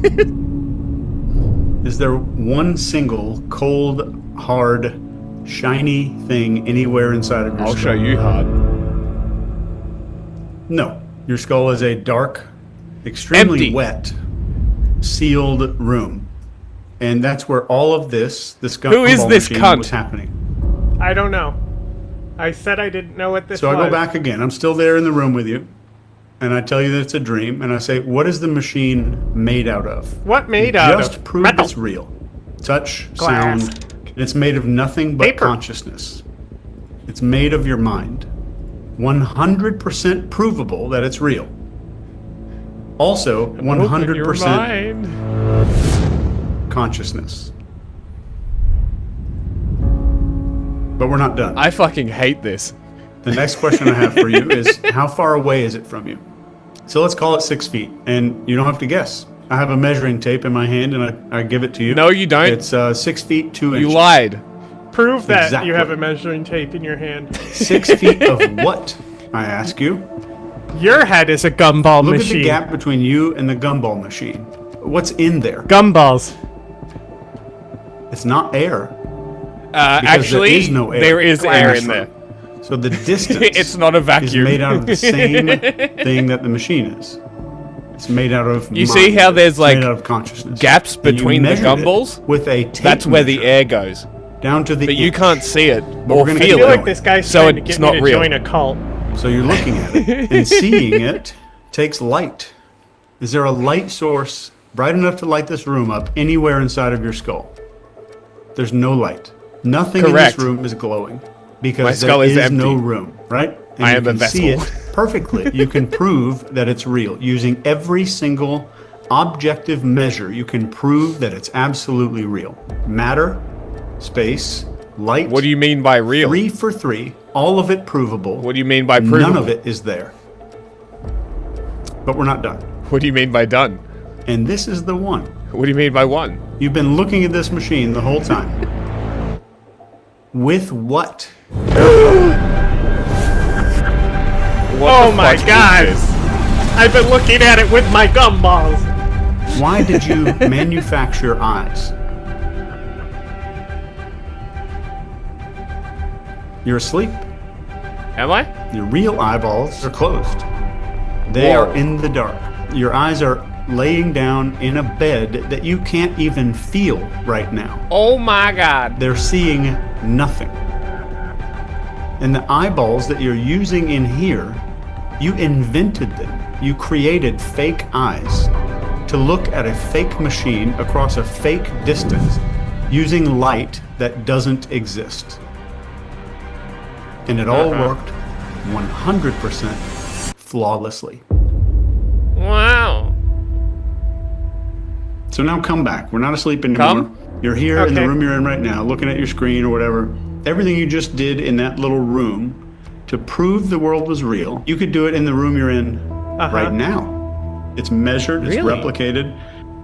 Is there one single cold, hard, shiny thing anywhere inside of your skull? I'll show you hard. No. Your skull is a dark, extremely Empty. wet, sealed room. And that's where all of this Who is gumball this machine cunt? was happening. I don't know. I said I didn't know what this So was. I go back again. I'm still there in the room with you. And I tell you that it's a dream. And I say, what is the machine made out of? What made out Just of? prove Metal. it's real. Touch, Glass. sound. It's made of nothing but consciousness. It's made of your mind. 100% provable that it's real. Also, 100% consciousness. But we're not done. I fucking hate this. The next question I have for you is, how far away is it from you? So let's call it 6 feet, and you don't have to guess. I have a measuring tape in my hand, and I give it to you. No, you don't. It's 6 feet 2 inches. You lied. Prove that Exactly. you have a measuring tape in your hand. 6 feet of what? I ask you. Your head is a gumball Look machine. at the gap between you and the gumball machine. What's in there? Gumballs. It's not air. Actually, there is no air. there is air in Mushroom. there. So the distance It's not a vacuum. is made out of the same thing that the machine is. It's made out of You mind. see how there's It's like made out of consciousness. gaps And you between the measured it gumballs? with a tape That's where the measure air goes. down to the But you inch. can't see it But or we're gonna feel keep I feel it. like this guy's So trying to it's get not me to real. join a cult. So you're looking at it, and seeing it takes light. Is there a light source bright enough to light this room up anywhere inside of your skull? There's no light. Nothing Correct. in this room is glowing because My skull there is is empty. no room, right? And I you am a can vessel. see it perfectly. You can prove that it's real using every single objective measure. You can prove that it's absolutely real. Matter, space, light. What do you mean by real? 3 for 3, all of it provable. What do you mean by provable? None of it is there. But we're not done. What do you mean by done? And this is the one. What do you mean by one? You've been looking at this machine the whole time. With what? Oh my god! I've been looking at it with my gumballs. Why did you manufacture eyes? You're asleep. Am I? Your real eyeballs are closed. They Whoa. are in the dark. Your eyes are laying down in a bed that you can't even feel right now. Oh my god. They're seeing nothing. And the eyeballs that you're using in here, you invented them. You created fake eyes to look at a fake machine across a fake distance using light that doesn't exist. And it all worked 100% flawlessly. Wow. So now come back. We're not asleep anymore. You're here in the room you're in right now, looking at your screen or whatever. Everything you just did in that little room to prove the world was real, you could do it in the room you're in right now. It's measured, it's replicated.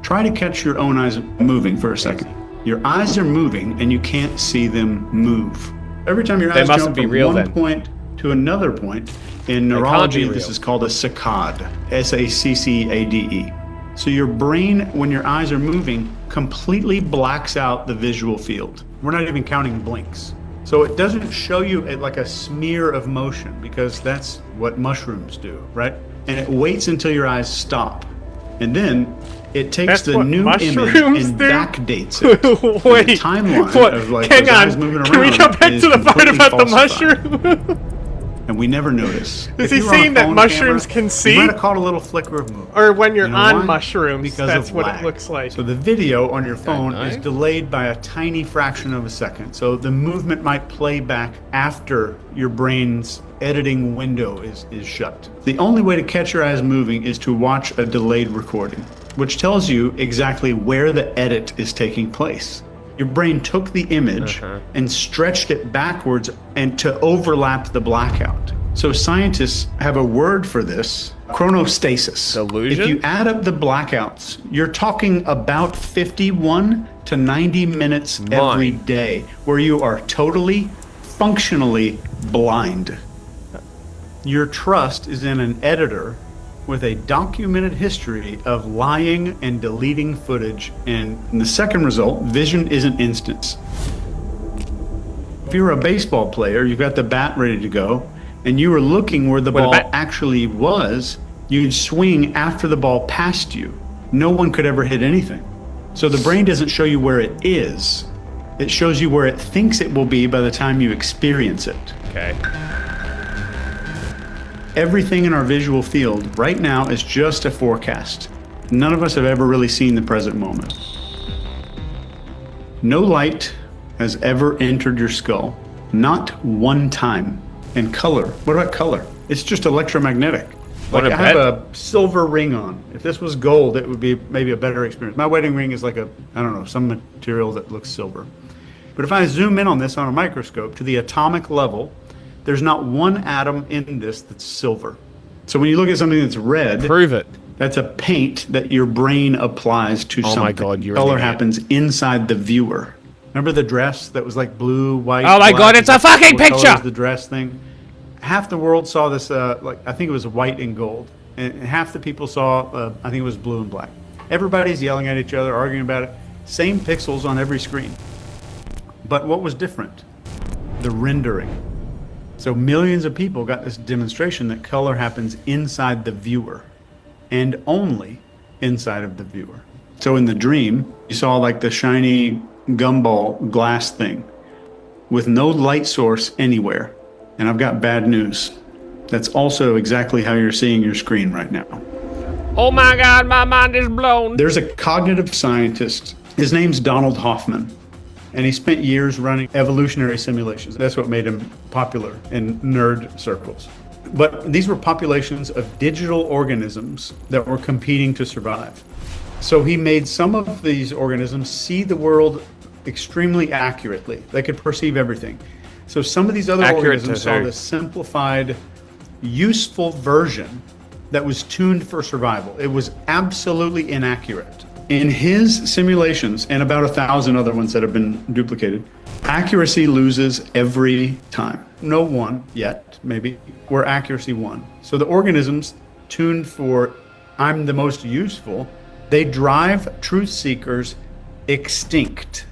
Try to catch your own eyes moving for a second. Your eyes are moving and you can't see them move. Every time your eyes jump from one point to another point, in neurology this is called a saccade, S-A-C-C-A-D-E. So your brain, when your eyes are moving, completely blacks out the visual field. We're not even counting blinks. So it doesn't show you like a smear of motion because that's what mushrooms do, right? And it waits until your eyes stop. And then it takes the new image and backdates it. Wait, the timeline what? of like Hang those eyes on. moving around. Can we go back is to the part completely about the falsified. mushroom? And we never notice. Is If he you were on a saying that phone mushrooms camera, can see? You might have caught a little flicker of movement. Or when you're You know on why? mushrooms, Because that's of what lag. it looks like. So the video on your phone is delayed by a tiny fraction of a second. So the movement might play back after your brain's editing window is shut. The only way to catch your eyes moving is to watch a delayed recording, which tells you exactly where the edit is taking place. Your brain took the image and stretched it backwards and to overlap the blackout. So scientists have a word for this, chronostasis. Delusion? If you add up the blackouts, you're talking about 51 to 90 minutes every day where you are totally, functionally blind. Your trust is in an editor with a documented history of lying and deleting footage. And in the second result, vision isn't instant. If you're a baseball player, you've got the bat ready to go, and you were looking where the ball actually was, you'd swing after the ball passed you. No one could ever hit anything. So the brain doesn't show you where it is. It shows you where it thinks it will be by the time you experience it. Okay. Everything in our visual field right now is just a forecast. None of us have ever really seen the present moment. No light has ever entered your skull. Not one time. And color. What about color? It's just electromagnetic. Like I have a silver ring on. If this was gold, it would be maybe a better experience. My wedding ring is like a, I don't know, some material that looks silver. But if I zoom in on this on a microscope to the atomic level, there's not one atom in this that's silver. So when you look at something that's red, prove it. That's a paint that your brain applies to something. Oh my God, you're Color an idiot. happens inside the viewer. Remember the dress that was like blue, white? Oh my black, God, it's a fucking what color picture! was the dress thing. Half the world saw this, like I think it was white and gold, and half the people saw, I think it was blue and black. Everybody's yelling at each other, arguing about it. Same pixels on every screen. But what was different? The rendering. So millions of people got this demonstration that color happens inside the viewer, and only inside of the viewer. So in the dream, you saw like the shiny gumball glass thing with no light source anywhere. And I've got bad news. That's also exactly how you're seeing your screen right now. Oh my God, my mind is blown. There's a cognitive scientist. His name's Donald Hoffman. And he spent years running evolutionary simulations. That's what made him popular in nerd circles. But these were populations of digital organisms that were competing to survive. So he made some of these organisms see the world extremely accurately. They could perceive everything. So some of these other organisms saw this simplified, useful version that was tuned for survival. It was absolutely inaccurate. In his simulations, and about 1,000 other ones that have been duplicated, accuracy loses every time. No one yet, maybe, where accuracy won. So the organisms tuned for I'm the most useful, they drive truth seekers extinct,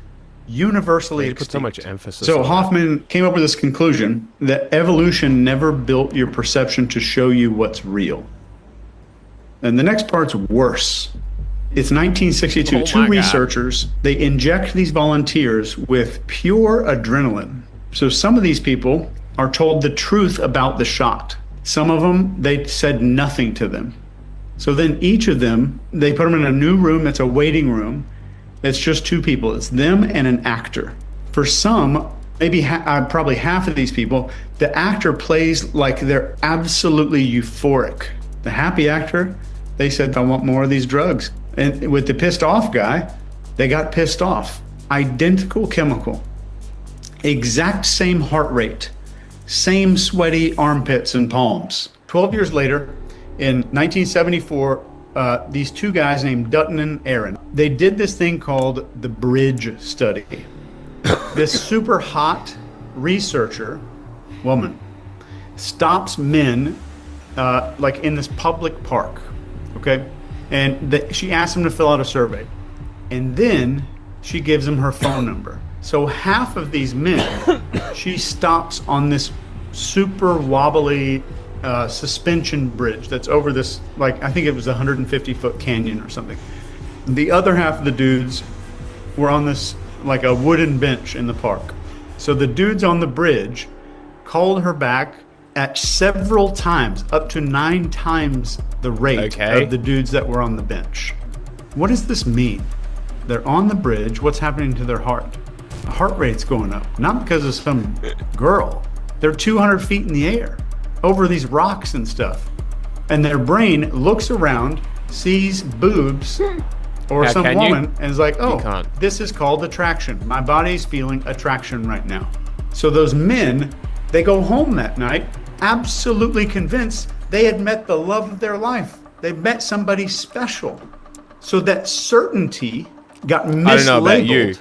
universally extinct. Put so much emphasis So on Hoffman came up with this conclusion that evolution never built your perception to show you what's real. And the next part's worse. It's 1962. Two researchers, they inject these volunteers with pure adrenaline. So some of these people are told the truth about the shot. Some of them, they said nothing to them. So then each of them, they put them in a new room that's a waiting room. It's just two people. It's them and an actor. For some, maybe probably half of these people, the actor plays like they're absolutely euphoric. The happy actor, they said, I want more of these drugs. And with the pissed off guy, they got pissed off. Identical chemical, exact same heart rate, same sweaty armpits and palms. 12 years later, in 1974, these two guys named Dutton and Aaron, they did this thing called the Bridge Study. This super hot researcher, woman, stops men like in this public park, okay? And she asks them to fill out a survey. And then she gives them her phone number. So half of these men, she stops on this super wobbly suspension bridge that's over this, like, I think it was a 150-foot canyon or something. The other half of the dudes were on this, like a wooden bench in the park. So the dudes on the bridge called her back at several times, up to 9 times the rate of the dudes that were on the bench. What does this mean? They're on the bridge. What's happening to their heart? The heart rate's going up, not because of some girl. They're 200 feet in the air over these rocks and stuff. And their brain looks around, sees boobs or some woman, and is like, oh, this is called attraction. My body's feeling attraction right now. So those men, they go home that night absolutely convinced they had met the love of their life. They met somebody special. So that certainty got mislabeled. I don't know about you,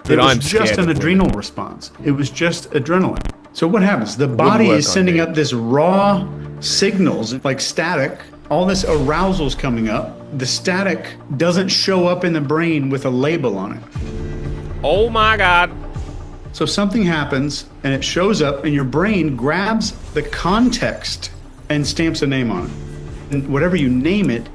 but it was I'm just scared an of adrenal women. response. It was just adrenaline. So what happens? The body is sending up this raw signals, like static. All this arousal's coming up. The static doesn't show up in the brain with a label on it. Oh my God. So something happens and it shows up and your brain grabs the context and stamps a name on it. And whatever you name it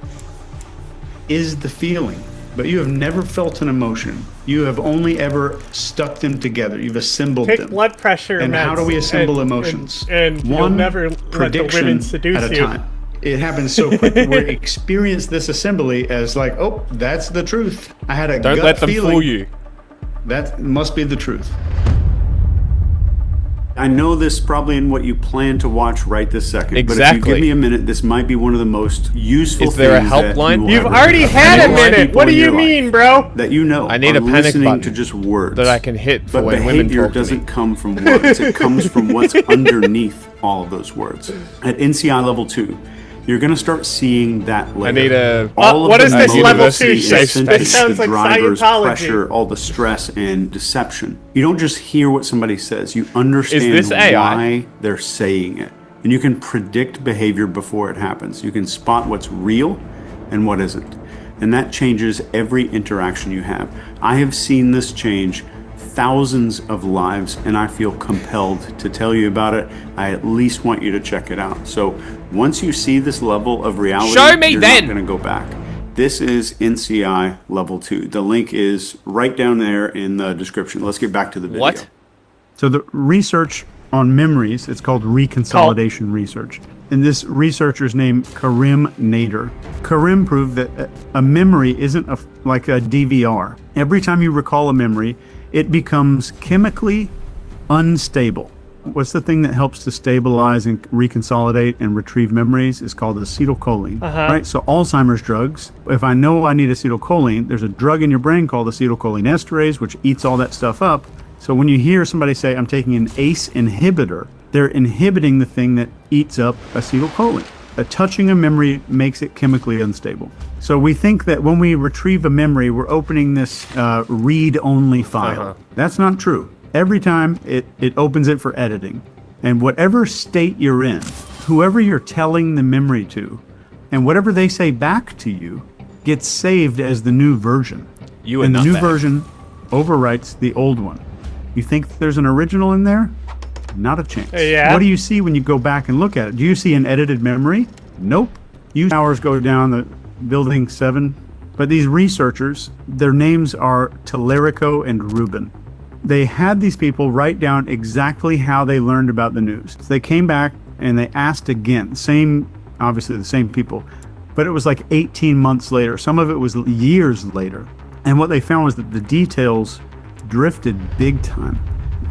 is the feeling. But you have never felt an emotion. You have only ever stuck them together. You've assembled them. Take blood pressure And how do we assemble emotions? And you'll One never let the prediction women seduce at a you. time. It happens so quick that we experience this assembly as like, oh, that's the truth. I had a Don't gut let them feeling. fool you. That must be the truth. I know this probably in what you plan to watch right this second. But if you give me a minute, this might be one of the most useful Is there a things that helpline? you will You've ever already hear. had a Most minute. people What do in you your life mean, bro? that you know I need are a panic listening button to just words that I can hit for but when women behavior talk to me. doesn't come from words. It comes from what's underneath all of those words. At NCI level 2, you're going to start seeing that layer. I need a... all what of is the this level motivation, 2 shit? incentives, This sounds the like drivers, Scientology. pressure, all the stress and deception. You don't just hear what somebody says. You understand Is this AI? why they're saying it. And you can predict behavior before it happens. You can spot what's real and what isn't. And that changes every interaction you have. I have seen this change thousands of lives, and I feel compelled to tell you about it. I at least want you to check it out. So once you see this level of reality, Show me you're then. not going to go back. This is NCI level 2. The link is right down there in the description. Let's get back to the video. What? So the research on memories, it's called reconsolidation research. And this researcher's named Karim Nader. Karim proved that a memory isn't like a DVR. Every time you recall a memory, it becomes chemically unstable. What's the thing that helps to stabilize and reconsolidate and retrieve memories is called acetylcholine, right? So Alzheimer's drugs, if I know I need acetylcholine, there's a drug in your brain called acetylcholine esterase, which eats all that stuff up. So when you hear somebody say, I'm taking an ACE inhibitor, they're inhibiting the thing that eats up acetylcholine. Touching a memory makes it chemically unstable. So we think that when we retrieve a memory, we're opening this read-only file. That's not true. Every time it opens it for editing. And whatever state you're in, whoever you're telling the memory to, and whatever they say back to you, gets saved as the new version. And the new version overwrites the old one. You think there's an original in there? Not a chance. Yeah. What do you see when you go back and look at it? Do you see an edited memory? Nope. Towers go down the building 7. But these researchers, their names are Tellerico and Rubin. They had these people write down exactly how they learned about the news. They came back and they asked again, obviously the same people, but it was like 18 months later. Some of it was years later. And what they found was that the details drifted big time.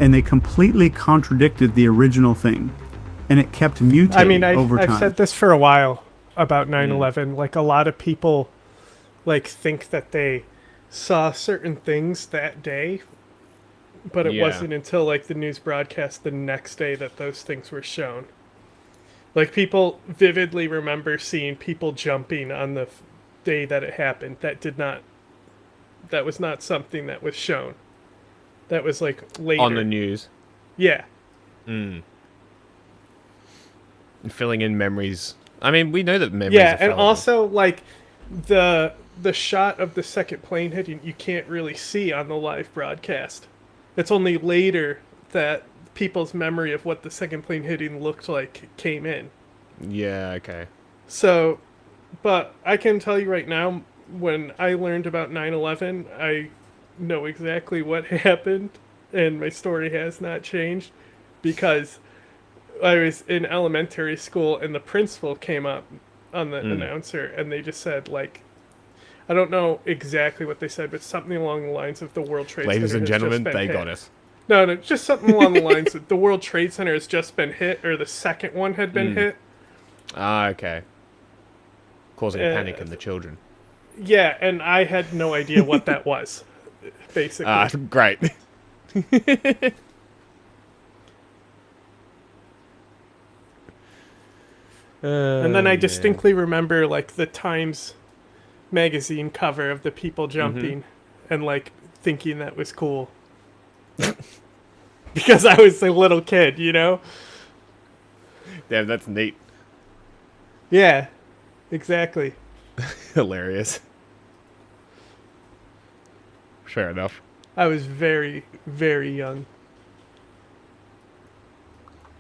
And they completely contradicted the original thing. And it kept mutating over time. I've said this for a while about 9/11. Like, a lot of people think that they saw certain things that day, but it wasn't until the news broadcast the next day that those things were shown. Like, people vividly remember seeing people jumping on the day that it happened. That was not something that was shown. That was later. On the news. Yeah. Filling in memories. I mean, we know that memories Yeah, are and fallible. also, the shot of the second plane hitting, you can't really see on the live broadcast. It's only later that people's memory of what the second plane hitting looked like came in. Yeah, okay. So, but I can tell you right now, when I learned about 9/11, I know exactly what happened, and my story has not changed, because I was in elementary school and the principal came up on the announcer, and they just said, I don't know exactly what they said, but something along the lines of the World Trade Center. Ladies and gentlemen, they got it. No, just something along the lines of the World Trade Center has just been hit, or the second one had been hit. Ah, okay. Causing panic in the children. Yeah, and I had no idea what that was, basically. Great. And then I distinctly remember the Times magazine cover of the people jumping and thinking that was cool. Because I was a little kid, you know? Damn, that's neat. Yeah, exactly. Hilarious. Fair enough. I was very, very young.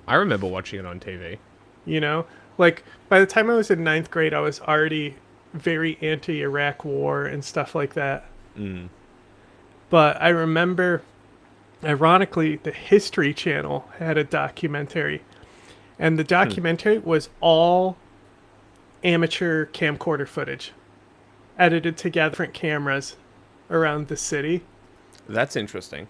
I remember watching it on TV. You know? By the time I was in 9th grade, I was already very anti-Iraq war and stuff like that. But I remember, ironically, the History Channel had a documentary. And the documentary was all amateur camcorder footage, edited together, different cameras around the city. That's interesting.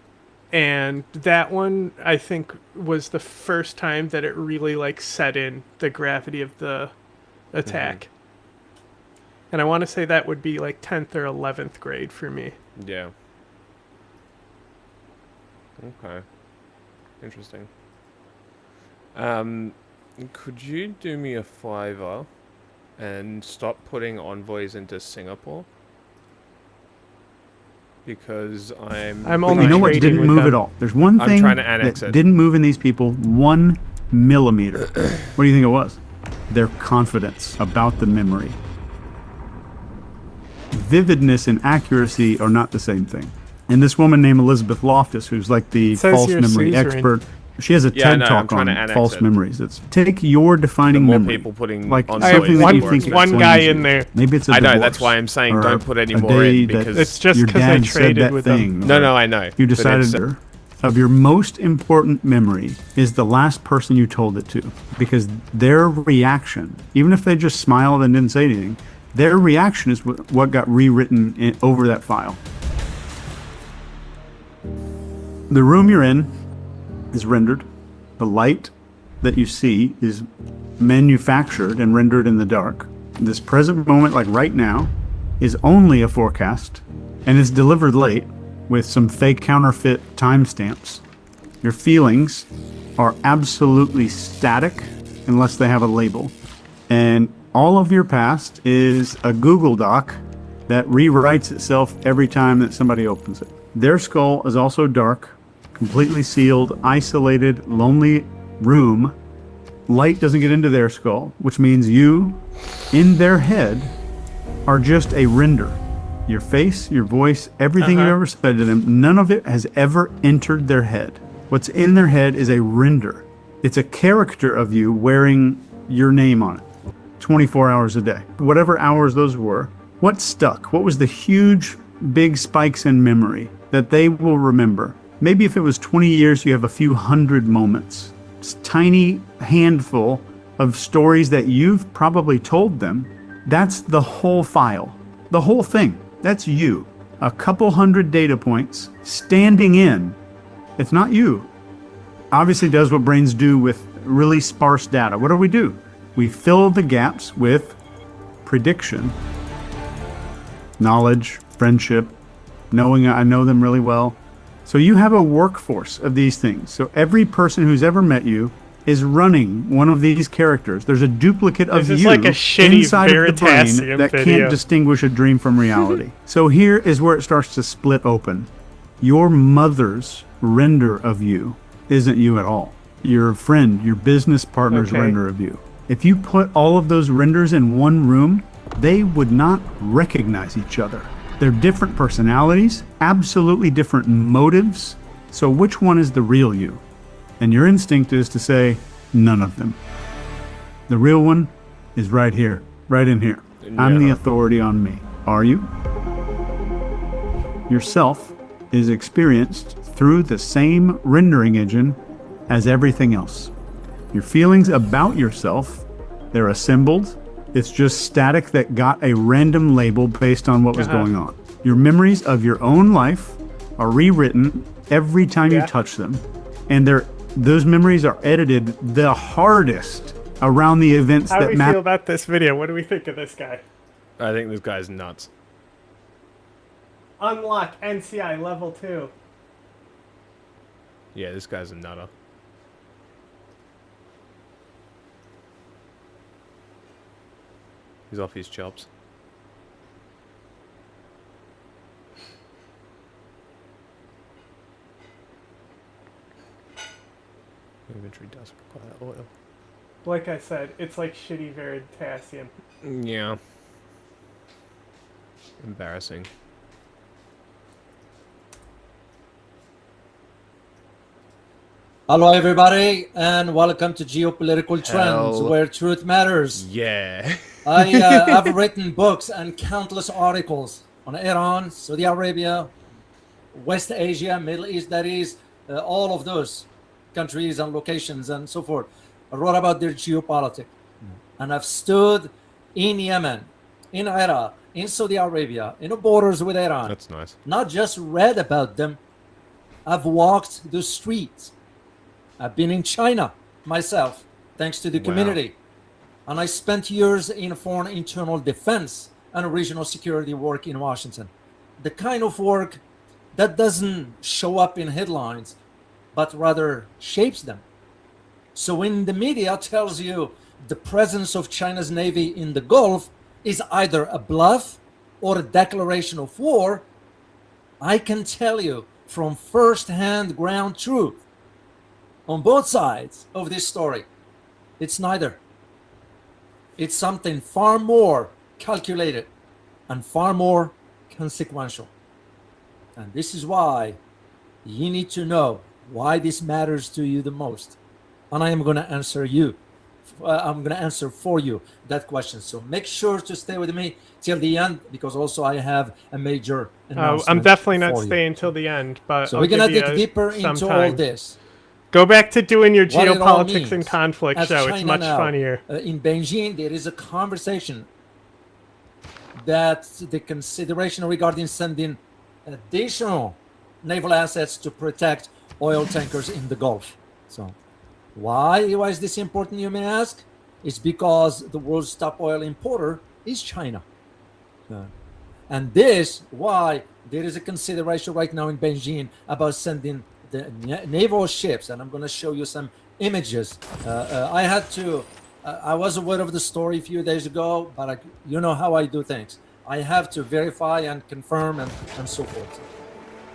And that one, I think, was the first time that it really set in the gravity of the attack. And I want to say that would be 10th or 11th grade for me. Yeah. Okay. Interesting. Could you do me a favor and stop putting envoys into Singapore? Because I'm only. You know what didn't move at all? There's one thing that didn't move in these people 1 millimeter. What do you think it was? Their confidence about the memory. Vividness and accuracy are not the same thing. And this woman named Elizabeth Loftus, who's the false memory expert, she has a TED Talk on false memories. It's take your defining memory. People putting I have one guy in there. Maybe it's a I know, divorce, that's why I'm saying don't put any a more in, day because it's just your because I dad said traded that with thing. them. No, I know. You decided of your most important memory is the last person you told it to, because their reaction, even if they just smiled and didn't say anything, their reaction is what got rewritten over that file. The room you're in is rendered. The light that you see is manufactured and rendered in the dark. This present moment, like right now, is only a forecast and is delivered late with some fake counterfeit timestamps. Your feelings are absolutely static unless they have a label. And all of your past is a Google Doc that rewrites itself every time that somebody opens it. Their skull is also dark, completely sealed, isolated, lonely room. Light doesn't get into their skull, which means you, in their head, are just a render. Your face, your voice, everything you've ever said to them, none of it has ever entered their head. What's in their head is a render. It's a character of you wearing your name on it, 24 hours a day. Whatever hours those were, what stuck? What was the huge, big spikes in memory that they will remember? Maybe if it was 20 years, you have a few hundred moments. It's a tiny handful of stories that you've probably told them. That's the whole file, the whole thing. That's you. A couple hundred data points standing in. It's not you. Obviously does what brains do with really sparse data. What do? We fill the gaps with prediction, knowledge, friendship, knowing I know them really well. So you have a workforce of these things. So every person who's ever met you is running one of these characters. There's a duplicate of you like a shitty inside of the brain Veritasium that video. can't distinguish a dream from reality. So here is where it starts to split open. Your mother's render of you isn't you at all. Your friend, your business partner's render of you. If you put all of those renders in one room, they would not recognize each other. They're different personalities, absolutely different motives. So which one is the real you? And your instinct is to say, none of them. The real one is right here, right in here. I'm the authority on me. Are you? Yourself is experienced through the same rendering engine as everything else. Your feelings about yourself, they're assembled. It's just static that got a random label based on what was going on. Your memories of your own life are rewritten every time you touch them. And those memories are edited the hardest around the events How do that we matter. feel about this video? What do we think of this guy? I think this guy's nuts. Unlock NCI level 2. Yeah, this guy's a nutter. He's off his chops. Inventory does require oil. Like I said, it's like shitty Veritasium. Yeah. Embarrassing. Hello, everybody, and welcome to Geopolitical Trends, Hell. where truth matters. Yeah. I've written books and countless articles on Iran, Saudi Arabia, West Asia, Middle East, that is, all of those countries and locations and so forth. I wrote about their geopolitics. And I've stood in Yemen, in Iraq, in Saudi Arabia, in the borders with Iran. That's nice. Not just read about them, I've walked the streets. I've been in China myself, thanks to the community. And I spent years in foreign internal defense and regional security work in Washington. The kind of work that doesn't show up in headlines, but rather shapes them. So when the media tells you the presence of China's Navy in the Gulf is either a bluff or a declaration of war, I can tell you from first-hand ground truth on both sides of this story, it's neither. It's something far more calculated and far more consequential. And this is why you need to know why this matters to you the most. And I am going to answer you I'm going to answer for you that question. So make sure to stay with me till the end, because also I have a major announcement. I'm definitely not for you. staying till the end, but So I'll we're going to give dig you deeper some into time. all this. Go back to doing your What it all geopolitics means. and conflict As show. China It's much now, funnier. In Beijing, there is a conversation that the consideration regarding sending additional naval assets to protect oil tankers in the Gulf. So why is this important, you may ask? It's because the world's top oil importer is China. And this why there is a consideration right now in Beijing about sending the naval ships. And I'm going to show you some images. I was aware of the story a few days ago, but you know how I do things. I have to verify and confirm and so forth.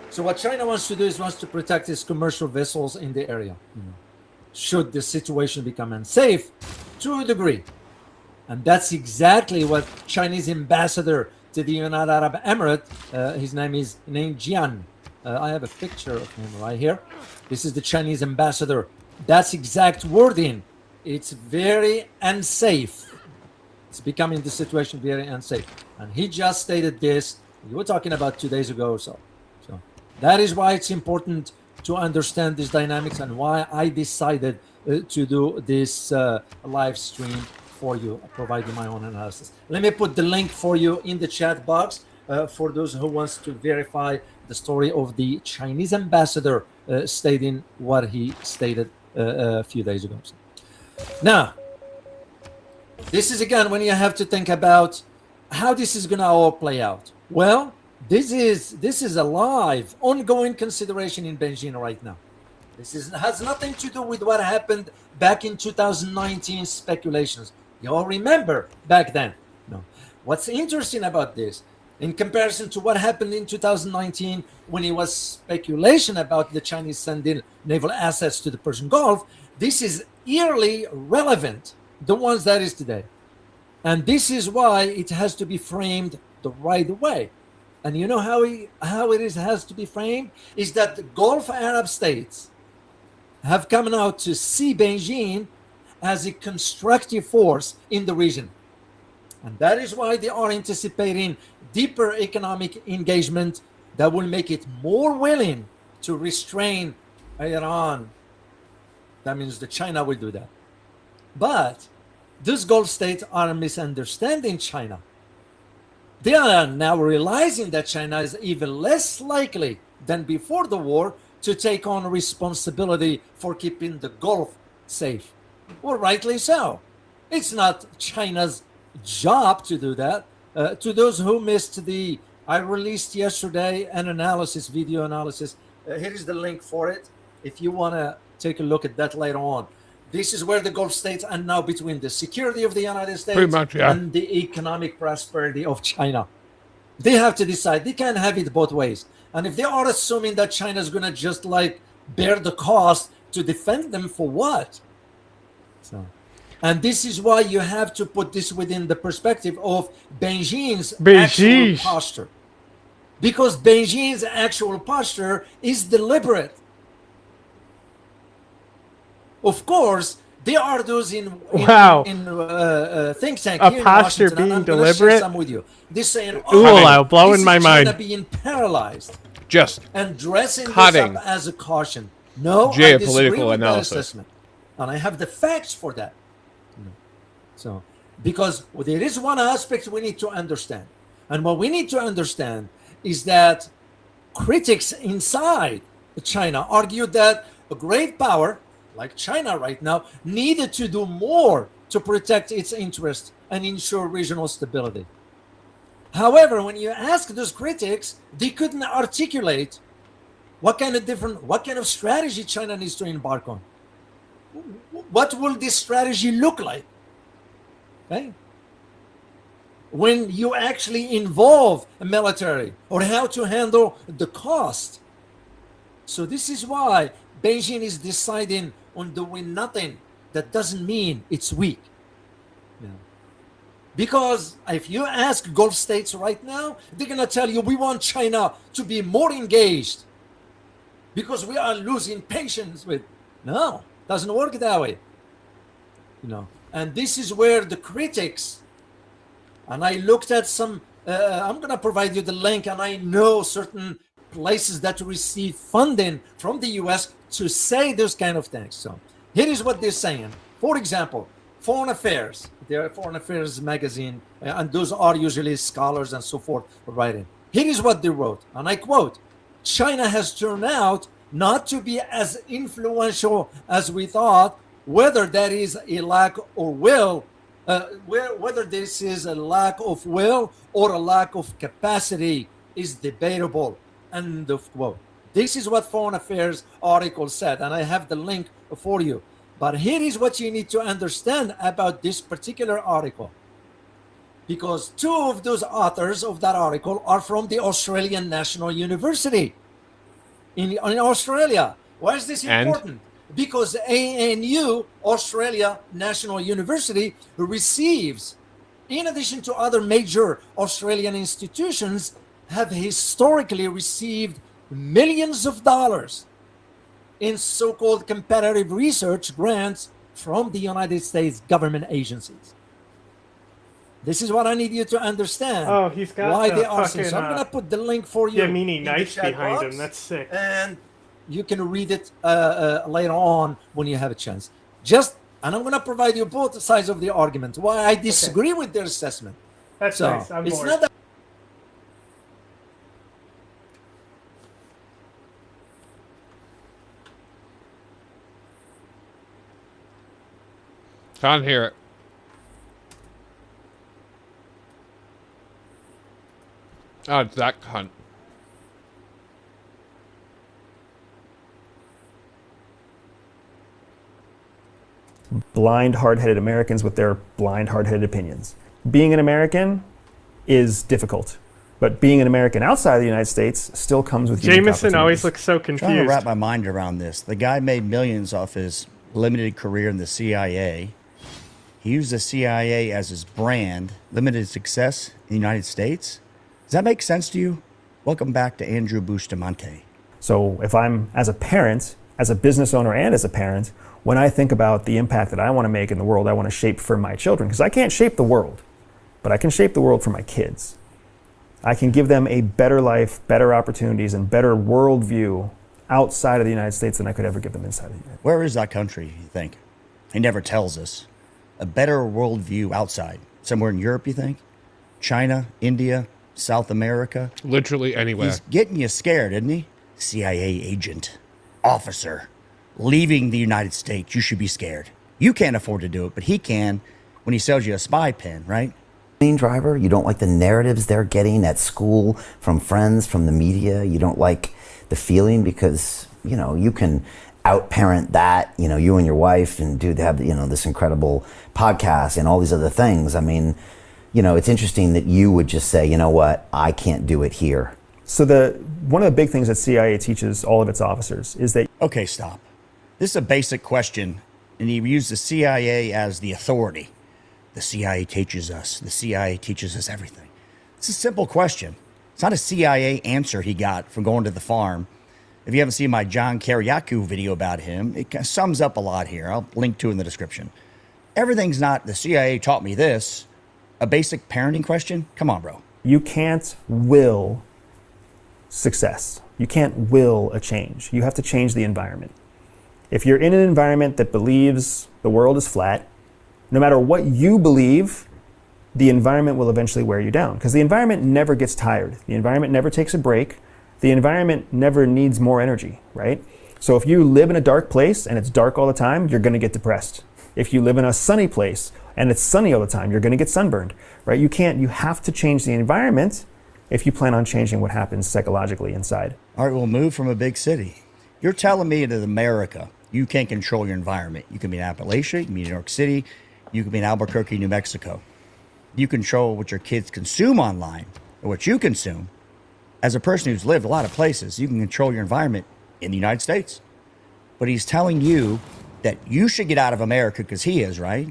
So what China wants to do is wants to protect its commercial vessels in the area. Should the situation become unsafe to a degree. And that's exactly what Chinese ambassador to the United Arab Emirates, his name is Jian. I have a picture of him right here. This is the Chinese ambassador. That's exact wording. It's very unsafe. It's becoming the situation very unsafe. And he just stated this. You were talking about 2 days ago or so. So that is why it's important to understand these dynamics and why I decided to do this live stream for you, providing my own analysis. Let me put the link for you in the chat box for those who wants to verify the story of the Chinese ambassador stating what he stated a few days ago. Now, this is again when you have to think about how this is going to all play out. Well, this is a live, ongoing consideration in Beijing right now. This has nothing to do with what happened back in 2019 speculations. You all remember back then. No. What's interesting about this, in comparison to what happened in 2019 when it was speculation about the Chinese sending naval assets to the Persian Gulf, this is eerily relevant, the ones that is today. And this is why it has to be framed the right way. And you know how it has to be framed? Is that the Gulf Arab states have come out to see Beijing as a constructive force in the region. And that is why they are anticipating deeper economic engagement that will make it more willing to restrain Iran. That means that China will do that. But these Gulf states are misunderstanding China. They are now realizing that China is even less likely than before the war to take on responsibility for keeping the Gulf safe. Well, rightly so. It's not China's job to do that. To those who missed I released yesterday an analysis, video analysis. Here is the link for it. If you want to take a look at that later on. This is where the Gulf states are now between the security of the United States Pretty much, yeah. and the economic prosperity of China. They have to decide. They can't have it both ways. And if they are assuming that China is going to just like bear the cost to defend them, for what? So, and this is why you have to put this within the perspective of Beijing's actual posture. Because Beijing's actual posture is deliberate. Of course, there are those in think tank a here posture in Washington, being and I'm deliberate. Share some with you. They're saying, blowing my mind. China being paralyzed, just and dressing cutting this up as a caution. No, I geopolitical disagree with that analysis. assessment, and I have the facts for that. So, because there is one aspect we need to understand, and what we need to understand is that critics inside China argued that a great power like China right now needed to do more to protect its interests and ensure regional stability. However, when you ask those critics, they couldn't articulate what kind of strategy China needs to embark on. What will this strategy look like? Okay? When you actually involve a military, or how to handle the cost. So this is why Beijing is deciding on doing nothing. That doesn't mean it's weak. Yeah. Because if you ask Gulf states right now, they're going to tell you we want China to be more engaged because we are losing patience with. No, doesn't work that way. And this is where the critics, and I looked at some, I'm going to provide you the link, and I know certain places that receive funding from the US to say those kind of things. So here is what they're saying. For example, Foreign Affairs, their Foreign Affairs magazine, and those are usually scholars and so forth writing. Here is what they wrote, and I quote, China has turned out not to be as influential as we thought, whether that is a lack of will, whether this is a lack of will or a lack of capacity is debatable. End of quote. This is what Foreign Affairs article said, and I have the link for you. But here is what you need to understand about this particular article. Because two of those authors of that article are from the Australian National University in Australia. Why is this important? Because ANU, Australia National University, receives, in addition to other major Australian institutions, have historically received millions of dollars in so-called competitive research grants from the United States government agencies. This is what I need you to understand. Oh, he's got why the they are fucking, so I'm going to put the link for you. Yeah, meaning knife chat behind box, him. That's sick. And you can read it later on when you have a chance. And I'm going to provide you both sides of the argument, why I disagree with their assessment. That's so nice. I'm it's bored. not that Can't hear it. Oh, it's that cunt. Blind, hard-headed Americans with their blind, hard-headed opinions. Being an American is difficult, but being an American outside of the United States still comes with unique Jameson always opportunities. looks so confused. Trying to wrap my mind around this. The guy made millions off his limited career in the CIA. He used the CIA as his brand, limited success in the United States. Does that make sense to you? Welcome back to Andrew Bustamante. So if I'm, as a parent, as a business owner and as a parent, when I think about the impact that I want to make in the world, I want to shape for my children, because I can't shape the world, but I can shape the world for my kids. I can give them a better life, better opportunities, and better worldview outside of the United States than I could ever give them inside of the United States. Where is that country, you think? He never tells us. A better worldview outside. Somewhere in Europe, you think? China, India, South America? Literally anywhere. He's getting you scared, isn't he? CIA agent, officer, leaving the United States. You should be scared. You can't afford to do it, but he can when he sells you a spy pen, right? Driver, you don't like the narratives they're getting at school from friends, from the media. You don't like the feeling because, you know, you can out-parent that, you know, you and your wife, and have, you know, this incredible podcast and all these other things. I mean, you know, it's interesting that you would just say, you know what, I can't do it here. So one of the big things that CIA teaches all of its officers is that... Okay, stop. This is a basic question, and he used the CIA as the authority. The CIA teaches us. The CIA teaches us everything. It's a simple question. It's not a CIA answer he got from going to the farm. If you haven't seen my John Kariakou video about him, it kind of sums up a lot here. I'll link to it in the description. Everything's not, the CIA taught me this. A basic parenting question? Come on, bro. You can't will success. You can't will a change. You have to change the environment. If you're in an environment that believes the world is flat, no matter what you believe, the environment will eventually wear you down, because the environment never gets tired. The environment never takes a break. The environment never needs more energy, right? So if you live in a dark place and it's dark all the time, you're going to get depressed. If you live in a sunny place and it's sunny all the time, you're going to get sunburned, right? You have to change the environment if you plan on changing what happens psychologically inside. All right, we'll move from a big city. You're telling me that America, you can't control your environment. You can be in Appalachia, you can be in New York City, you can be in Albuquerque, New Mexico. You control what your kids consume online or what you consume. As a person who's lived a lot of places, you can control your environment in the United States. But he's telling you that you should get out of America because he is, right?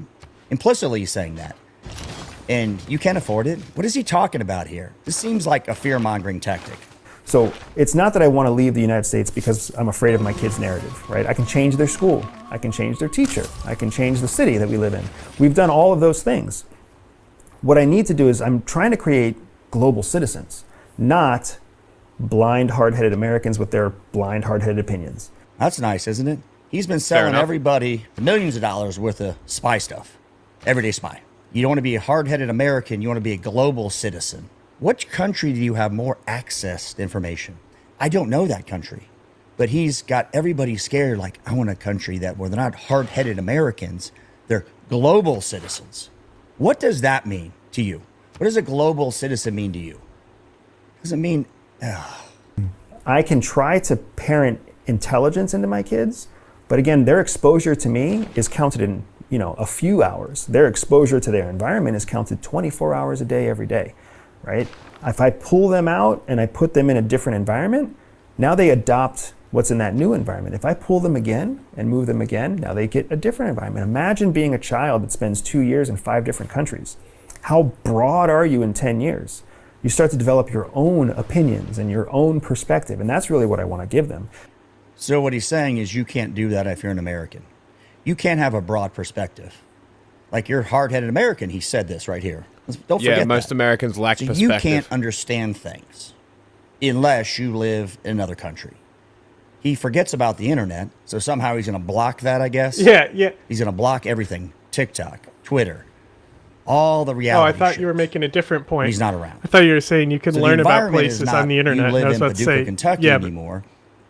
Implicitly he's saying that. And you can't afford it. What is he talking about here? This seems like a fear-mongering tactic. So it's not that I want to leave the United States because I'm afraid of my kids' narrative, right? I can change their school. I can change their teacher. I can change the city that we live in. We've done all of those things. What I need to do is I'm trying to create global citizens, not blind, hard-headed Americans with their blind, hard-headed opinions. That's nice, isn't it? He's been selling everybody millions of dollars worth of spy stuff. Everyday spy. You don't want to be a hard-headed American. You want to be a global citizen. Which country do you have more access to information? I don't know that country. But he's got everybody scared like, I want a country that where they're not hard-headed Americans. They're global citizens. What does that mean to you? What does a global citizen mean to you? Does it mean... I can try to parent intelligence into my kids, but again, their exposure to me is counted in, a few hours. Their exposure to their environment is counted 24 hours a day, every day, right? If I pull them out and I put them in a different environment, now they adopt what's in that new environment. If I pull them again and move them again, now they get a different environment. Imagine being a child that spends 2 years in 5 different countries. How broad are you in 10 years? You start to develop your own opinions and your own perspective, and that's really what I want to give them. So what he's saying is you can't do that if you're an American. You can't have a broad perspective. Like you're a hard-headed American, he said this right here. Don't forget that. Most Americans lack perspective. You can't understand things unless you live in another country. He forgets about the internet, so somehow he's going to block that, I guess. Yeah. He's going to block everything. TikTok, Twitter, all the reality I thought shows. you were making a different point. He's not around. I thought you were saying you can So learn the about environment places is not on the internet. You live I was in about to Paducah, say, Kentucky anymore.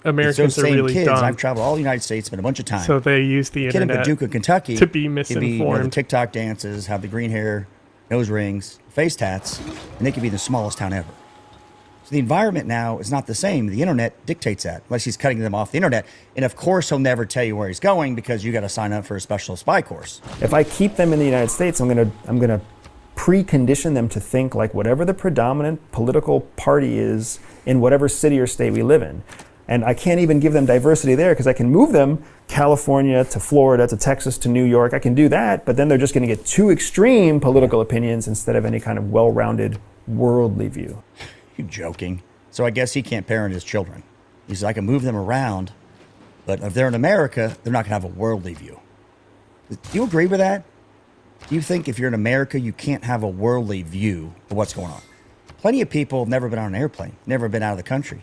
Americans it's those are same really kids. dumb. I've traveled all the United States, been a bunch of times. So they use the Kid in internet Paducah, Kentucky, to be could misinformed. the TikTok dances, have the green hair, nose rings, face tats, and they could be the smallest town ever. So the environment now is not the same. The internet dictates that, unless he's cutting them off the internet. And of course, he'll never tell you where he's going because you got to sign up for a special spy course. If I keep them in the United States, I'm gonna precondition them to think like whatever the predominant political party is in whatever city or state we live in. And I can't even give them diversity there because I can move them California to Florida to Texas to New York. I can do that, but then they're just going to get two extreme political opinions instead of any kind of well-rounded worldly view. You joking? So I guess he can't parent his children. He says, I can move them around, but if they're in America, they're not going to have a worldly view. Do you agree with that? Do you think if you're in America, you can't have a worldly view of what's going on? Plenty of people have never been on an airplane, never been out of the country.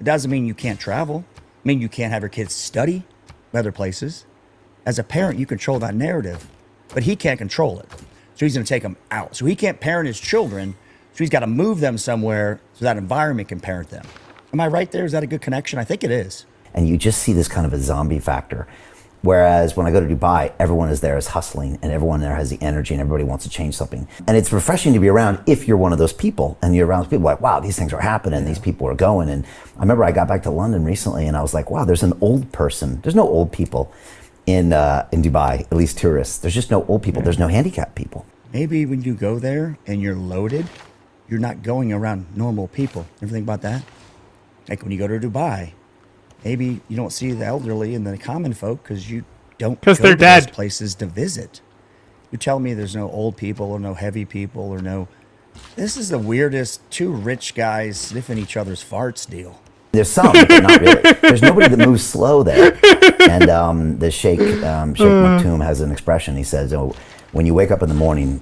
It doesn't mean you can't travel. I mean, you can't have your kids study other places. As a parent, you control that narrative, but he can't control it. So he's going to take them out. So he can't parent his children. So he's got to move them somewhere so that environment can parent them. Am I right there? Is that a good connection? I think it is. And you just see this kind of a zombie factor. Whereas when I go to Dubai, everyone is there is hustling and everyone there has the energy and everybody wants to change something. And it's refreshing to be around if you're one of those people and you're around people like, wow, these things are happening, these people are going. And I remember I got back to London recently and I was like, wow, there's an old person. There's no old people in Dubai, at least tourists. There's just no old people. There's no handicapped people. Maybe when you go there and you're loaded, you're not going around normal people. Ever think about that? Like when you go to Dubai, maybe you don't see the elderly and the common folk because you don't go they're to dead. those places to visit. You tell me there's no old people or no heavy people or no... This is the weirdest two rich guys sniffing each other's farts deal. There's some, but not really. There's nobody that moves slow there. And the Sheikh Maktoum has an expression. He says, oh, when you wake up in the morning,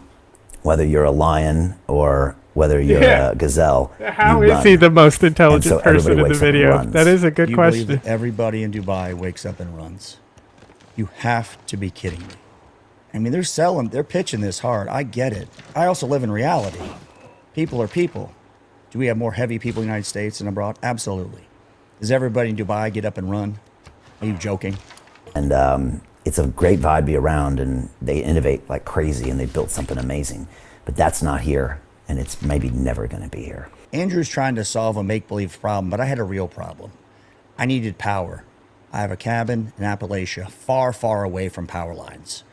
whether you're a lion or whether you're a gazelle, How you is run. he the most intelligent And so person in the everybody wakes up and video? runs. That is a good You question. believe that everybody in Dubai wakes up and runs? You have to be kidding me. I mean, they're pitching this hard. I get it. I also live in reality. People are people. Do we have more heavy people in the United States than abroad? Absolutely. Does everybody in Dubai get up and run? Are you joking? And it's a great vibe to be around, and they innovate like crazy, and they built something amazing. But that's not here, and it's maybe never going to be here. Andrew's trying to solve a make-believe problem, but I had a real problem. I needed power. I have a cabin in Appalachia, far, far away from power lines.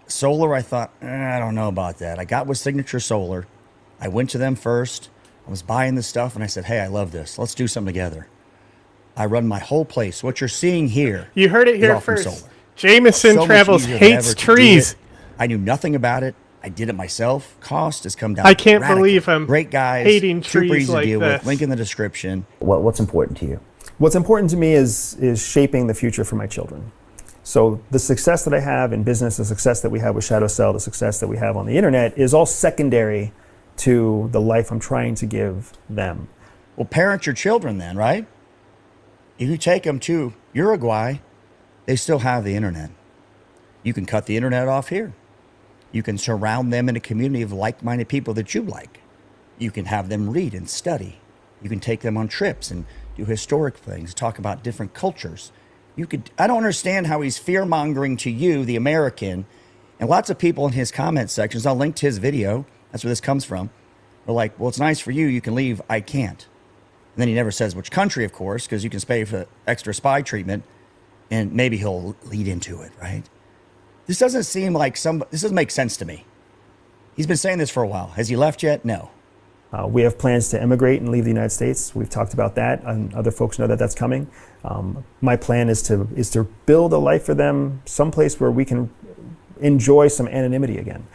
Solar, I thought, I don't know about that. I got with Signature Solar. I went to them first. I was buying the stuff, and I said, hey, I love this. Let's do something together. I run my whole place. What you're seeing here, You heard it is here all from first. solar. Jameson So much Travels easier than hates ever to do trees. it. I knew nothing about it. I did it myself. Cost has come down. I can't radically. believe I'm Great guys, hating super trees easy like to deal this. with. Link in the description. What's important to you? What's important to me is shaping the future for my children. So the success that I have in business, the success that we have with Shadow Cell, the success that we have on the internet is all secondary to the life I'm trying to give them. Well, parent your children then, right? If you take them to Uruguay, they still have the internet. You can cut the internet off here. You can surround them in a community of like-minded people that you like. You can have them read and study. You can take them on trips and do historic things, talk about different cultures. I don't understand how he's fear-mongering to you, the American, and lots of people in his comment sections, I'll link to his video, that's where this comes from, are like, well, it's nice for you can leave, I can't. And then he never says which country, of course, because you can pay for extra spy treatment, and maybe he'll lead into it, right? This doesn't seem like this doesn't make sense to me. He's been saying this for a while. Has he left yet? No. We have plans to emigrate and leave the United States. We've talked about that, and other folks know that that's coming. My plan is to build a life for them someplace where we can enjoy some anonymity again.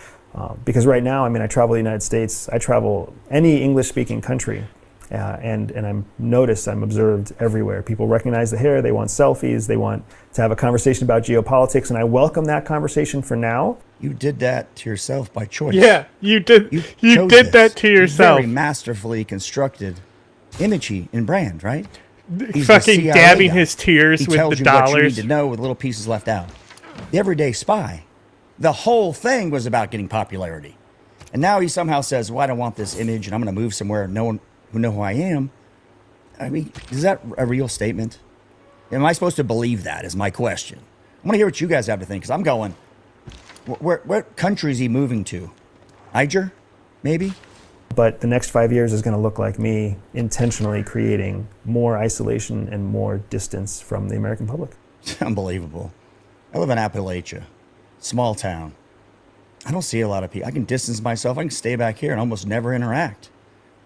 Because right now, I mean, I travel the United States. I travel any English-speaking country, and I'm observed everywhere. People recognize the hair. They want selfies. They want to have a conversation about geopolitics, and I welcome that conversation for now. You did that to yourself by choice. Yeah, you did. You did that to yourself. Very masterfully constructed imagey and brand, right? He's fucking dabbing guy. his tears he with tells the you what you dollars. need to know with little pieces left out. The everyday spy. The whole thing was about getting popularity. And now he somehow says, well, I don't want this image and I'm going to move somewhere no one who know who I am. I mean, is that a real statement? Am I supposed to believe that is my question. I want to hear what you guys have to think because I'm going, what country is he moving to? Niger, maybe? But the next 5 years is going to look like me intentionally creating more isolation and more distance from the American public. It's unbelievable. I live in Appalachia, small town. I don't see a lot of people. I can distance myself. I can stay back here and almost never interact.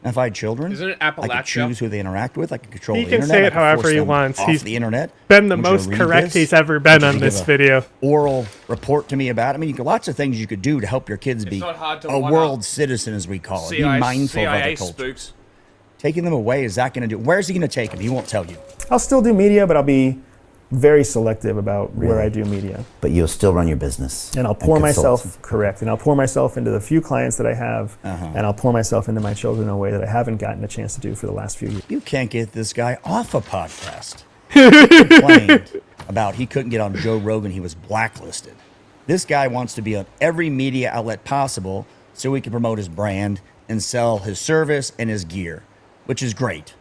And if I had children, Isn't it I could Appalachia? choose who they interact with. I can control He the can internet. say I it can however force he them wants. off He's the internet. been the I want you to most read correct this. he's ever I been want you on to this give a video. Oral report to me about it. I mean, lots of things you could do to help your kids be not hard to a one-up world citizen, as we call it. Be mindful of other culture. spooks. Taking them away, is that going to do? Where's he going to take them? He won't tell you. I'll still do media, but I'll be very selective about where I do media. But you'll still run your business. And I'll pour consult. myself, correct, and I'll pour myself into the few clients that I have, and I'll pour myself into my children in a way that I haven't gotten a chance to do for the last few years. You can't get this guy off a podcast. He complained about he couldn't get on Joe Rogan. He was blacklisted. This guy wants to be on every media outlet possible so he can promote his brand and sell his service and his gear, which is great.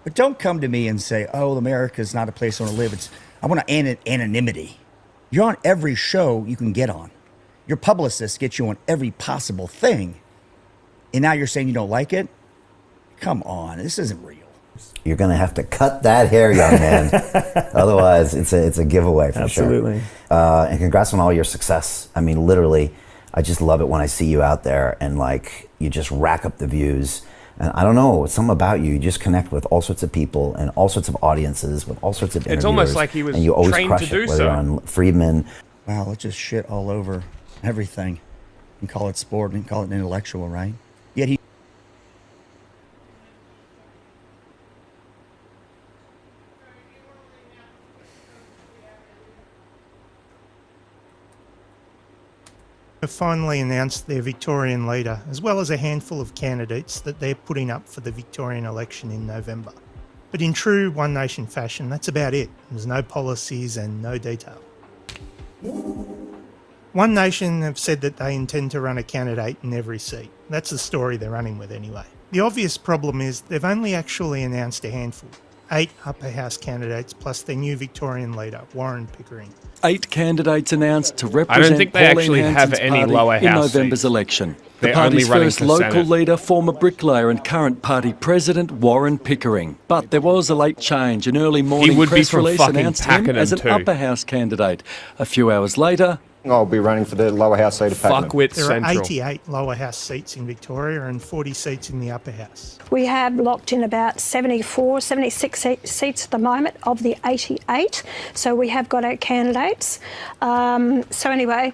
But don't come to me and say, oh, America is not a place I want to live. I want anonymity. You're on every show you can get on. Your publicist gets you on every possible thing. And now you're saying you don't like it? Come on, this isn't real. You're going to have to cut that hair, young man. Otherwise, it's a giveaway for Absolutely. sure. And congrats on all your success. I mean, literally, I just love it when I see you out there and like you just rack up the views. And I don't know, something about you. You just connect with all sorts of people and all sorts of audiences with all sorts of interviewers. It's almost like he was and you always trained crush to it, do whether so. on Friedman. Wow, let's just shit all over everything and call it sport and call it intellectual, right? Yet he. have finally announced their Victorian leader, as well as a handful of candidates that they're putting up for the Victorian election in November. But in true One Nation fashion, that's about it. There's no policies and no detail. One Nation have said that they intend to run a candidate in every seat. That's the story they're running with anyway. The obvious problem is they've only actually announced a handful. 8 upper house candidates plus their new Victorian leader, Warren Pickering. 8 candidates announced to I represent don't think they Pauline actually have Hanson's any party lower in house November's seats. election. The They're only party's running first for local Senate. leader, former bricklayer and current party president, Warren Pickering. But there was a late change. An early morning would be press from release fucking announced him Pakenham as an too. upper house candidate. A few hours later, I'll be running for the lower house seat of Pakenham. Fuckwit There Central. are 88 lower house seats in Victoria and 40 seats in the upper house. We have locked in about 74, 76 seats at the moment of the 88. So we have got our candidates. So anyway,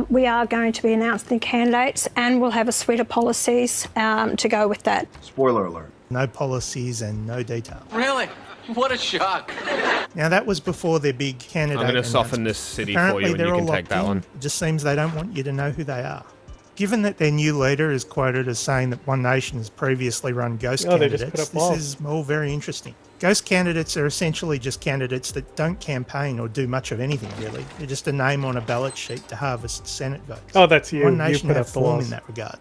We are going to be announcing the candidates, and we'll have a suite of policies to go with that. Spoiler alert. No policies and no detail. Really? What a shock. Now, that was before their big candidate. I'm going to soften this city Apparently, for you, and they're you all can take locked that in. one. It just seems they don't want you to know who they are. Given that their new leader is quoted as saying that One Nation has previously run ghost They just put candidates, up walls. this is all very interesting. Ghost candidates are essentially just candidates that don't campaign or do much of anything, really. They're just a name on a ballot sheet to harvest Senate votes. Oh, that's you. One You Nation put have up the form walls. in that regard.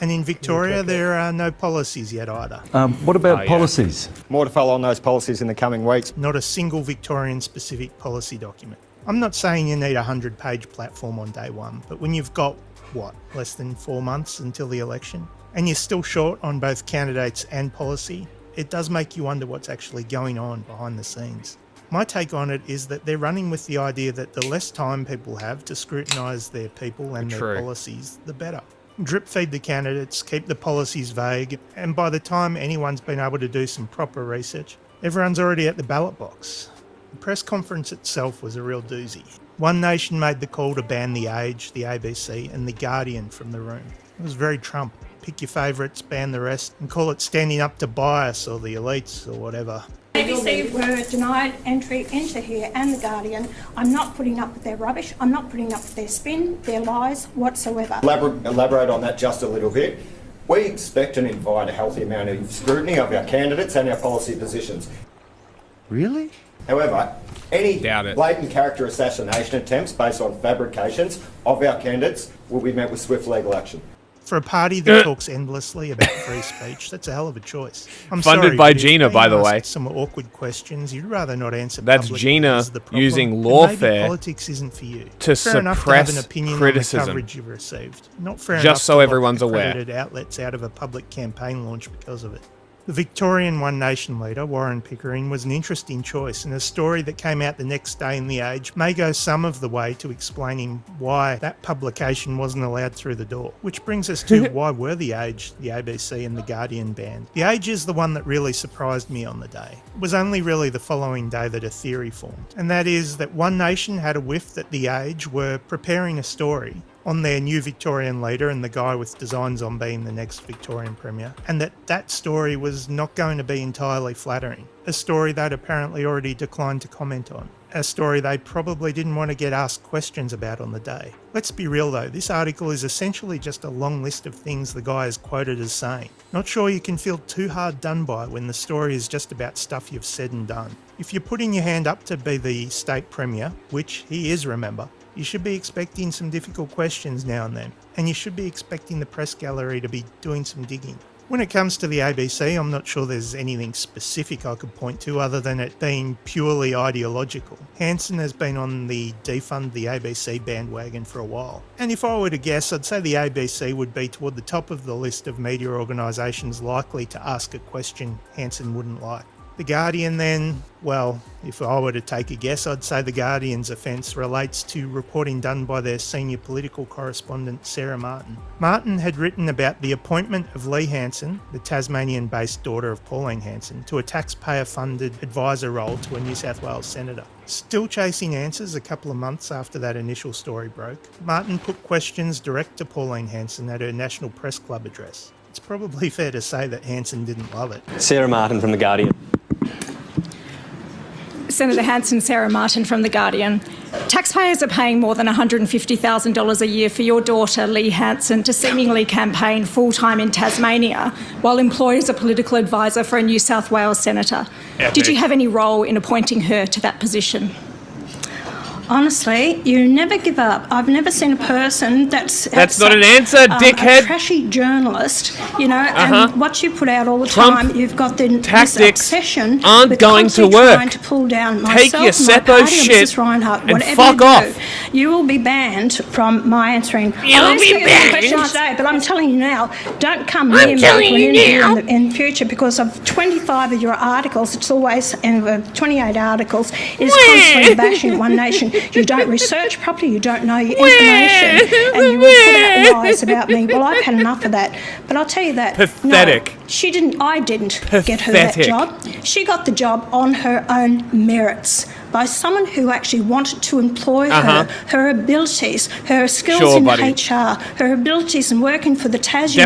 And in Victoria, there are no policies yet either. What about policies? More to follow on those policies in the coming weeks. Not a single Victorian-specific policy document. I'm not saying you need a 100-page platform on day one, but when you've got, less than 4 months until the election, and you're still short on both candidates and policy, it does make you wonder what's actually going on behind the scenes. My take on it is that they're running with the idea that the less time people have to scrutinise their people and their policies, the better. Drip feed the candidates, keep the policies vague, and by the time anyone's been able to do some proper research, everyone's already at the ballot box. The press conference itself was a real doozy. One Nation made the call to ban The Age, the ABC, and The Guardian from the room. It was very Trump. Pick your favourites, ban the rest, and call it standing up to bias or the elites or whatever. ABC were denied entry into here and The Guardian. I'm not putting up with their rubbish. I'm not putting up with their spin, their lies whatsoever. Elaborate on that just a little bit. We expect and invite a healthy amount of scrutiny of our candidates and our policy positions. Really? However, any blatant character assassination attempts based on fabrications of our candidates will be met with swift legal action. For a party that talks endlessly about free speech, that's a hell of a choice. I'm Funded sorry, by but if Gina, being by the asked way. Some awkward questions you'd rather not answer. That's publicly Gina is the problem, using then lawfare maybe politics isn't for you. to Fair enough to have an suppress opinion criticism. on the coverage you've received. Not fair enough Just so to lock everyone's aware. accredited outlets out of a public campaign launch because of it. The Victorian One Nation leader, Warren Pickering, was an interesting choice, and a story that came out the next day in The Age may go some of the way to explaining why that publication wasn't allowed through the door. Which brings us to why were The Age, the ABC and The Guardian banned? The Age is the one that really surprised me on the day. It was only really the following day that a theory formed, and that is that One Nation had a whiff that The Age were preparing a story on their new Victorian leader and the guy with designs on being the next Victorian Premier, and that story was not going to be entirely flattering. A story they'd apparently already declined to comment on. A story they probably didn't want to get asked questions about on the day. Let's be real though, this article is essentially just a long list of things the guy is quoted as saying. Not sure you can feel too hard done by when the story is just about stuff you've said and done. If you're putting your hand up to be the state Premier, which he is, remember, you should be expecting some difficult questions now and then, and you should be expecting the press gallery to be doing some digging. When it comes to the ABC, I'm not sure there's anything specific I could point to other than it being purely ideological. Hanson has been on the defund the ABC bandwagon for a while. And if I were to guess, I'd say the ABC would be toward the top of the list of media organisations likely to ask a question Hanson wouldn't like. The Guardian then, well, if I were to take a guess, I'd say The Guardian's offence relates to reporting done by their senior political correspondent, Sarah Martin. Martin had written about the appointment of Lee Hanson, the Tasmanian-based daughter of Pauline Hanson, to a taxpayer-funded advisor role to a New South Wales senator. Still chasing answers a couple of months after that initial story broke, Martin put questions direct to Pauline Hanson at her National Press Club address. It's probably fair to say that Hanson didn't love it. Sarah Martin from The Guardian. Senator Hanson, Sarah Martin from The Guardian. Taxpayers are paying more than $150,000 a year for your daughter, Lee Hanson, to seemingly campaign full-time in Tasmania, while employed as a political advisor for a New South Wales senator. Did you have any role in appointing her to that position? Honestly, you never give up. I've never seen a person that's not an answer, dickhead. A trashy journalist, you know, and what you put out all the time, you've got this obsession aren't with going to constantly work. trying to pull down Take myself, your Seppo my party, shit Mrs. Reinhardt, and whatever fuck you off. do, you will be banned from my answering. You'll be banned. Question today, but I'm telling you now, don't come near me to an interview in the future because of 25 of your articles. It's always, and 28 articles, is constantly bashing One Nation. You don't research properly, you don't know your information, and you will put out lies about me. Well, I've had enough of that. But I'll tell you that. Pathetic. No, She didn't. I didn't get her that Pathetic. job. She got the job on her own merits by someone who actually wanted to employ her, her abilities, her skills Sure, in buddy. HR, her abilities in working for the Tassie